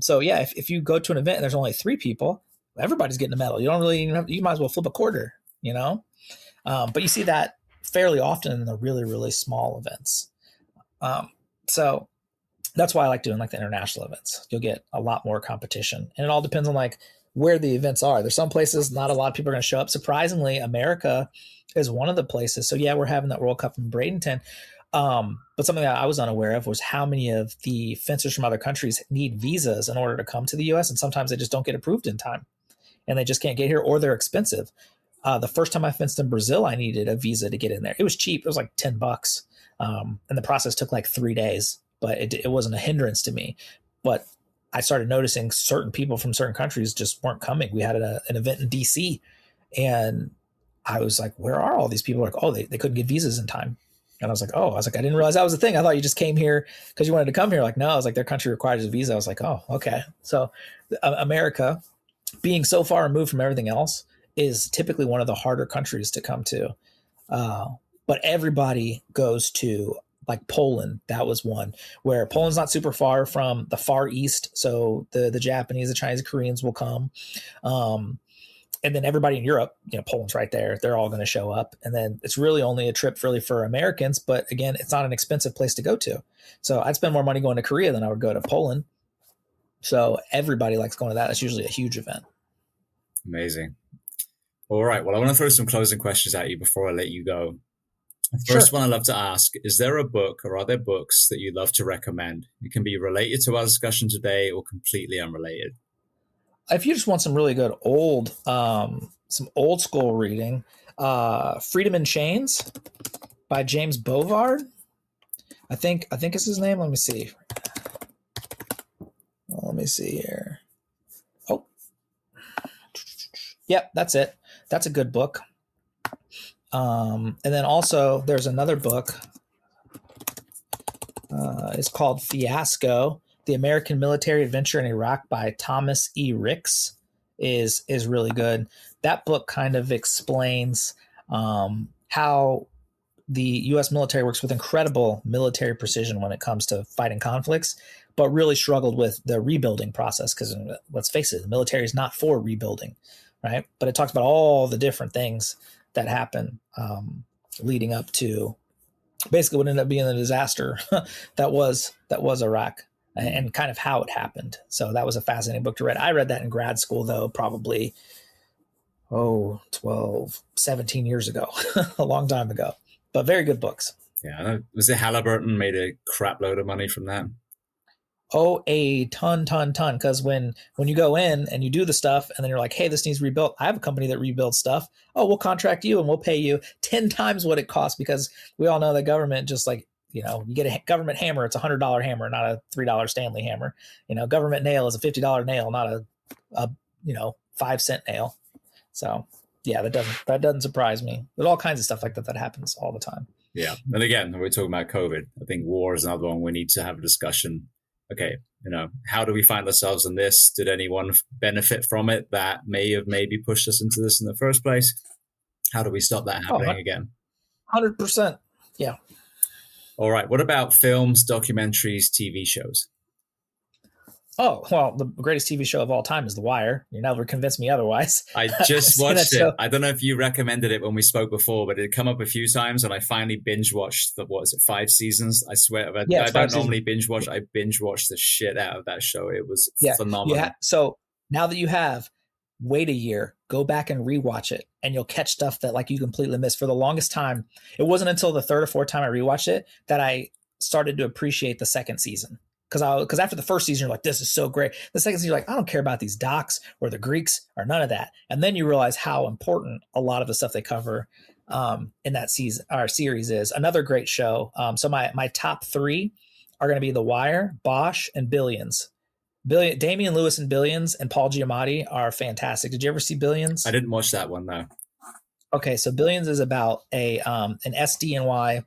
So yeah, if you go to an event and there's only 3 people, everybody's getting a medal. You don't really, you might as well flip a quarter, but you see that fairly often in the really, really small events. So that's why I like doing like the international events. You'll get a lot more competition, and it all depends on like where the events are. There's some places not a lot of people are going to show up. Surprisingly, America is one of the places. So yeah, we're having that World Cup in Bradenton. But something that I was unaware of was how many of the fencers from other countries need visas in order to come to the US. And sometimes they just don't get approved in time. and they just can't get here, or they're expensive. The first time I fenced in Brazil, I needed a visa to get in there. It was cheap. It was like $10. And the process took like 3 days, but it wasn't a hindrance to me. But I started noticing certain people from certain countries just weren't coming. We had an event in DC, and I was like, where are all these people? Like, oh, they couldn't get visas in time. And I was like, I didn't realize that was a thing. I thought you just came here because you wanted to come here. Like, no, I was like, their country requires a visa. I was like, oh, okay. So America, being so far removed from everything else, is typically one of the harder countries to come to. But everybody goes to, like, Poland. That was one where Poland's not super far from the Far East. So the Japanese, the Chinese, the Koreans will come. And then everybody in Europe, Poland's right there. They're all going to show up. And then it's really only a trip really for Americans. But again, it's not an expensive place to go to. So I'd spend more money going to Korea than I would go to Poland. So everybody likes going to that. It's usually a huge event. Amazing. All right. Well, I want to throw some closing questions at you before I let you go. The first one I'd love to ask, is there a book or are there books that you'd love to recommend? It can be related to our discussion today or completely unrelated. If you just want some really good some old school reading, Freedom in Chains by James Bovard. I think it's his name. Let me see. Let me see here. Oh, yep, that's it. That's a good book. And then also there's another book. It's called Fiasco: The American Military Adventure in Iraq by Thomas E. Ricks is really good. That book kind of explains how the U.S. military works with incredible military precision when it comes to fighting conflicts, but really struggled with the rebuilding process because, let's face it, the military is not for rebuilding, right? But it talks about all the different things that happen leading up to basically what ended up being a disaster that was Iraq, and kind of how it happened. So that was a fascinating book to read. I read that in grad school, though, probably 12, 17 years ago, a long time ago, but very good books. Yeah. Was it Halliburton made a crap load of money from that? Oh, a ton. Because when you go in and you do the stuff and then you're like, hey, this needs rebuilt. I have a company that rebuilds stuff. Oh, we'll contract you and we'll pay you 10 times what it costs, because we all know the government, just like, you get a government hammer, it's $100 hammer, not a $3 Stanley hammer. Government nail is a $50 nail, not a 5-cent nail. So yeah, that doesn't surprise me. There's all kinds of stuff like that happens all the time. Yeah. And again, we're talking about COVID. I think war is another one we need to have a discussion. Okay, how do we find ourselves in this? Did anyone benefit from it that may have maybe pushed us into this in the first place? How do we stop that happening again? 100%. Yeah. All right. What about films, documentaries, TV shows? Oh, well, the greatest TV show of all time is The Wire. You never convinced me otherwise. I just watched it. I don't know if you recommended it when we spoke before, but it had come up a few times, and I finally binge watched 5 seasons? I swear. I don't normally binge watch. I binge watched the shit out of that show. It was phenomenal. So now that you have, wait a year, go back and rewatch it, and you'll catch stuff that like you completely missed. For the longest time, it wasn't until the third or fourth time I rewatched it that I started to appreciate the second season. Because after the first season, you're like, this is so great. The second season, you're like, I don't care about these docs or the Greeks or none of that. And then you realize how important a lot of the stuff they cover in that season, our series is. Another great show. So my top 3 are going to be The Wire, Bosch, and Billions. Damian Lewis in Billions and Paul Giamatti are fantastic. Did you ever see Billions? I didn't watch that one, though. Okay, so Billions is about an SDNY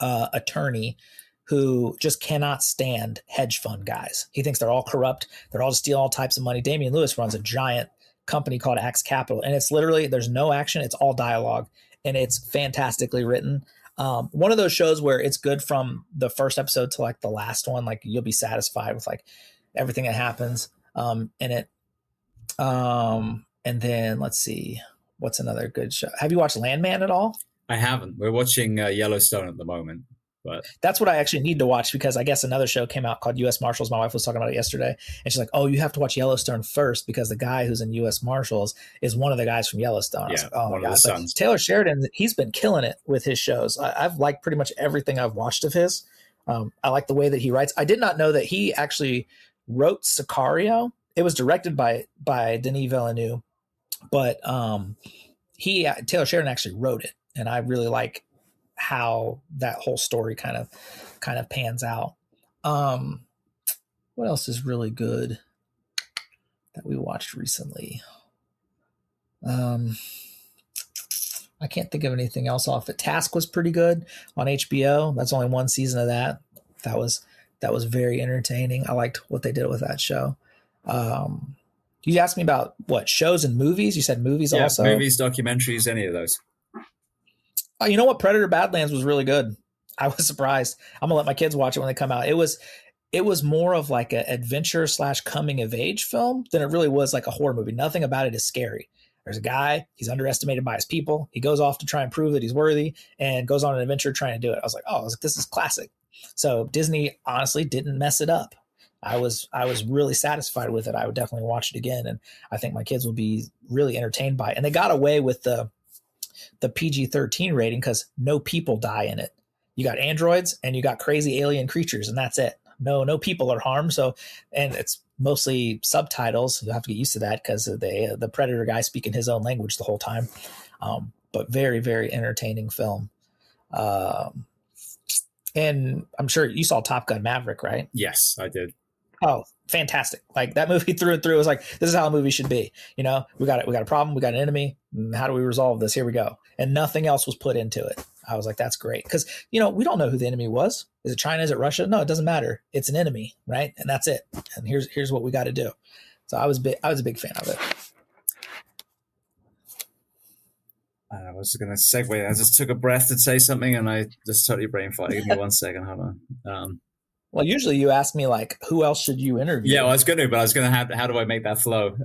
attorney who just cannot stand hedge fund guys. He thinks they're all corrupt. They're all just stealing all types of money. Damian Lewis runs a giant company called Axe Capital, and it's literally, there's no action. It's all dialogue, and it's fantastically written. One of those shows where it's good from the first episode to like the last one. Like you'll be satisfied with like everything that happens in it. And then let's see, what's another good show? Have you watched Landman at all? I haven't. We're watching Yellowstone at the moment. But that's what I actually need to watch, because I guess another show came out called U.S. Marshals. My wife was talking about it yesterday, and she's like, oh, you have to watch Yellowstone first because the guy who's in U.S. Marshals is one of the guys from Yellowstone. I was like, oh my God. So Taylor Sheridan, he's been killing it with his shows. I've liked pretty much everything I've watched of his. I like the way that he writes. I did not know that he actually wrote Sicario. It was directed by Denis Villeneuve, But Taylor Sheridan actually wrote it, and I really like how that whole story kind of pans out. What else is really good that we watched recently? I can't think of anything else off it. Task was pretty good on HBO. That's only one season of that. That was very entertaining. I liked what they did with that show. You asked me about what shows and movies. You said movies also. Movies, documentaries, any of those. You know what? Predator Badlands was really good. I was surprised. I'm gonna let my kids watch it when they come out. It was more of like an adventure / coming of age film than it really was like a horror movie. Nothing about it is scary. There's a guy, he's underestimated by his people. He goes off to try and prove that he's worthy and goes on an adventure trying to do it. I was like, this is classic. So Disney honestly didn't mess it up. I was really satisfied with it. I would definitely watch it again. And I think my kids will be really entertained by it. And they got away with the PG-13 rating because no people die in it. You got androids and you got crazy alien creatures, and that's it. No people are harmed. So, and it's mostly subtitles. You'll have to get used to that because the Predator guy speaking his own language the whole time. But very, very entertaining film. And I'm sure you saw Top Gun Maverick, right? Yes, I did. Oh, fantastic. Like that movie through and through was like, this is how a movie should be. We got a problem. We got an enemy. How do we resolve this? Here we go. And nothing else was put into it. I was like, that's great. Because, we don't know who the enemy was. Is it China? Is it Russia? No, it doesn't matter. It's an enemy, right? And that's it. And here's what we got to do. So I was a big fan of it. I was going to segue. I just took a breath to say something and I just totally brain farted. Give me 1 second. Hold on. Well, usually you ask me like, who else should you interview? Yeah, well, I was going to how do I make that flow?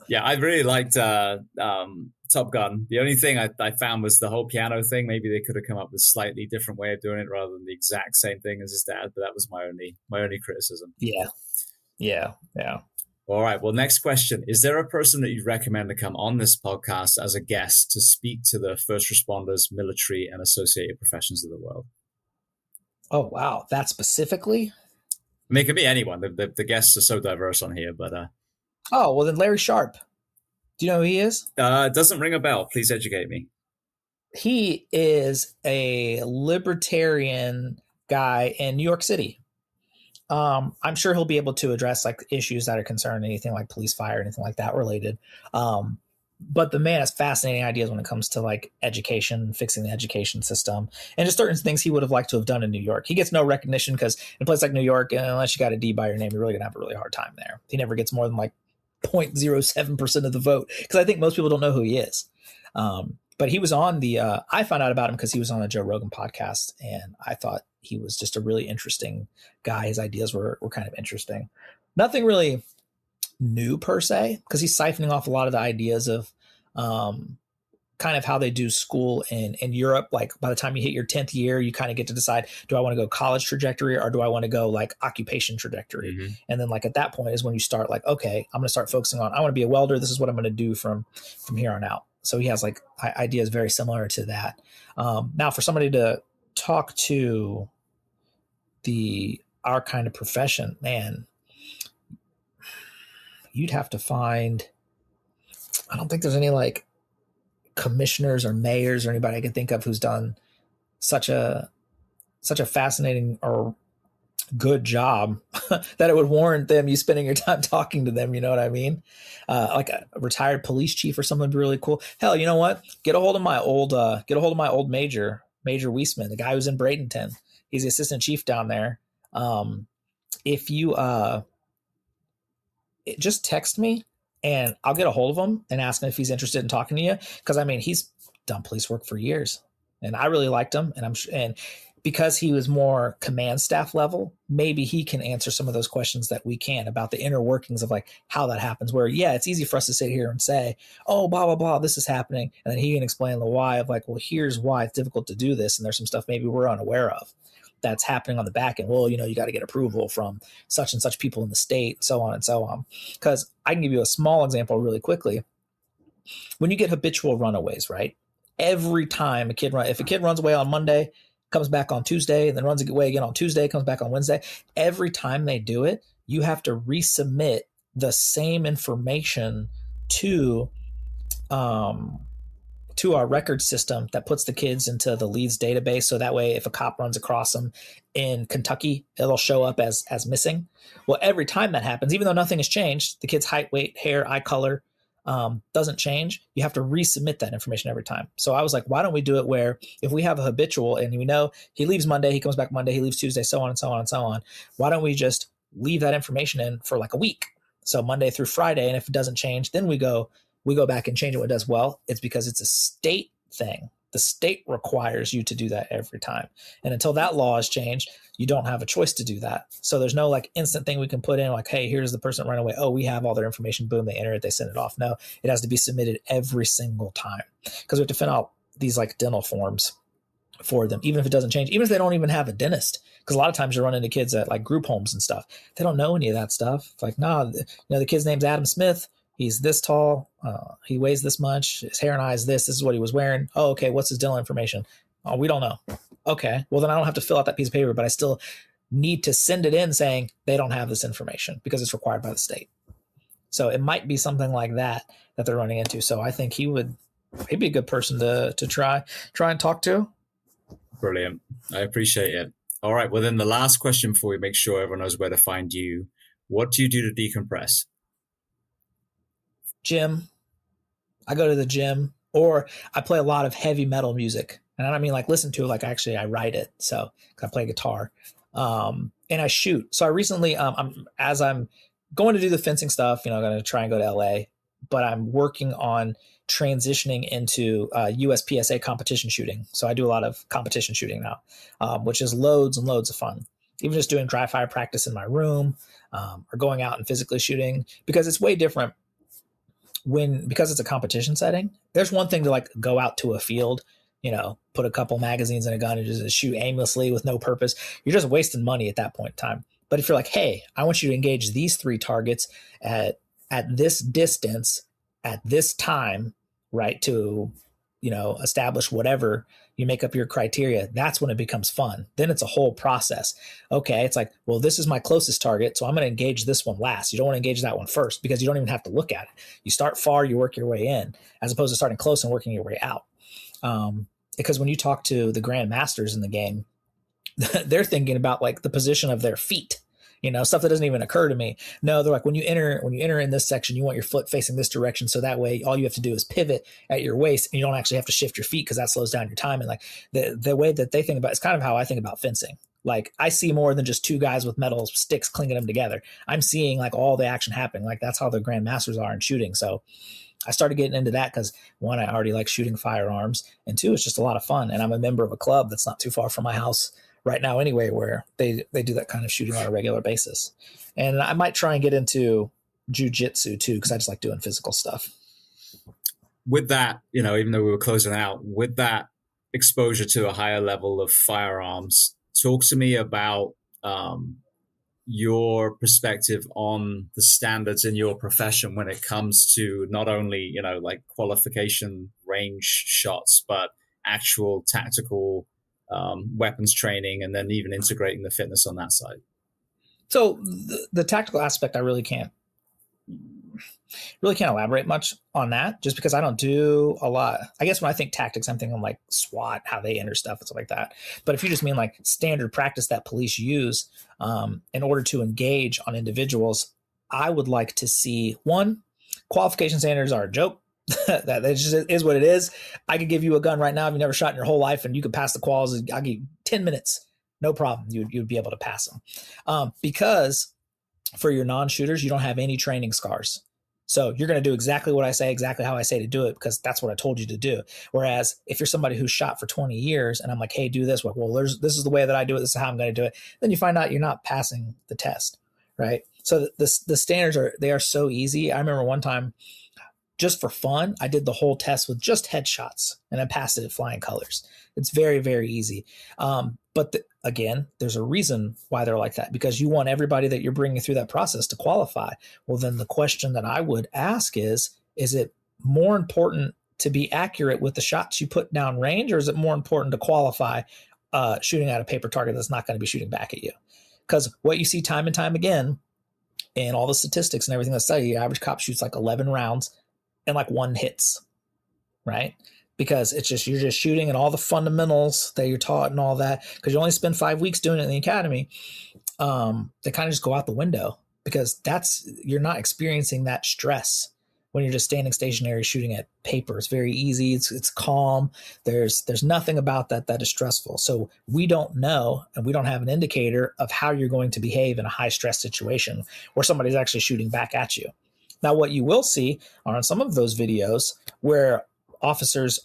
Yeah, I really liked Top Gun. The only thing I found was the whole piano thing. Maybe they could have come up with a slightly different way of doing it rather than the exact same thing as his dad. But that was my only criticism. Yeah. All right. Well, next question. Is there a person that you'd recommend to come on this podcast as a guest to speak to the first responders, military, and associated professions of the world? Oh, wow. That specifically? I mean, it could be anyone. The guests are so diverse on here, but... Oh, well, then Larry Sharp. Do you know who he is? It doesn't ring a bell. Please educate me. He is a libertarian guy in New York City. I'm sure he'll be able to address like issues that are concerned, anything like police fire, anything like that related. But the man has fascinating ideas when it comes to like education, fixing the education system, and just certain things he would have liked to have done in New York. He gets no recognition because in a place like New York, unless you got a D by your name, you're really gonna have a really hard time there. He never gets more than like 0.07% of the vote because I think most people don't know who he is. But he was on I found out about him because he was on a Joe Rogan podcast, and I thought he was just a really interesting guy. His ideas were kind of interesting. Nothing really new per se, because he's siphoning off a lot of the ideas of kind of how they do school in Europe. Like by the time you hit your 10th year, you kind of get to decide, do I want to go college trajectory or do I want to go like occupation trajectory? Mm-hmm. And then like at that point is when you start like, okay, I'm going to start focusing on, I want to be a welder. This is what I'm going to do from here on out. So he has like ideas very similar to that. Now for somebody to talk to our kind of profession, man, you'd have to find, I don't think there's any like commissioners or mayors or anybody I can think of who's done such a fascinating or good job that it would warrant you spending your time talking to them. You know what I mean? Like a retired police chief or something would be really cool. Hell, you know what? Get a hold of my old Major Weisman, the guy who's in Bradenton. He's the assistant chief down there. If you just text me and I'll get a hold of him and ask him if he's interested in talking to you. Cause I mean, he's done police work for years and I really liked him. And because he was more command staff level, maybe he can answer some of those questions that we can about the inner workings of like how that happens, where, yeah, it's easy for us to sit here and say, oh, blah, blah, blah, this is happening. And then he can explain the why of like, well, here's why it's difficult to do this. And there's some stuff maybe we're unaware of that's happening on the back end. Well, you got to get approval from such and such people in the state, so on and so on. Because I can give you a small example really quickly. When you get habitual runaways, right? Every time if a kid runs away on Monday, comes back on Tuesday, and then runs away again on Tuesday, comes back on Wednesday, every time they do it, you have to resubmit the same information to our record system that puts the kids into the leads database. So that way, if a cop runs across them in Kentucky, it'll show up as missing. Well, every time that happens, even though nothing has changed, the kid's height, weight, hair, eye color doesn't change. You have to resubmit that information every time. So I was like, why don't we do it where if we have a habitual and we know he leaves Monday, he comes back Monday, he leaves Tuesday, so on and so on and so on. Why don't we just leave that information in for like a week? So Monday through Friday. And if it doesn't change, then we go back and change it when it does. Well, it's because it's a state thing. The state requires you to do that every time. And until that law is changed, you don't have a choice to do that. So there's no like instant thing we can put in like, hey, here's the person that ran away. Oh, we have all their information. Boom, they enter it, they send it off. No, it has to be submitted every single time because we have to fill out these like dental forms for them, even if it doesn't change, even if they don't even have a dentist. Because a lot of times you run into kids at like group homes and stuff. They don't know any of that stuff. It's like, nah, the kid's name's Adam Smith. He's this tall. He weighs this much. His hair and eyes this. This is what he was wearing. Oh, okay. What's his dental information? Oh, we don't know. Okay. Well, then I don't have to fill out that piece of paper, but I still need to send it in saying they don't have this information because it's required by the state. So it might be something like that they're running into. So I think he'd be a good person to try and talk to. Brilliant. I appreciate it. All right. Well, then the last question before we make sure everyone knows where to find you. What do you do to decompress? Gym. I go to the gym, or I play a lot of heavy metal music. And I don't mean like listen to it, like actually I write it. So I play guitar and I shoot. So I recently, as I'm going to do the fencing stuff, I'm going to try and go to LA, but I'm working on transitioning into USPSA competition shooting. So I do a lot of competition shooting now, which is loads and loads of fun. Even just doing dry fire practice in my room or going out and physically shooting, because it's way different because it's a competition setting. There's one thing to like go out to a field, put a couple magazines in a gun and just shoot aimlessly with no purpose. You're just wasting money at that point in time. But if you're like, hey, I want you to engage these 3 targets at this distance, at this time, right, to, establish whatever you make up your criteria, that's when it becomes fun. Then it's a whole process. Okay, it's like, well, this is my closest target, so I'm going to engage this one last. You don't want to engage that one first because you don't even have to look at it. You start far, you work your way in, as opposed to starting close and working your way out. Because when you talk to the grand masters in the game, they're thinking about like the position of their feet. Stuff that doesn't even occur to me. No, they're like, when you enter in this section, you want your foot facing this direction. So that way, all you have to do is pivot at your waist and you don't actually have to shift your feet because that slows down your time. And like the way that they think about it's kind of how I think about fencing. Like I see more than just 2 guys with metal sticks clinking them together. I'm seeing like all the action happening. Like that's how the grand masters are in shooting. So I started getting into that because 1, I already like shooting firearms, and 2, it's just a lot of fun. And I'm a member of a club that's not too far from my house right now anyway, where they do that kind of shooting on a regular basis. And I might try and get into jiu-jitsu too, because I just like doing physical stuff. With that, even though we were closing out, with that exposure to a higher level of firearms, talk to me about your perspective on the standards in your profession when it comes to not only, like qualification range shots, but actual tactical weapons training, and then even integrating the fitness on that side. So the tactical aspect, I really can't elaborate much on that, just because I don't do a lot. I guess when I think tactics, I'm thinking like SWAT, how they enter stuff and stuff like that. But if you just mean like standard practice that police use in order to engage on individuals, I would like to see, 1, qualification standards are a joke. that just is what it is. I could give you a gun right now if you never shot in your whole life and you could pass the quals. I'll give you 10 minutes, no problem. You'd be able to pass them because for your non-shooters, you don't have any training scars. So you're going to do exactly what I say, exactly how I say to do it, because that's what I told you to do. Whereas if you're somebody who's shot for 20 years and I'm like, hey, do this. Well, this is the way that I do it. This is how I'm going to do it. Then you find out you're not passing the test, right? So the standards are so easy. I remember one time, just for fun, I did the whole test with just headshots and I passed it at flying colors. It's very, very easy. But again, there's a reason why they're like that, because you want everybody that you're bringing through that process to qualify. Well, then the question that I would ask is it more important to be accurate with the shots you put down range, or is it more important to qualify shooting at a paper target that's not going to be shooting back at you? Because what you see time and time again in all the statistics and everything that's studied, the average cop shoots like 11 rounds and like one hits, right? Because it's just, you're just shooting and all the fundamentals that you're taught and all that, because you only spend 5 weeks doing it in the academy, they kind of just go out the window, because you're not experiencing that stress when you're just standing stationary shooting at paper. It's very easy. It's calm. There's nothing about that is stressful. So we don't know, and we don't have an indicator of how you're going to behave in a high stress situation where somebody's actually shooting back at you. Now, what you will see are on some of those videos where officers,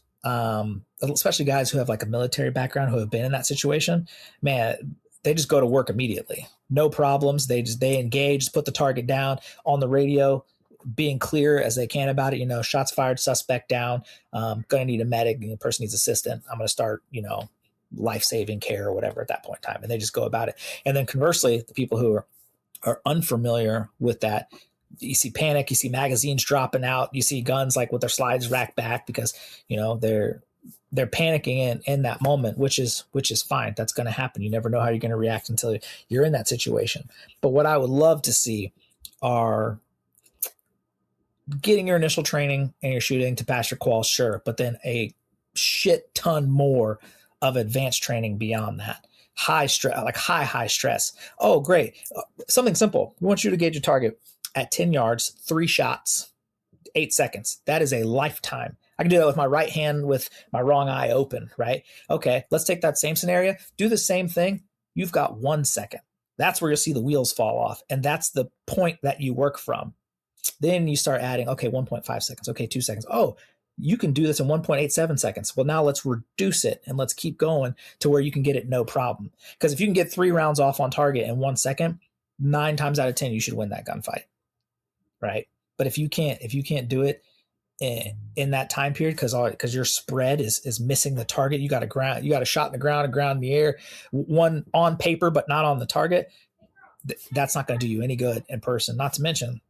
especially guys who have like a military background, who have been in that situation, man, they just go to work immediately. No problems. They engage, put the target down on the radio, being clear as they can about it. Shots fired, suspect down, going to need a medic, the person needs assistant. I'm going to start, life-saving care or whatever at that point in time. And they just go about it. And then conversely, the people who are unfamiliar with that, you see panic, you see magazines dropping out, you see guns like with their slides racked back, because, they're panicking in that moment, which is fine. That's going to happen. You never know how you're going to react until you're in that situation. But what I would love to see are getting your initial training and your shooting to pass your qual, sure, but then a shit ton more of advanced training beyond that. High stress, like high stress. Oh, great. Something simple. We want you to gauge your target at 10 yards, 3 shots, 8 seconds. That is a lifetime. I can do that with my right hand with my wrong eye open, right? Okay, let's take that same scenario. Do the same thing. You've got 1 second. That's where you'll see the wheels fall off. And that's the point that you work from. Then you start adding, okay, 1.5 seconds. Okay, 2 seconds. Oh, you can do this in 1.87 seconds. Well, now let's reduce it and let's keep going to where you can get it no problem. Because if you can get 3 rounds off on target in 1 second, 9 times out of 10, you should win that gunfight, right? But if you can't do it in that time period, because your spread is missing the target, you got a shot in the ground, a ground in the air, one on paper but not on the target. That's not going to do you any good in person. Not to mention,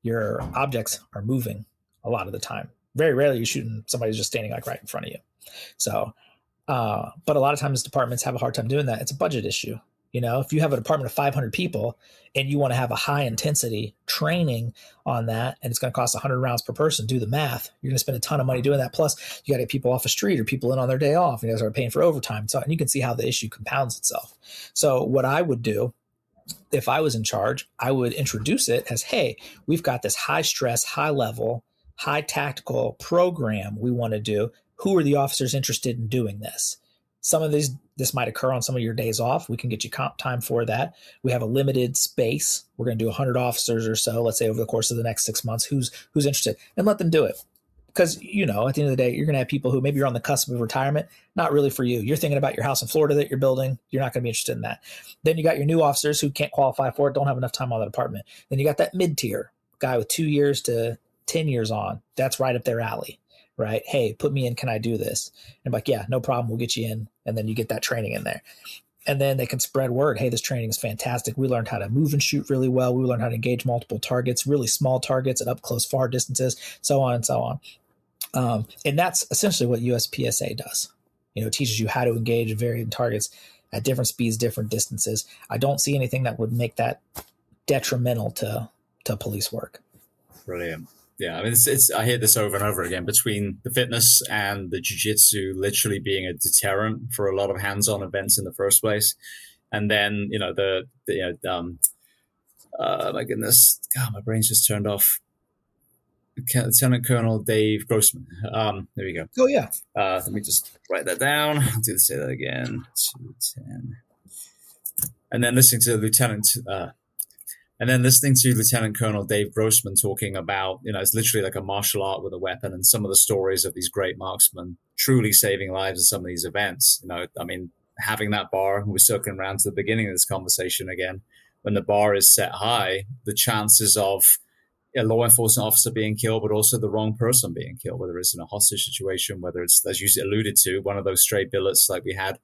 your objects are moving a lot of the time. Very rarely you're shooting somebody who's just standing like right in front of you. So, but a lot of times departments have a hard time doing that. It's a budget issue. If you have a department of 500 people and you want to have a high intensity training on that, and it's going to cost 100 rounds per person, do the math. You're going to spend a ton of money doing that. Plus, you got to get people off the street or people in on their day off. You guys are paying for overtime. So, and you can see how the issue compounds itself. So what I would do, if I was in charge, I would introduce it as, hey, we've got this high stress, high level, high tactical program we want to do. Who are the officers interested in doing this? Some of this might occur on some of your days off. We can get you comp time for that. We have a limited space. We're going to do 100 officers or so, let's say over the course of the next 6 months, who's interested, and let them do it. Because, at the end of the day, you're going to have people who maybe you're on the cusp of retirement, not really for you. You're thinking about your house in Florida that you're building. You're not going to be interested in that. Then you got your new officers who can't qualify for it, don't have enough time on that department. Then you got that mid-tier guy with 2 years to 10 years on. That's right up their alley, right? Hey, put me in. Can I do this? And I'm like, yeah, no problem. We'll get you in. And then you get that training in there. And then they can spread word. Hey, this training is fantastic. We learned how to move and shoot really well. We learned how to engage multiple targets, really small targets at up close, far distances, so on and so on. And that's essentially what USPSA does. It teaches you how to engage varied targets at different speeds, different distances. I don't see anything that would make that detrimental to police work. Brilliant. Yeah, I mean, it's I hear this over and over again, between the fitness and the jiu-jitsu literally being a deterrent for a lot of hands-on events in the first place. And then, my goodness, God, my brain's just turned off. Lieutenant Colonel Dave Grossman. There we go. Oh, yeah. Let me just write that down. I'll say that again. 210. And then listening to Lieutenant Colonel Dave Grossman talking about, it's literally like a martial art with a weapon, and some of the stories of these great marksmen truly saving lives in some of these events. Having that bar, we're circling around to the beginning of this conversation again, when the bar is set high, the chances of a law enforcement officer being killed, but also the wrong person being killed, whether it's in a hostage situation, whether it's, as you alluded to, one of those stray billets like we had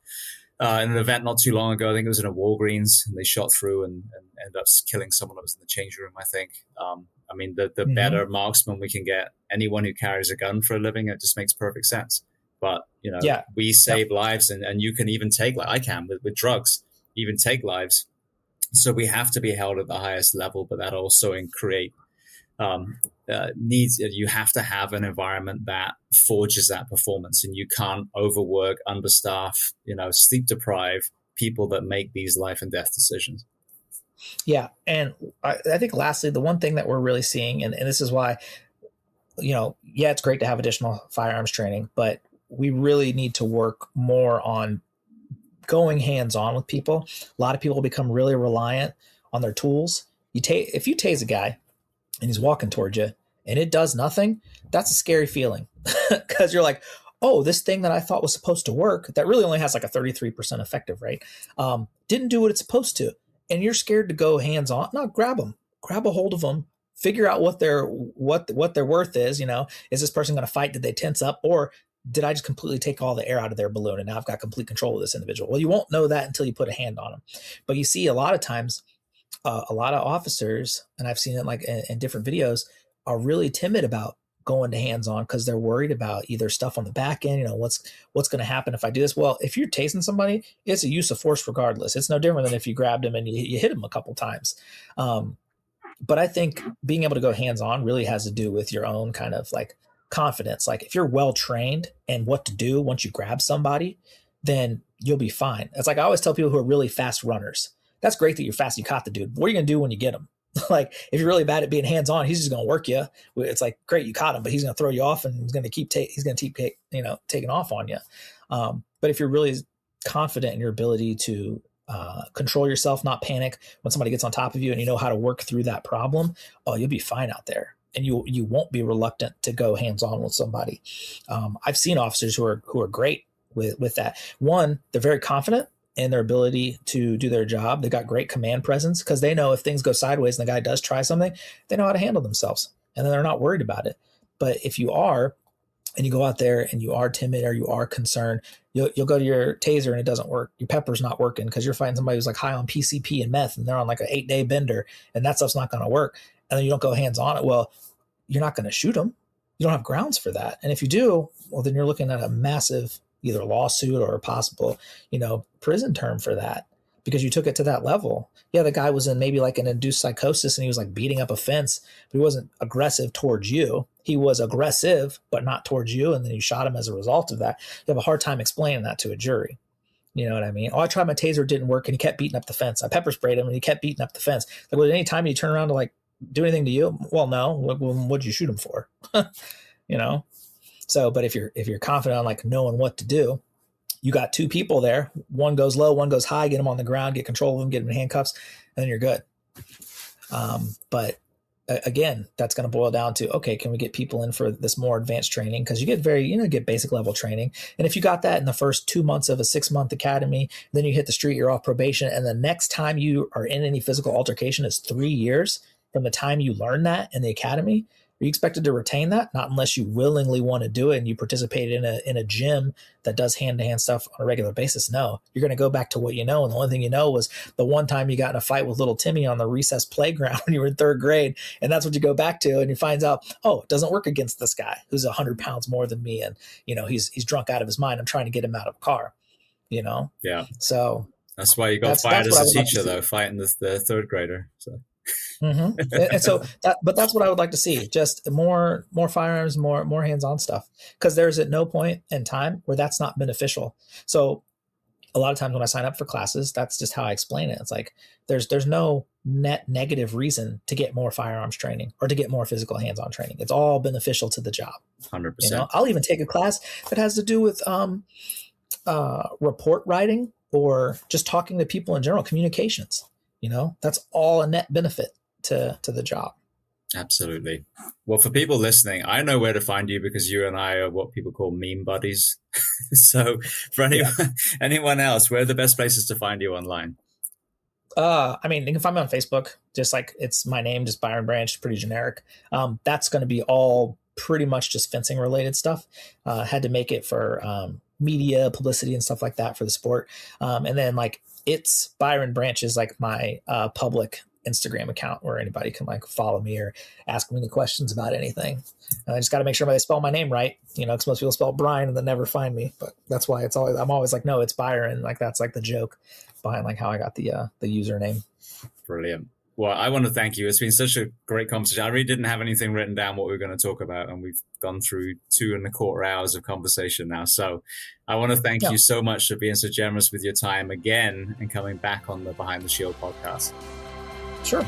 in an event not too long ago. I think it was in a Walgreens, and they shot through and ended up killing someone that was in the change room, I think. The better marksman we can get, anyone who carries a gun for a living, it just makes perfect sense. But, we save lives, and you can even take, like I can with drugs, even take lives. So we have to be held at the highest level, but that also create needs, you have to have an environment that forges that performance, and you can't overwork, understaff, sleep deprive people that make these life and death decisions. Yeah. And I think lastly, the one thing that we're really seeing, and this is why, it's great to have additional firearms training, but we really need to work more on going hands-on with people. A lot of people become really reliant on their tools. If you tase a guy and he's walking towards you and it does nothing, that's a scary feeling because you're like, oh, this thing that I thought was supposed to work, that really only has like a 33% effective rate, didn't do what it's supposed to. And you're scared to go hands-on. No, grab them, grab a hold of them, figure out what their worth is. Is this person going to fight? Did they tense up? Or did I just completely take all the air out of their balloon and now I've got complete control of this individual? Well, you won't know that until you put a hand on them. But you see a lot of times, a lot of officers, and I've seen it like in different videos, are really timid about going to hands-on because they're worried about either stuff on the back end, what's going to happen if I do this. Well, if you're tasing somebody, it's a use of force regardless. It's no different than if you grabbed him and you hit him a couple times. But I think being able to go hands-on really has to do with your own kind of like confidence. Like if you're well trained and what to do once you grab somebody, then you'll be fine. It's like I always tell people who are really fast runners, that's great that you're fast, you caught the dude. What are you going to do when you get him? Like if you're really bad at being hands-on, he's just going to work you. It's like, great, you caught him, but he's going to throw you off and he's going to keep taking off on you. But if you're really confident in your ability to control yourself, not panic when somebody gets on top of you, and you know how to work through that problem, you'll be fine out there. And you won't be reluctant to go hands-on with somebody. I've seen officers who are great with that. One, they're very confident in their ability to do their job. They got great command presence because they know if things go sideways and the guy does try something, they know how to handle themselves, and then they're not worried about it. But if you are, and you go out there and you are timid or you are concerned, you'll go to your taser and it doesn't work. Your pepper's not working because you're fighting somebody who's like high on PCP and meth and they're on like an 8-day bender and that stuff's not going to work. And then you don't go hands on it. Well, you're not going to shoot them. You don't have grounds for that. And if you do, well, then you're looking at a massive either lawsuit or a possible, prison term for that because you took it to that level. Yeah, the guy was in maybe like an induced psychosis and he was like beating up a fence, but he wasn't aggressive towards you. He was aggressive, but not towards you. And then you shot him as a result of that. You have a hard time explaining that to a jury. You know what I mean? Oh, I tried my taser, it didn't work. And he kept beating up the fence. I pepper sprayed him and he kept beating up the fence. Like, well, any time you turn around to like do anything to you? Well, no. What'd you shoot him for? So, but if you're confident on like knowing what to do, you got two people there. One goes low, one goes high, get them on the ground, get control of them, get them in handcuffs, and then you're good. But again, that's going to boil down to, okay, can we get people in for this more advanced training? Because you get get basic level training. And if you got that in the first 2 months of a 6-month academy, then you hit the street, you're off probation. And the next time you are in any physical altercation is 3 years from the time you learn that in the academy. Are you expected to retain that? Not unless you willingly want to do it and you participate in a gym that does hand-to-hand stuff on a regular basis. No, you're going to go back to what you know. And the only thing you know was the one time you got in a fight with little Timmy on the recess playground when you were in 3rd grade. And that's what you go back to. And you find out, oh, it doesn't work against this guy who's 100 pounds more than me. And, he's drunk out of his mind. I'm trying to get him out of a car, Yeah. So that's why you got fired as a teacher, though, fighting the 3rd grader. So. Mm-hmm. And so but that's what I would like to see, just more firearms, more hands-on stuff, because there's at no point in time where that's not beneficial. So a lot of times when I sign up for classes, that's just how I explain it. It's like there's no net negative reason to get more firearms training or to get more physical hands-on training. It's all beneficial to the job. 100%. I'll even take a class that has to do with report writing or just talking to people in general, communications. That's all a net benefit to the job. Absolutely. Well, for people listening, I know where to find you because you and I are what people call meme buddies. So for anyone else, where are the best places to find you online? You can find me on Facebook, just like it's my name, just Byron Branch, pretty generic. That's going to be all pretty much just fencing related stuff. Had to make it for media, publicity and stuff like that for the sport. And then it's Byron Branch is like my public Instagram account where anybody can follow me or ask me any questions about anything. I just got to make sure I spell my name right, because most people spell Brian and then never find me. But that's why I'm always like, no, it's Byron. That's the joke behind how I got the username. Brilliant. Well, I want to thank you. It's been such a great conversation. I really didn't have anything written down what we were going to talk about, and we've gone through 2.25 hours of conversation now. So I want to thank you so much for being so generous with your time again and coming back on the Behind the Shield podcast. Sure.